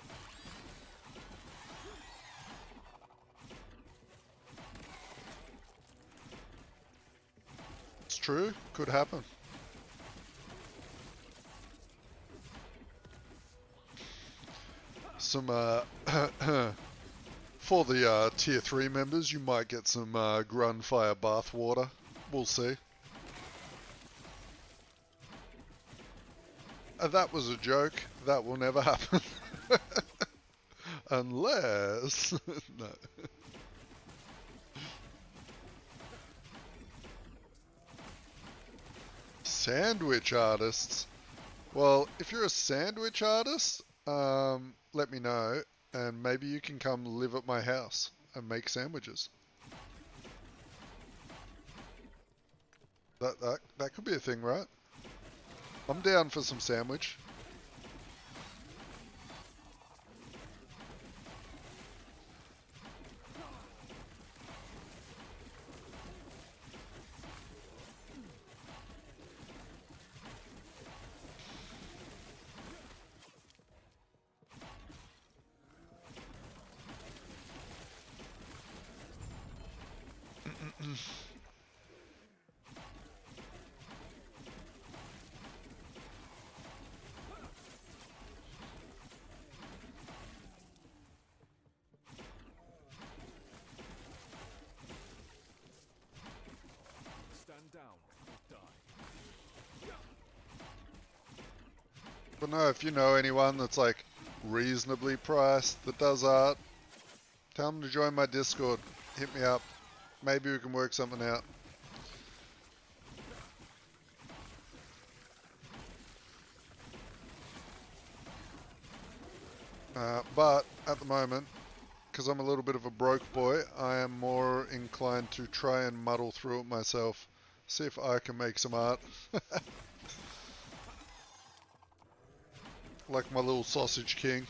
[SPEAKER 1] It's true, could happen. Some, for the tier 3 members, you might get some Grunfire bath water. We'll see. That was a joke. That will never happen. Unless... no. Sandwich artists. Well, if you're a sandwich artist, let me know, and maybe you can come live at my house and make sandwiches. That could be a thing, right? I'm down for some sandwich.
[SPEAKER 2] Stand down or die.
[SPEAKER 1] But no, if you know anyone that's like reasonably priced that does art, tell them to join my Discord. Hit me up. Maybe we can work something out. But at the moment, because I'm a little bit of a broke boy, I am more inclined to try and muddle through it myself. See if I can make some art. Like my little Sausage King.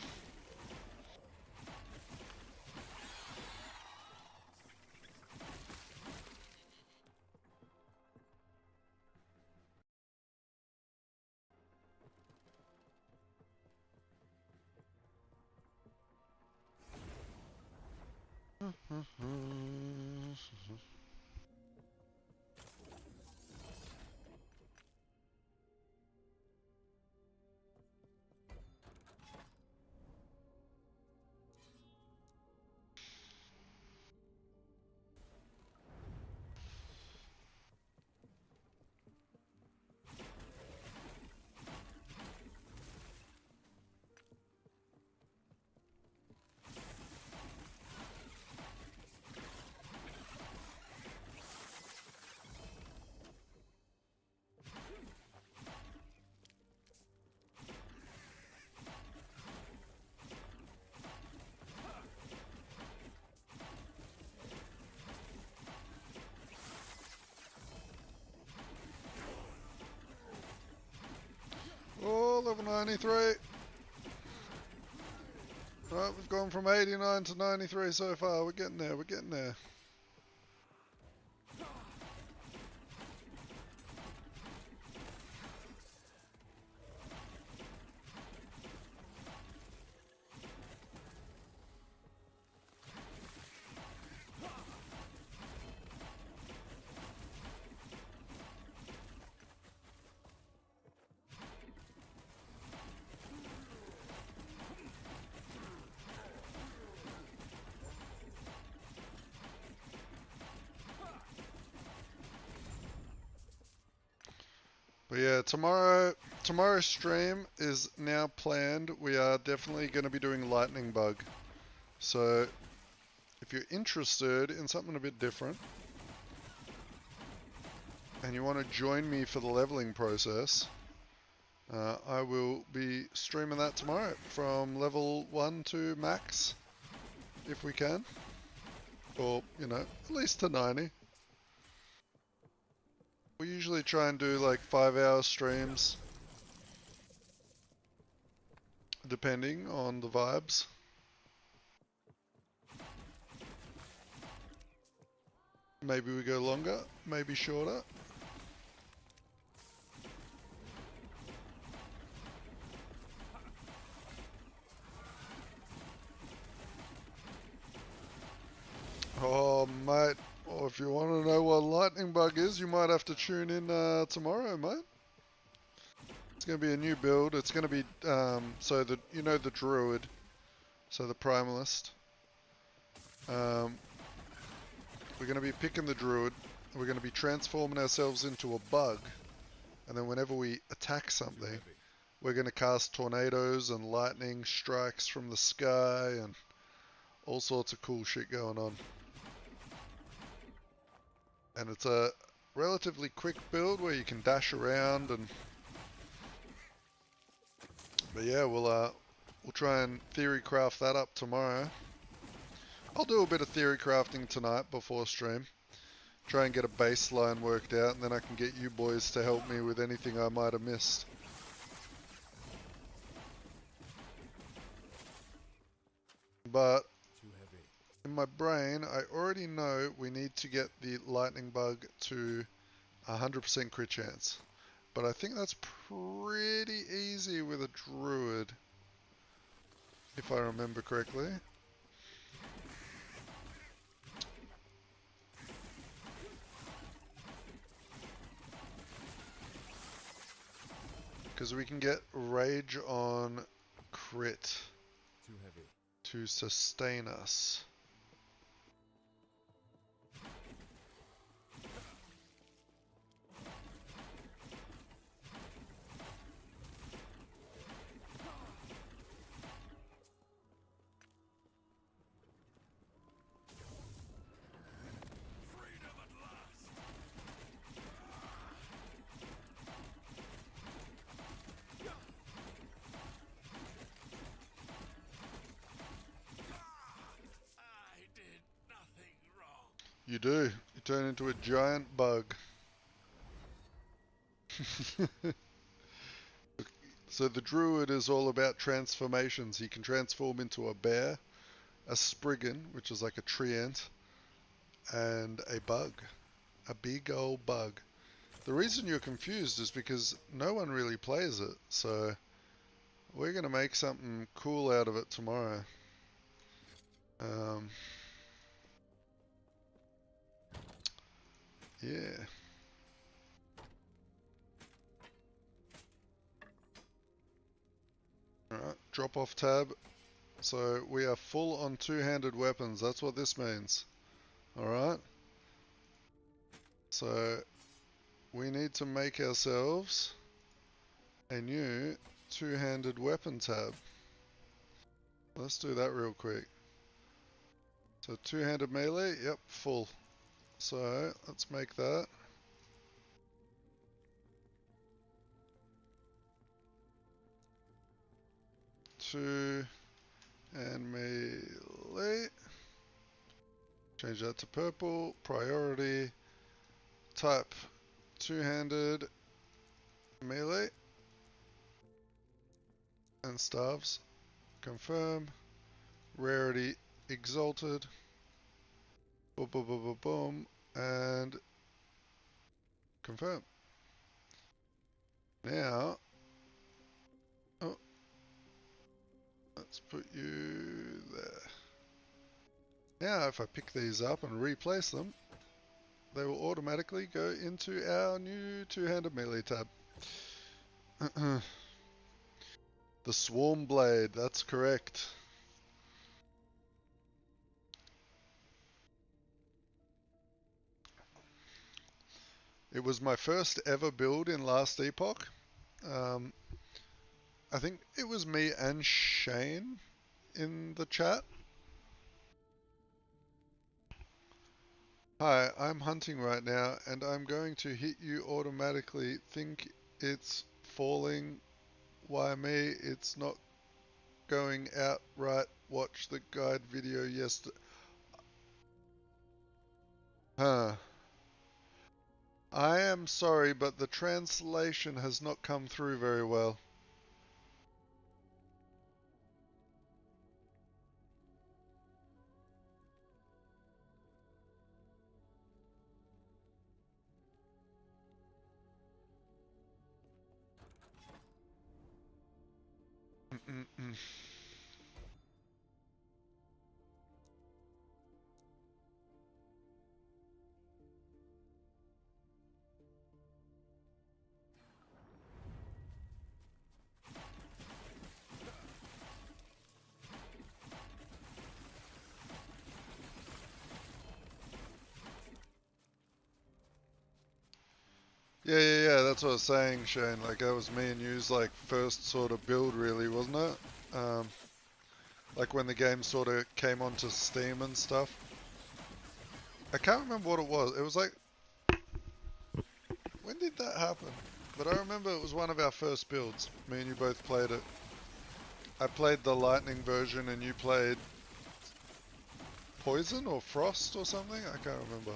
[SPEAKER 1] 93. Right, we've gone from 89 to 93 so far. We're getting there, we're getting there. But yeah, tomorrow's stream is now planned. We are definitely going to be doing lightning bug. So if you're interested in something a bit different and you want to join me for the leveling process, I will be streaming that tomorrow from level 1 to max if we can, or you know, at least to 90. We usually try and do like 5-hour streams, depending on the vibes. Maybe we go longer, maybe shorter. Oh mate, well, if you want to know what lightning bug is, you might have to tune in tomorrow, mate. It's going to be a new build. It's going to be, so the, you know, the druid, so the primalist. We're going to be picking the druid. We're going to be transforming ourselves into a bug. And then whenever we attack something, we're going to cast tornadoes and lightning strikes from the sky and all sorts of cool shit going on. And it's a relatively quick build where you can dash around and... But yeah, we'll try and theory craft that up tomorrow. I'll do a bit of theory crafting tonight before stream. Try and get a baseline worked out, and then I can get you boys to help me with anything I might have missed. But in my brain, I already know we need to get the lightning bug to 100% crit chance. But I think that's pretty easy with a druid, if I remember correctly. Because we can get rage on crit to sustain us. You do. You turn into a giant bug. So the druid is all about transformations. He can transform into a bear, a spriggan, which is like a tree ant, and a bug. A big old bug. The reason you're confused is because no one really plays it, so we're going to make something cool out of it tomorrow. Yeah. Alright, drop off tab. So we are full on two-handed weapons. That's what this means. Alright. So we need to make ourselves a new two-handed weapon tab. Let's do that real quick. So two-handed melee, yep, full. So let's make that. Two and melee. Change that to purple. Priority. Type two-handed melee. and staves. Confirm. Rarity exalted. Boom, boom, boom, boom, boom. And confirm. Now, oh, let's put you there. Now, if I pick these up and replace them, they will automatically go into our new two-handed melee tab. The Swarm Blade, that's correct. It was my first ever build in Last Epoch. Um, I think it was me and Shane in the chat. Hi, I'm hunting right now and I'm going to hit you automatically. Think it's falling. Why me? It's not going out right. Watch the guide video yesterday. Huh. I am sorry, but the translation has not come through very well. Mm-mm-mm. Yeah, that's what I was saying, Shane. Like, that was me and you's, like, first sort of build, really, wasn't it? Like, when the game sort of came onto Steam and stuff. I can't remember what it was. It was like, when did that happen? But I remember it was one of our first builds. Me and you both played it. I played the lightning version and you played poison or frost or something? I can't remember.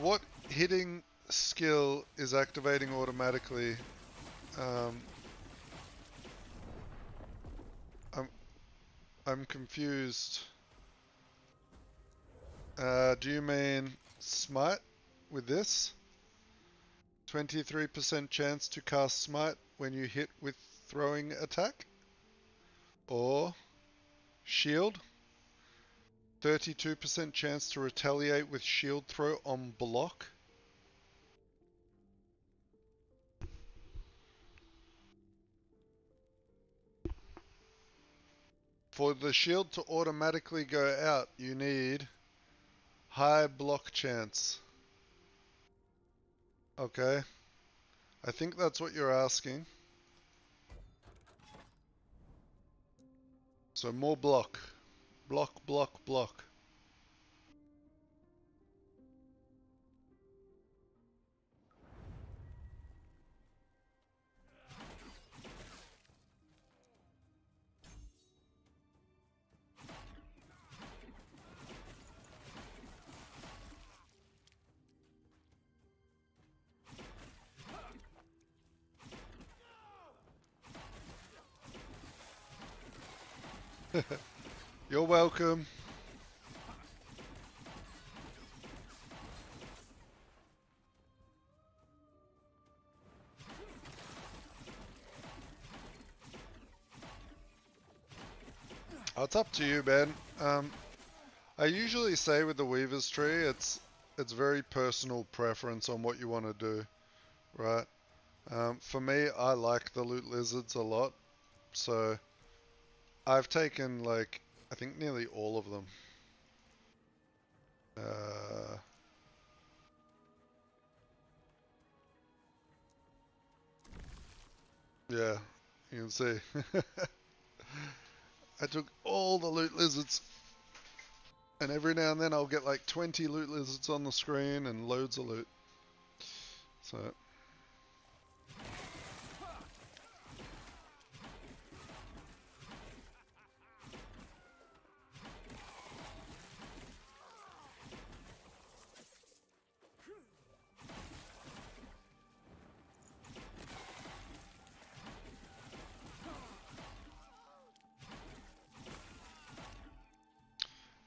[SPEAKER 1] What hitting skill is activating automatically? Um, I'm confused. Do you mean Smite with this? 23% chance to cast Smite when you hit with throwing attack? Or Shield? 32% chance to retaliate with shield throw on block? For the shield to automatically go out, you need high block chance. Okay. I think that's what you're asking. So more block. Block, block, block. You're welcome. Oh, it's up to you, man. I usually say with the Weaver's Tree, it's very personal preference on what you want to do, right? For me, I like the loot lizards a lot, so I've taken like I think nearly all of them. Yeah, you can see. I took all the loot lizards, and every now and then I'll get like 20 loot lizards on the screen and loads of loot. So.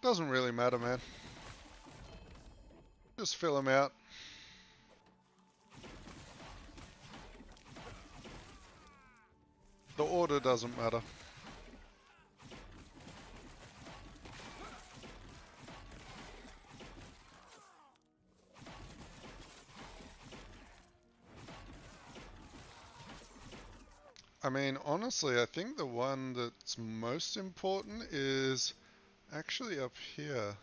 [SPEAKER 1] Doesn't really matter, man. Just fill them out. The order doesn't matter. I mean, honestly, I think the one that's most important is actually up here.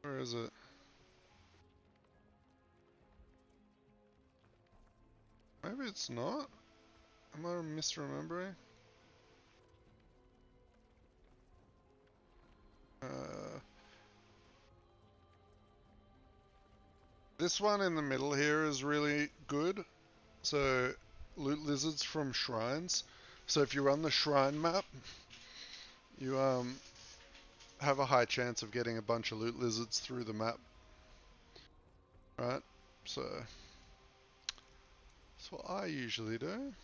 [SPEAKER 1] Where is it? Maybe it's not? Am I misremembering? This one in the middle here is really good. So, loot lizards from shrines. So if you run the shrine map, you have a high chance of getting a bunch of loot lizards through the map. Right? So, that's what I usually do.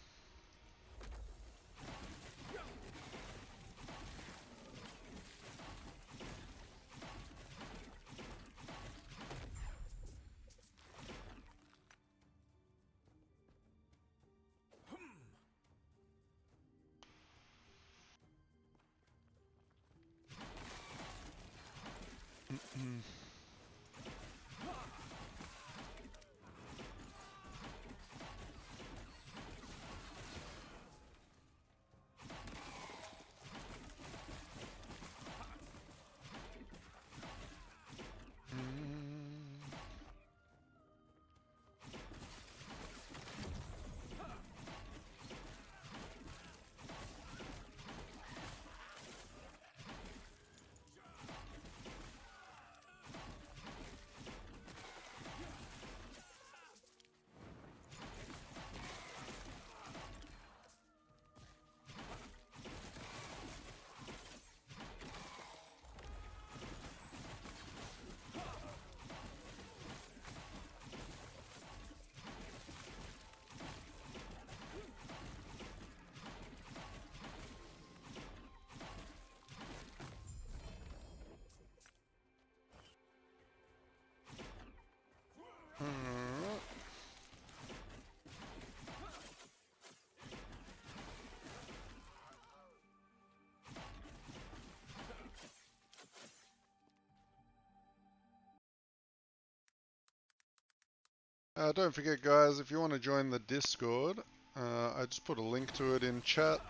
[SPEAKER 1] Don't forget, guys, if you want to join the Discord, I just put a link to it in chat.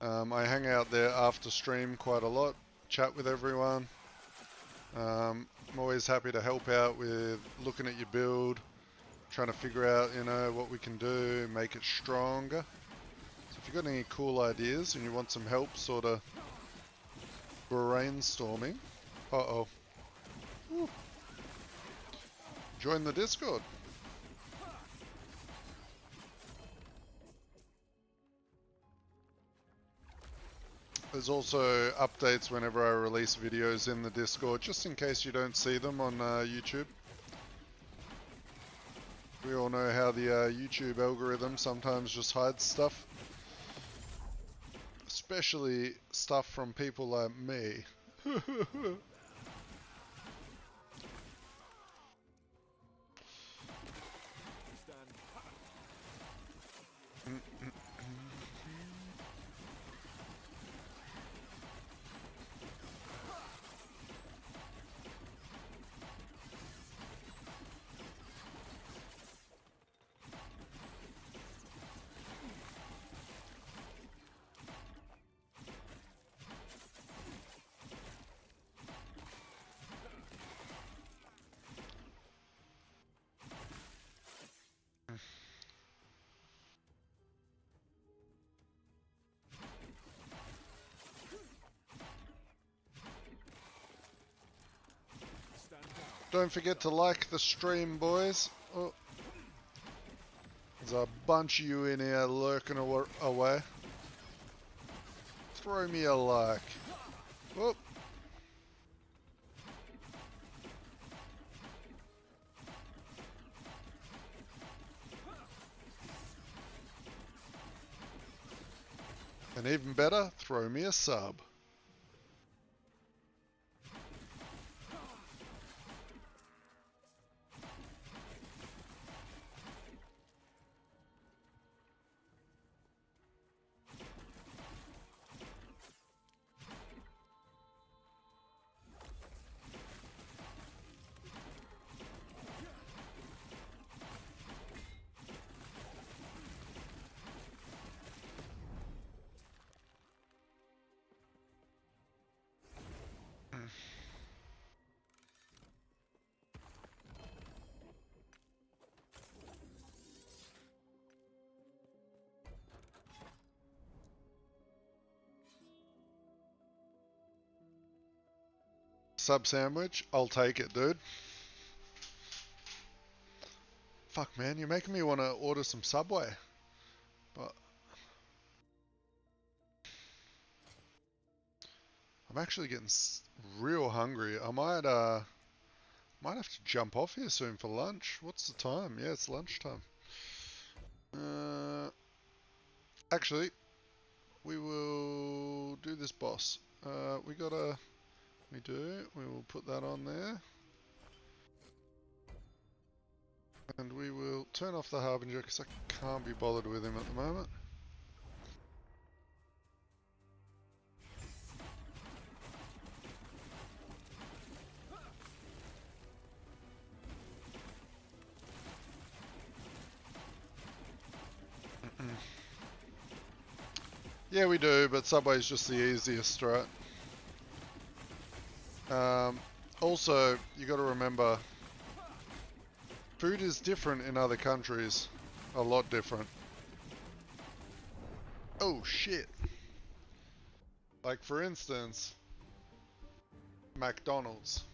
[SPEAKER 1] I hang out there after stream quite a lot, chat with everyone. I'm always happy to help out with looking at your build, trying to figure out, you know, what we can do, make it stronger. So if you've got any cool ideas and you want some help sort of brainstorming, Woo. Join the Discord. There's also updates whenever I release videos in the Discord, just in case you don't see them on YouTube. We all know how the YouTube algorithm sometimes just hides stuff. Especially stuff from people like me. Don't forget to like the stream, boys. Oh. There's a bunch of you in here lurking away. Throw me a like. Whoop. And even better, throw me a sub. sub sandwich, I'll take it, dude. Fuck, man, you're making me want to order some Subway. But I'm actually getting real hungry. I might have to jump off here soon for lunch. What's the time? Yeah, it's lunchtime. Actually, we will do this boss. We will put that on there. And we will turn off the Harbinger because I can't be bothered with him at the moment. Yeah, we do, but Subway's just the easiest, right? Also, you got to remember, food is different in other countries. A lot different. Oh shit. Like for instance, McDonald's.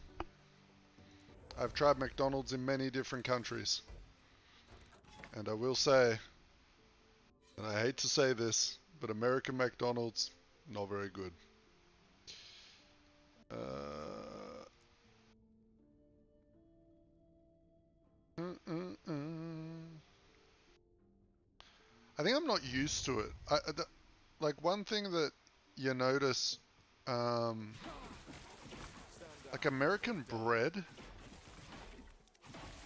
[SPEAKER 1] I've tried McDonald's in many different countries. And I will say, and I hate to say this, but American McDonald's, not very good. I think I'm not used to it. Like one thing that you notice, like American bread,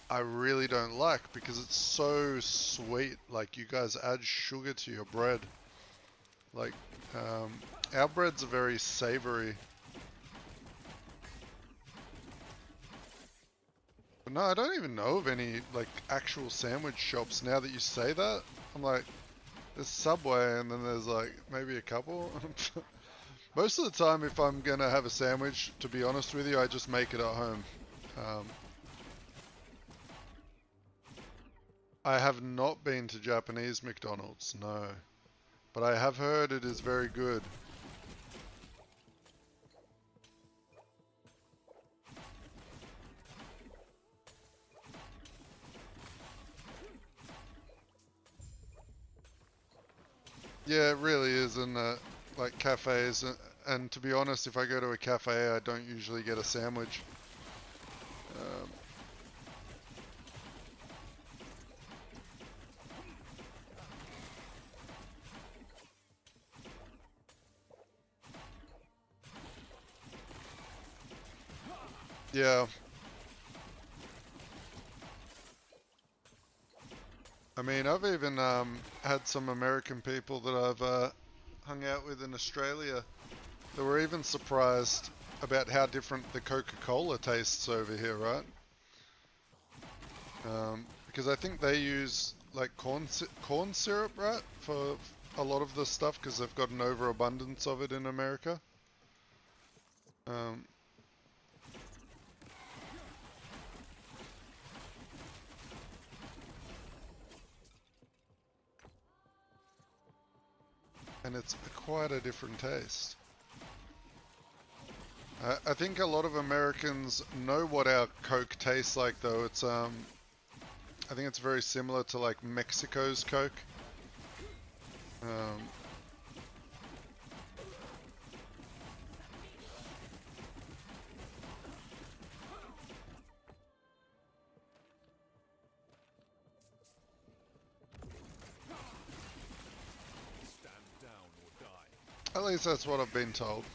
[SPEAKER 1] I really don't like because it's so sweet. Like you guys add sugar to your bread. Like our breads are very savory. But no, I don't even know of any like actual sandwich shops now that you say that. I'm like, there's Subway and then there's like maybe a couple. Most of the time if I'm gonna have a sandwich, to be honest with you, I just make it at home. I have not been to Japanese McDonald's, no. But I have heard it is very good. Yeah, it really is, and like cafes, and to be honest, if I go to a cafe, I don't usually get a sandwich. Yeah. I mean, I've even had some American people that I've hung out with in Australia that were even surprised about how different the Coca-Cola tastes over here, right? Because I think they use like corn syrup, right, for a lot of the stuff because they've got an overabundance of it in America. And it's quite a different taste. I think a lot of Americans know what our Coke tastes like, though. It's I think it's very similar to like Mexico's Coke. At least that's what I've been told.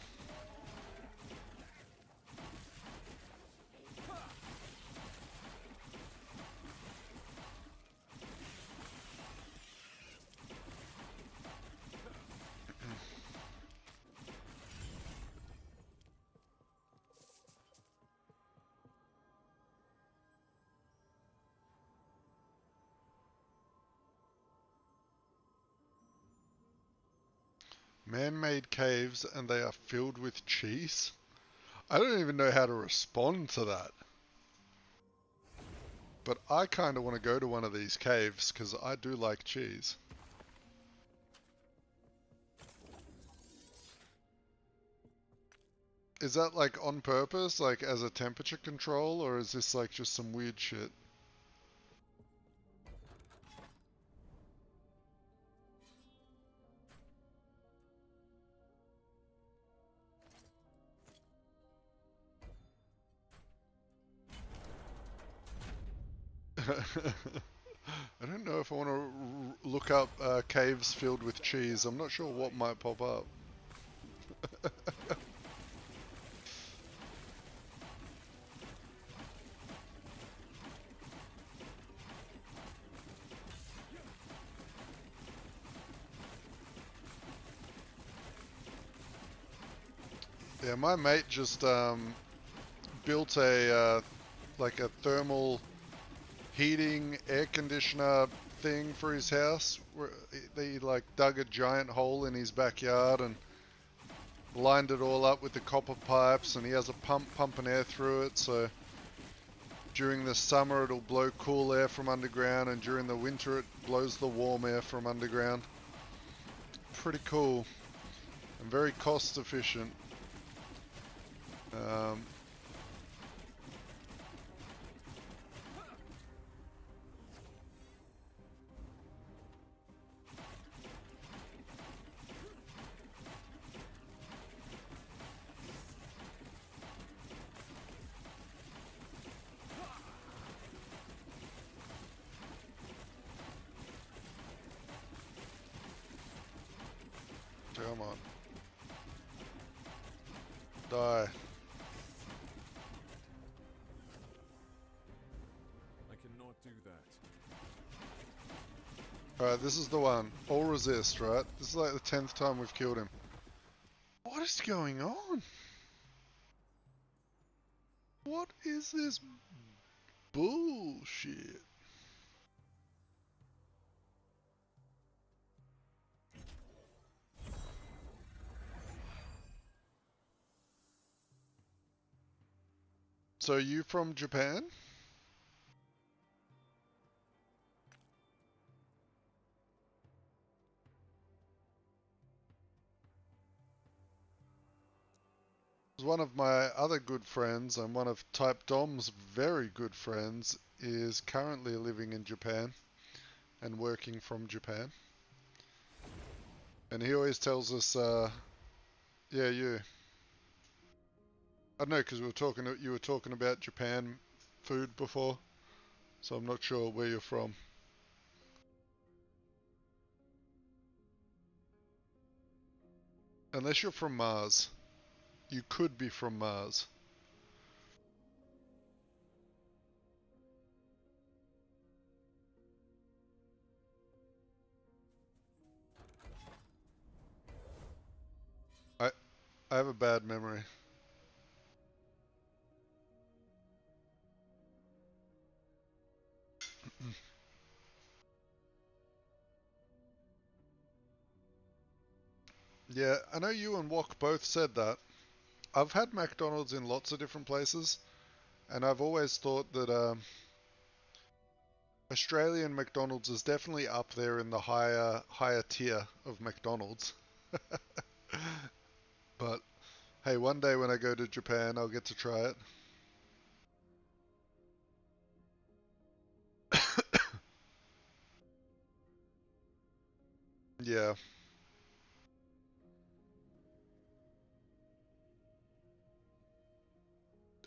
[SPEAKER 1] Man-made caves and they are filled with cheese? I don't even know how to respond to that. But I kind of want to go to one of these caves because I do like cheese. Is that like on purpose, like as a temperature control, or is this like just some weird shit? I don't know if I want to look up caves filled with cheese. I'm not sure what might pop up. Yeah, my mate just built a like a thermal heating air conditioner thing for his house. Where he like dug a giant hole in his backyard and lined it all up with the copper pipes, and he has a pump pumping air through it, so during the summer it'll blow cool air from underground, and during the winter it blows the warm air from underground. Pretty cool and very cost efficient. Come on. Die.
[SPEAKER 2] I cannot do that.
[SPEAKER 1] Alright, this is the one. All resist, right? This is like the 10th time we've killed him. What is going on? What is this bullshit? So you from Japan? One of my other good friends and one of Type Dom's very good friends is currently living in Japan and working from Japan. And he always tells us, yeah, you. I don't know, because you were talking about Japan food before, so I'm not sure where you're from. Unless you're from Mars. You could be from Mars. I have a bad memory. Yeah, I know you and Wok both said that. I've had McDonald's in lots of different places, and I've always thought that Australian McDonald's is definitely up there in the higher tier of McDonald's. But hey, one day when I go to Japan, I'll get to try it. Yeah.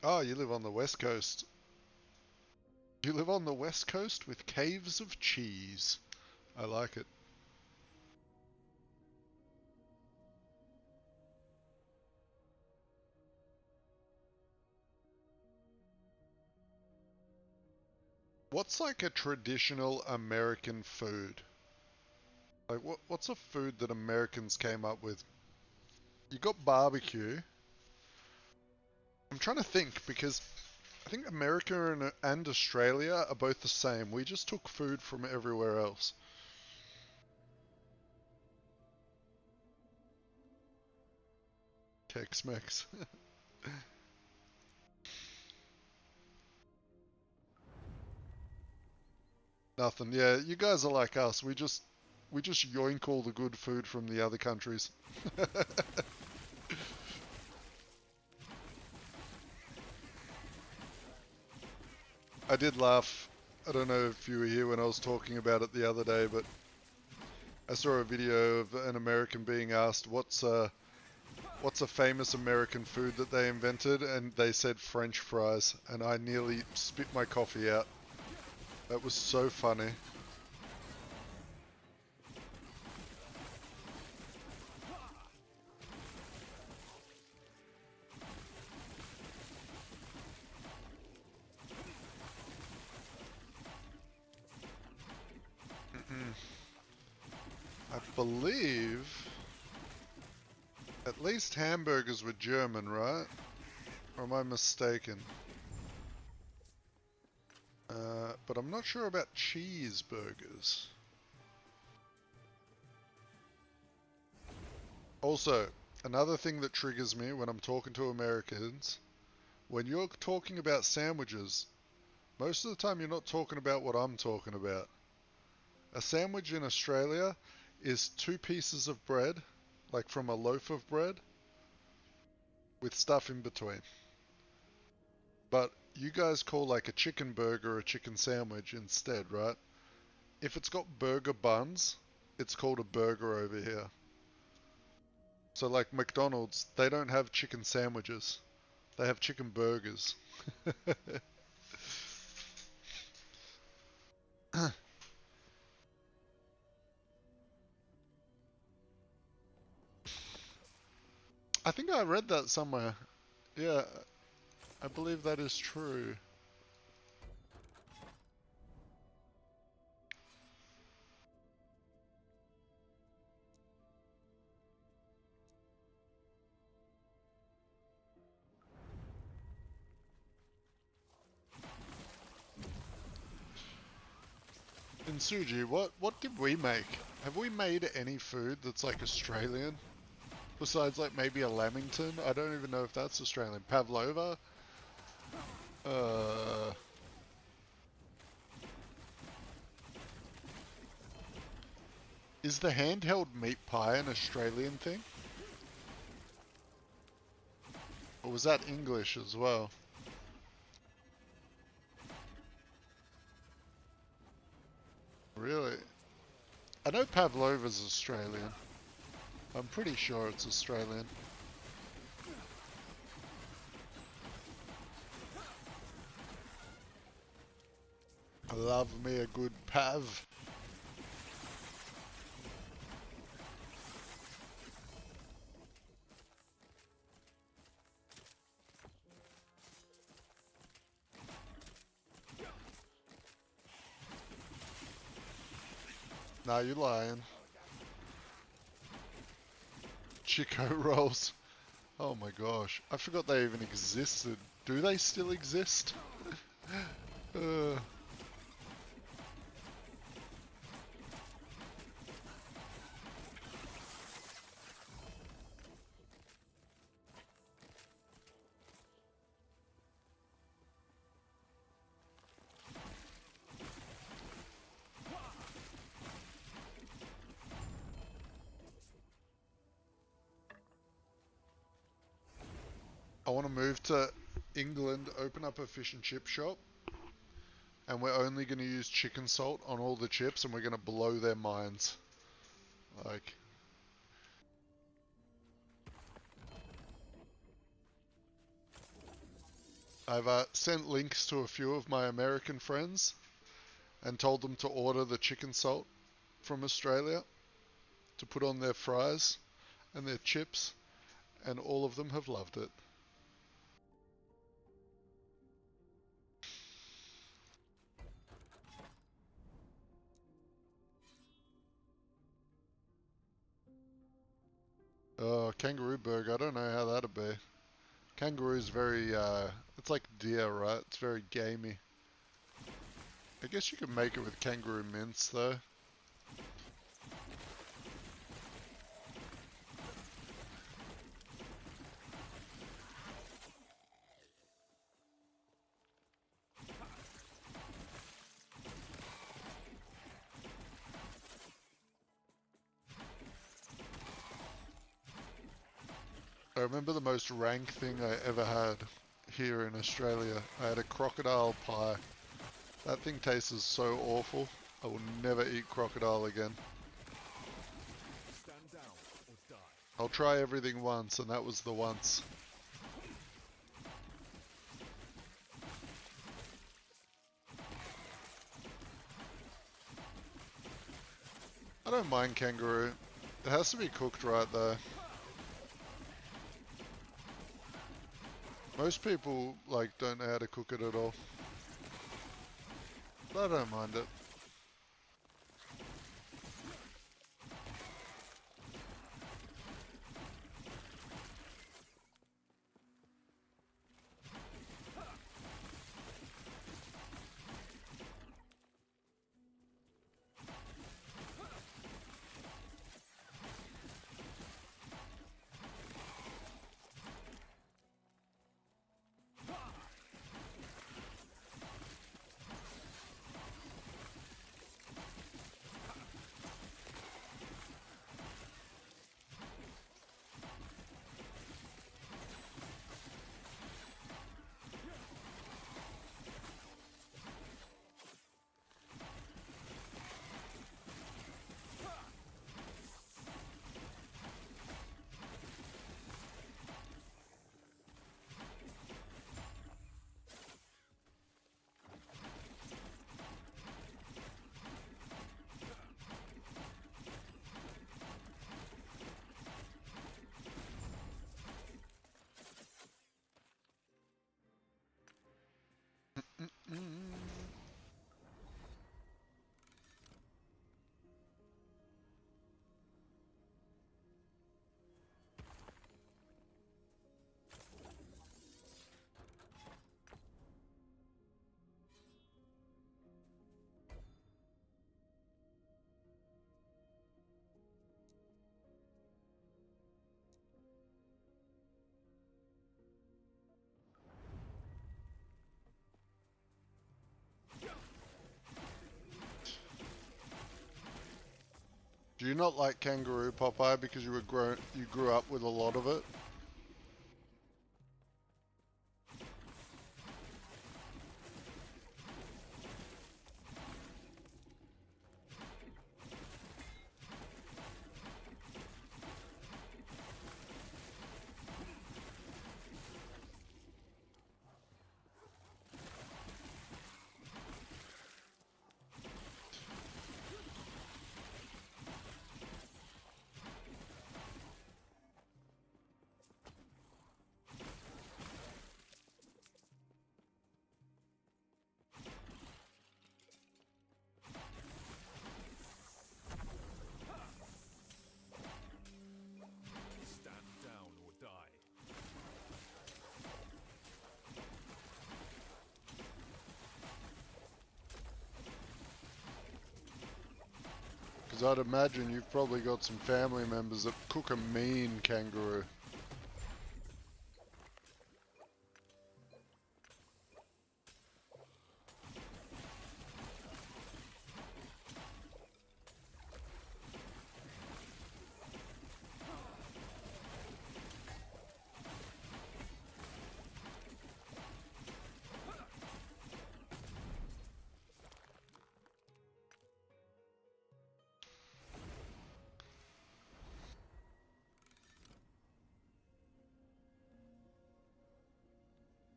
[SPEAKER 1] Oh, you live on the West Coast. You live on the West Coast with caves of cheese. I like it. What's like a traditional American food? Like what's a food that Americans came up with? You got barbecue. I'm trying to think because I think America and Australia are both the same. We just took food from everywhere else. Tex-Mex. Nothing. Yeah, you guys are like us. We just yoink all the good food from the other countries. I did laugh. I don't know if you were here when I was talking about it the other day, but I saw a video of an American being asked what's a famous American food that they invented, and they said French fries, and I nearly spit my coffee out. That was so funny. I believe at least hamburgers were German, right? Or am I mistaken? But I'm not sure about cheeseburgers. Also, another thing that triggers me when I'm talking to Americans, when you're talking about sandwiches, most of the time you're not talking about what I'm talking about. A sandwich in Australia is 2 pieces of bread, like from a loaf of bread, with stuff in between. But you guys call like a chicken burger a chicken sandwich instead, right? If it's got burger buns, it's called a burger over here. So like McDonald's, they don't have chicken sandwiches. They have chicken burgers. I think I read that somewhere. Yeah, I believe that is true. In Suji, what did we make? Have we made any food that's like Australian? Besides like maybe a lamington? I don't even know if that's Australian. Pavlova? Uh... Is the handheld meat pie an Australian thing? Or was that English as well? Really? I know Pavlova's Australian. I'm pretty sure it's Australian. I love me a good Pav. Nah, you're lying. Chico rolls. Oh my gosh. I forgot they even existed. Do they still exist? uh, I want to move to England, open up a fish and chip shop, and we're only going to use chicken salt on all the chips, and we're going to blow their minds. Like, I've sent links to a few of my American friends and told them to order the chicken salt from Australia to put on their fries and their chips, and all of them have loved it. Oh, kangaroo burger, I don't know how that'd be. Kangaroo's very, it's like deer, right? It's very gamey. I guess you could make it with kangaroo mince, though. I remember the most rank thing I ever had here in Australia. I had a crocodile pie That thing tastes so awful. I will never eat crocodile again.
[SPEAKER 2] Stand down or die.
[SPEAKER 1] I'll try everything once, and that was the once. I don't mind kangaroo. It has to be cooked right though. Most people like don't know how to cook it at all. But I don't mind it. Do you not like kangaroo, Popeye, because you grew up with a lot of it?
[SPEAKER 2] Stand down or die.
[SPEAKER 1] Because I'd imagine you've probably got some family members that cook a mean kangaroo.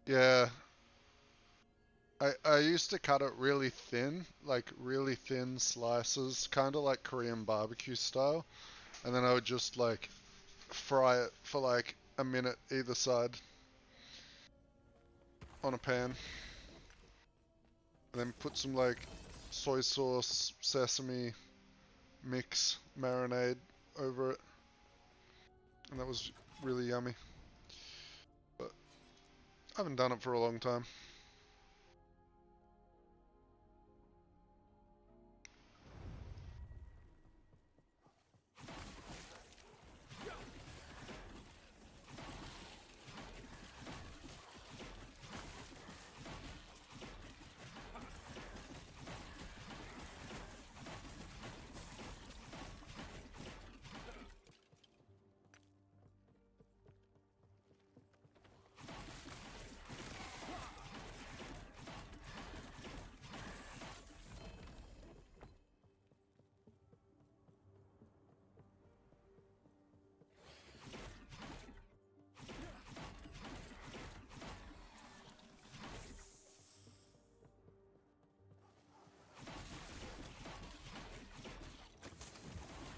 [SPEAKER 1] Yeah. I used to cut it really thin, like really thin slices, kind of like Korean barbecue style, and then I would just like fry it for like a minute either side on a pan, and then put some like soy sauce, sesame mix marinade over it, and that was really yummy. But I haven't done it for a long time.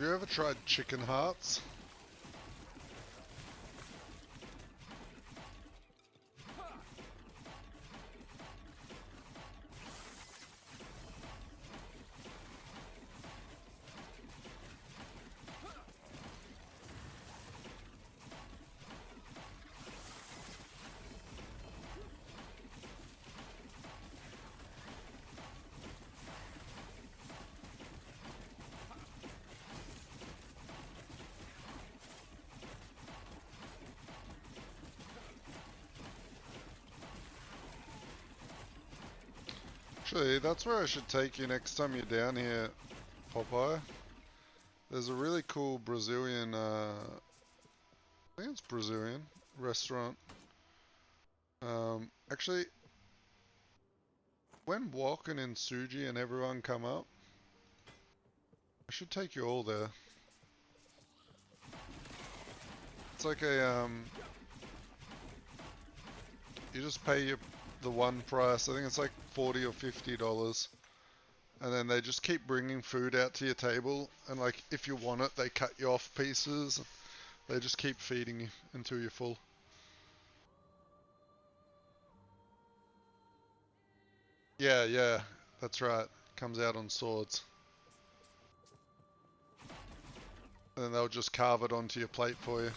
[SPEAKER 1] You ever tried chicken hearts? Actually, that's where I should take you next time you're down here, Popeye. There's a really cool Brazilian, I think it's Brazilian, restaurant. Actually, when Walken and Suji and everyone come up, I should take you all there. It's like a, you just pay the one price. I think it's like $40 or $50. And then they just keep bringing food out to your table. And like, if you want it, they cut you off pieces. They just keep feeding you until you're full. Yeah, yeah, that's right. Comes out on swords. And then they'll just carve it onto your plate for you.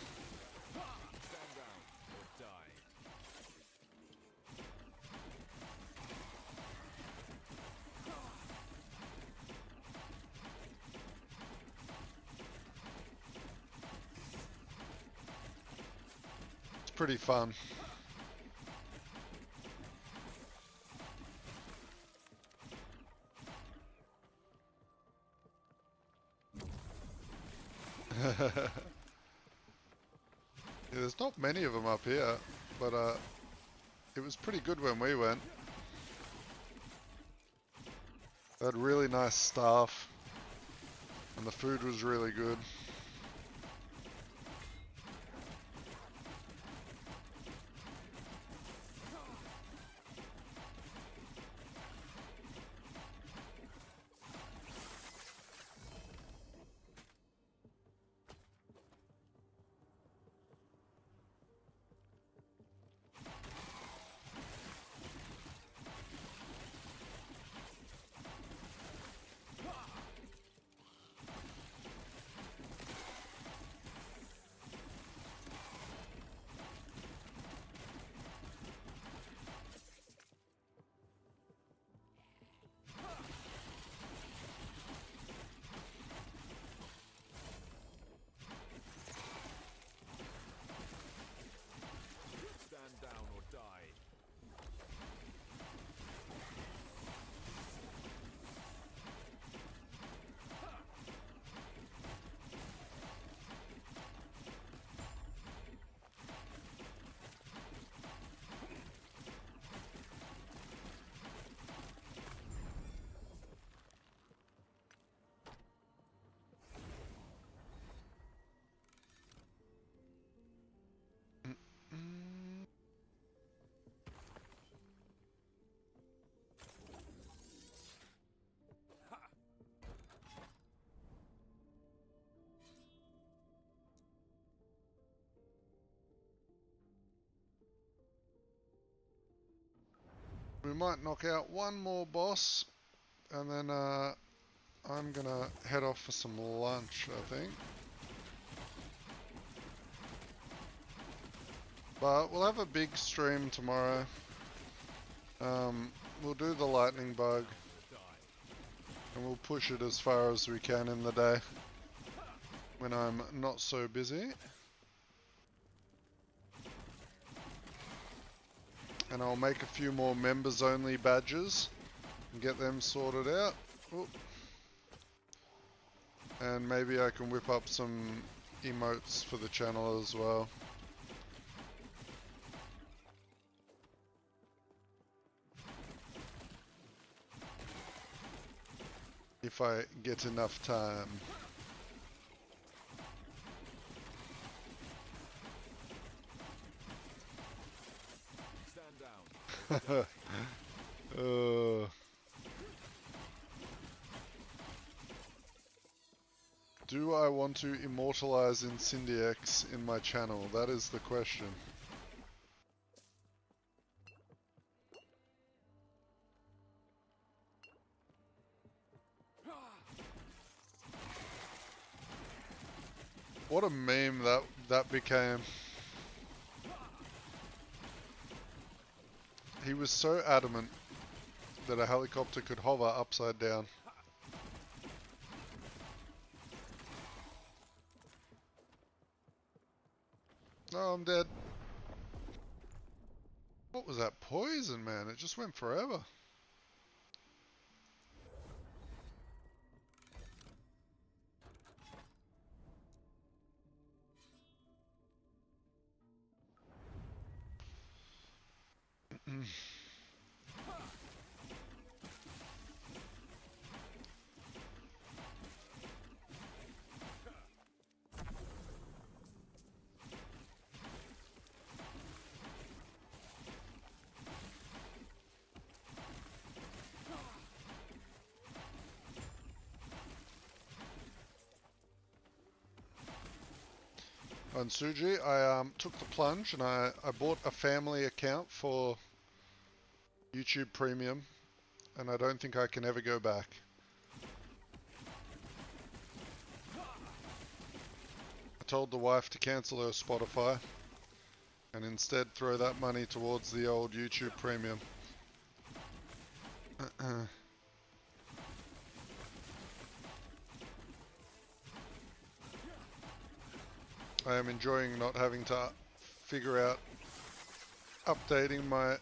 [SPEAKER 2] Stand down or die.
[SPEAKER 1] It's pretty fun. Yeah, there's not many of them up here, but it was pretty good when we went. They had really nice staff, and the food was really good.
[SPEAKER 2] Stand down or die.
[SPEAKER 1] We might knock out one more boss, and then I'm gonna head off for some lunch, I think. But we'll have a big stream tomorrow. We'll do the lightning bug,
[SPEAKER 2] Die.
[SPEAKER 1] and we'll push it as far as we can in the day when I'm not so busy. And I'll make a few more members only badges and get them sorted out. Oop. And maybe I can whip up some emotes for the channel as well. If I get enough time.
[SPEAKER 2] Stand down.
[SPEAKER 1] Do I want to immortalize Incendiax in my channel? That is the question. What a meme that became. He was so adamant that a helicopter could hover upside down. Oh, I'm dead. What was that poison, man? It just went forever. On Suji, I took the plunge and I bought a family account for YouTube Premium, and I don't think I can ever go back. I told the wife to cancel her Spotify and instead throw that money towards the old YouTube Premium. I am enjoying not having to figure out updating my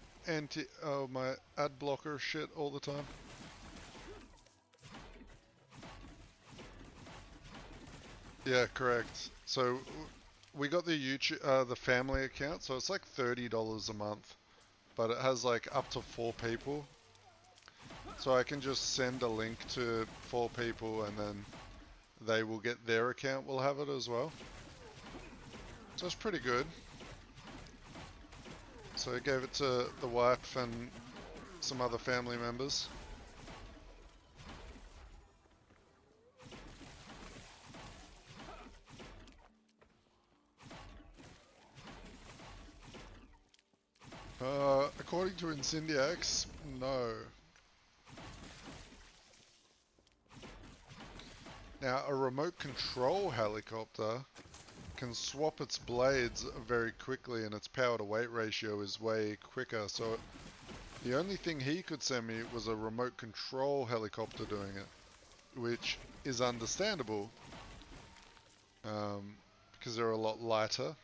[SPEAKER 1] my ad blocker shit all the time. Yeah, correct. So we got the YouTube, the family account, so it's like $30 a month, but it has like up to 4 people. So I can just send a link to 4 people and then they will get their account, will have it as well. So it's pretty good. So I gave it to the wife and some other family members. According to Incendiax, no. Now, a remote control helicopter can swap its blades very quickly and its power to weight ratio is way quicker, so the only thing he could send me was a remote control helicopter doing it, which is understandable because they're a lot lighter,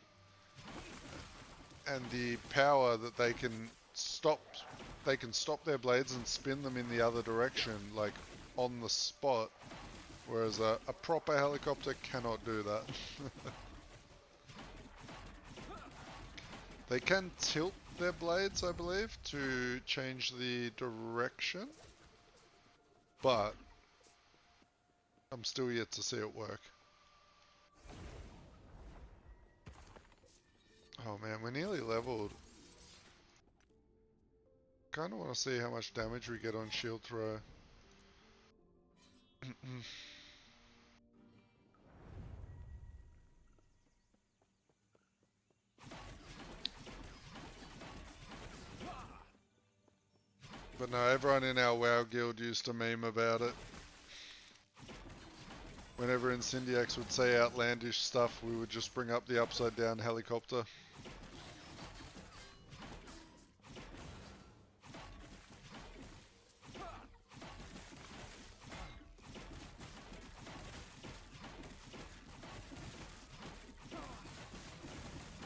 [SPEAKER 1] and the power that they can stop their blades and spin them in the other direction, like on the spot, whereas a proper helicopter cannot do that. They can tilt their blades, I believe, to change the direction, but I'm still yet to see it work. Oh man, we're nearly leveled. Kinda wanna see how much damage we get on shield throw. But no, everyone in our WoW guild used to meme about it. Whenever Incendiax would say outlandish stuff, we would just bring up the upside down helicopter.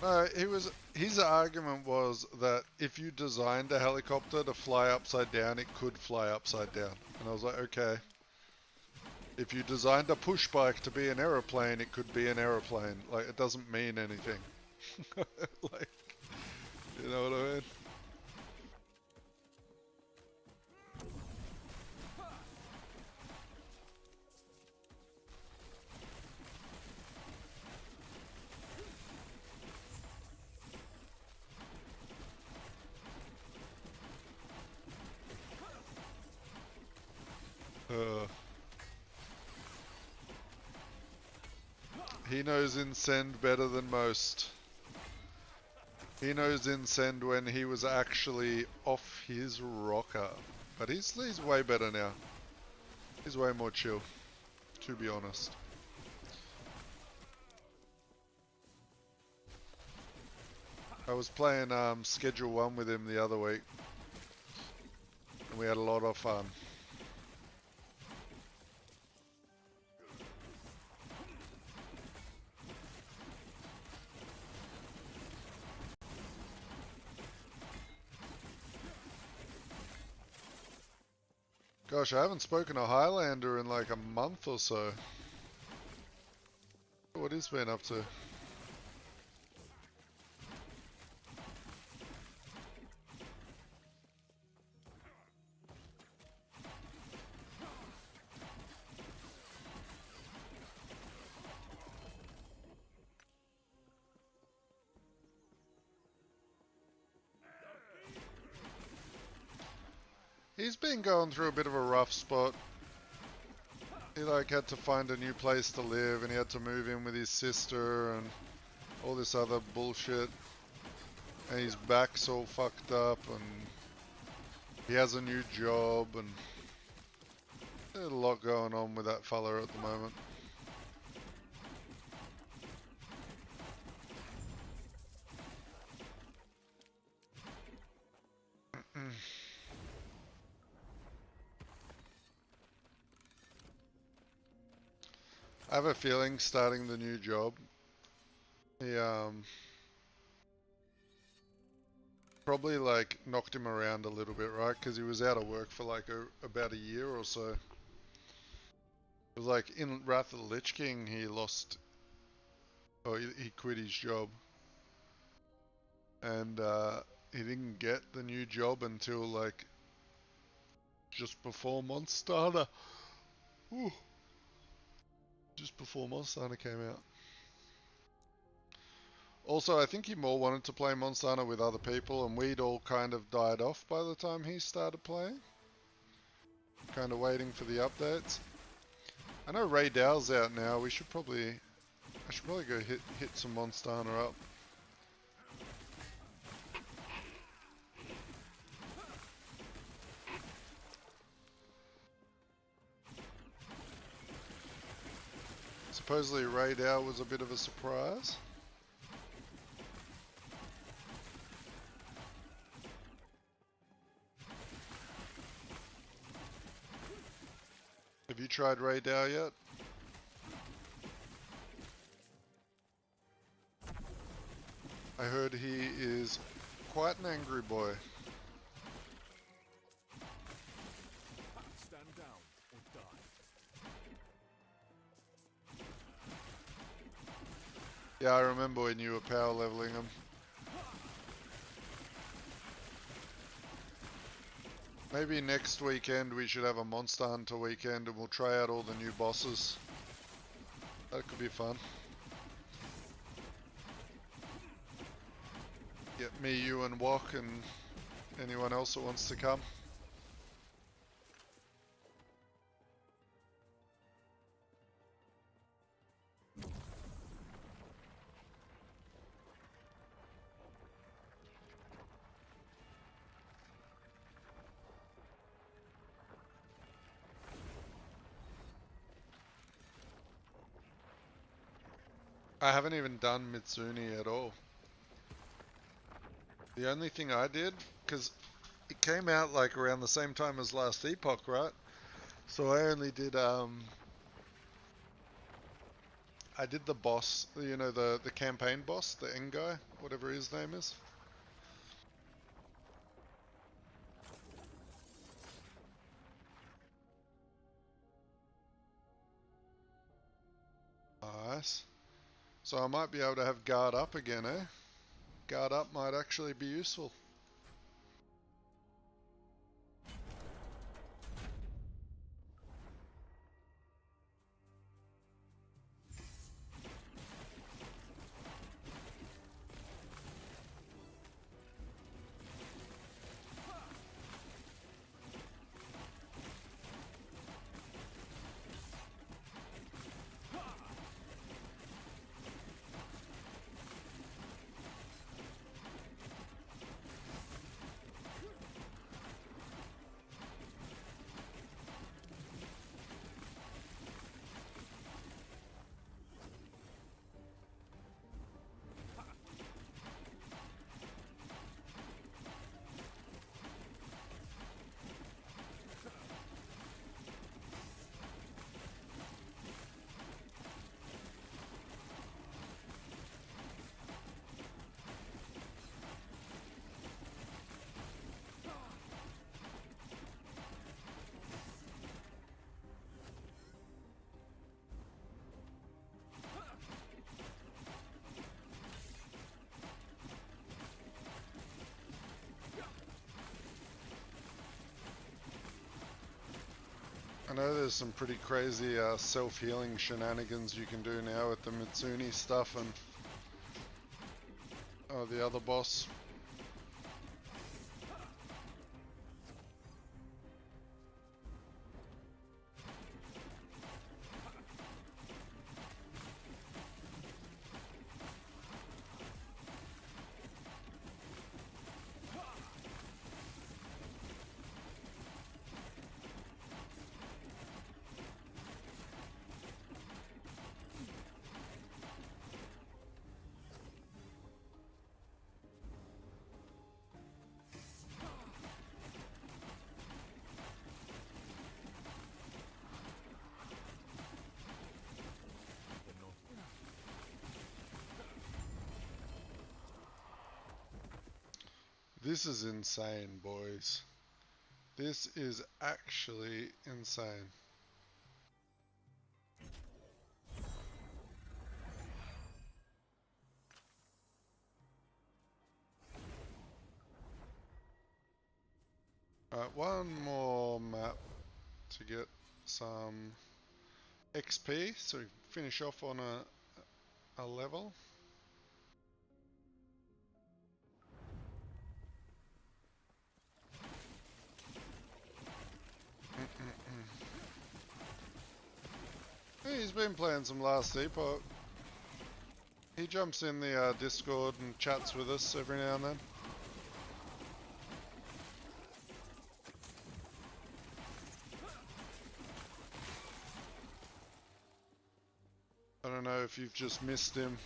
[SPEAKER 1] No, his argument was that if you designed a helicopter to fly upside down, it could fly upside down. And I was like, okay. If you designed a push bike to be an aeroplane, it could be an aeroplane. Like, it doesn't mean anything. Like, you know what I mean? He knows Incend better than most. He knows Incend when he was actually off his rocker. But he's way better now. He's way more chill, to be honest. I was playing Schedule 1 with him the other week. And we had a lot of fun. Gosh, I haven't spoken to Highlander in like a month or so. What he's been up to? He's been going through a bit of a rough spot. He like had to find a new place to live and he had to move in with his sister and all this other bullshit. And his back's all fucked up and he has a new job and there's a lot going on with that fella at the moment. I have a feeling starting the new job, he probably like knocked him around a little bit, right? Because he was out of work for like about a year or so. It was like in Wrath of the Lich King, he lost, or he quit his job, and he didn't get the new job until like just before Monster. Ooh. Just before Monster Hunter came out. Also, I think he more wanted to play Monster Hunter with other people, and we'd all kind of died off by the time he started playing. Kind of waiting for the updates. I know Ray Dow's out now. I should probably go hit some Monster Hunter up. Supposedly Ray Dow was a bit of a surprise. Have you tried Ray Dow yet? I heard he is quite an angry boy.
[SPEAKER 2] Stand down or die.
[SPEAKER 1] Yeah, I remember when you were power leveling him. Maybe next weekend we should have a Monster Hunter weekend and we'll try out all the new bosses. That could be fun. Get me, you and Wok and anyone else that wants to come. I haven't even done Mitsuni at all. The only thing I did, because it came out like around the same time as Last Epoch, right? So I only did, I did the boss, you know, the campaign boss, the end guy, whatever his name is. Nice. So I might be able to have guard up again, eh? Guard up might actually be useful. know there's some pretty crazy self-healing shenanigans you can do now with the Mitsuni stuff and the other boss. This is insane, boys. This is actually insane. Alright, one more map to get some XP, so we finish off on a level. He's been playing some Last Epoch. He jumps in the Discord and chats with us every now and then. I don't know if you've just missed him.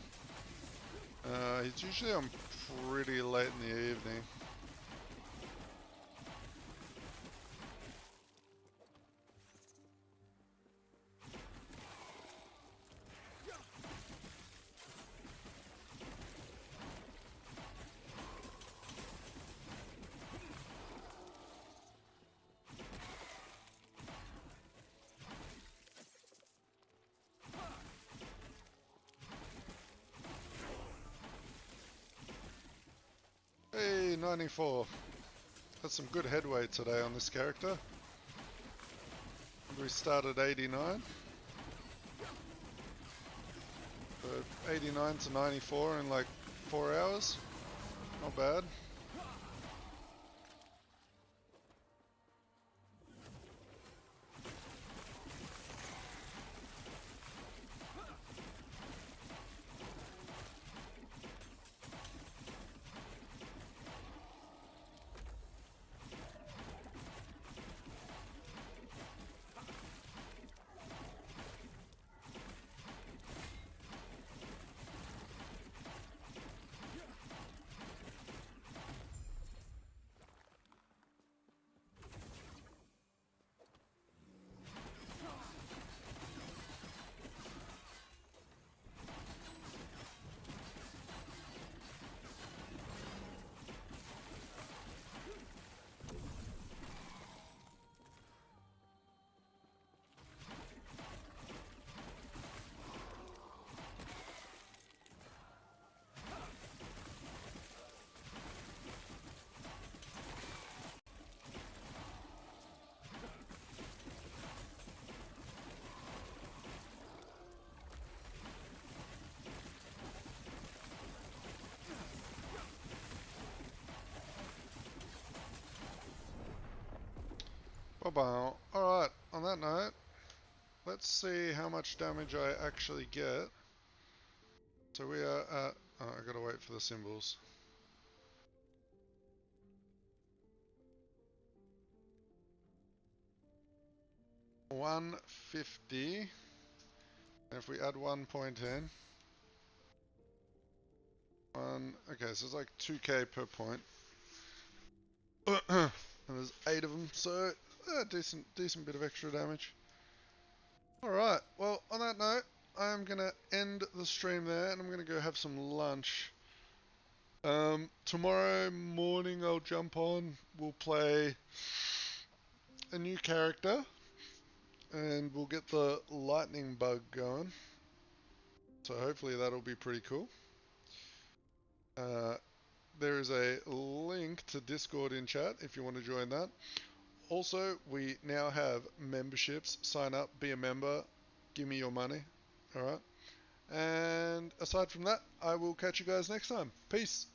[SPEAKER 1] He's usually on pretty late in the evening. Hey, 94. Had some good headway today on this character. We started 89. So 89 to 94 in like 4 hours. Not bad. Alright, on that note, let's see how much damage I actually get. So we are at... Oh, I gotta wait for the symbols. $150. And if we add 1 point in... Okay, so it's like 2k per point. And there's 8 of them, so decent bit of extra damage. Alright, well, on that note, I'm going to end the stream there, and I'm going to go have some lunch. Tomorrow morning I'll jump on, we'll play a new character, and we'll get the lightning bug going. So hopefully that'll be pretty cool. There is a link to Discord in chat if you want to join that. Also, we now have memberships. Sign up, be a member, give me your money. Alright? And aside from that, I will catch you guys next time. Peace.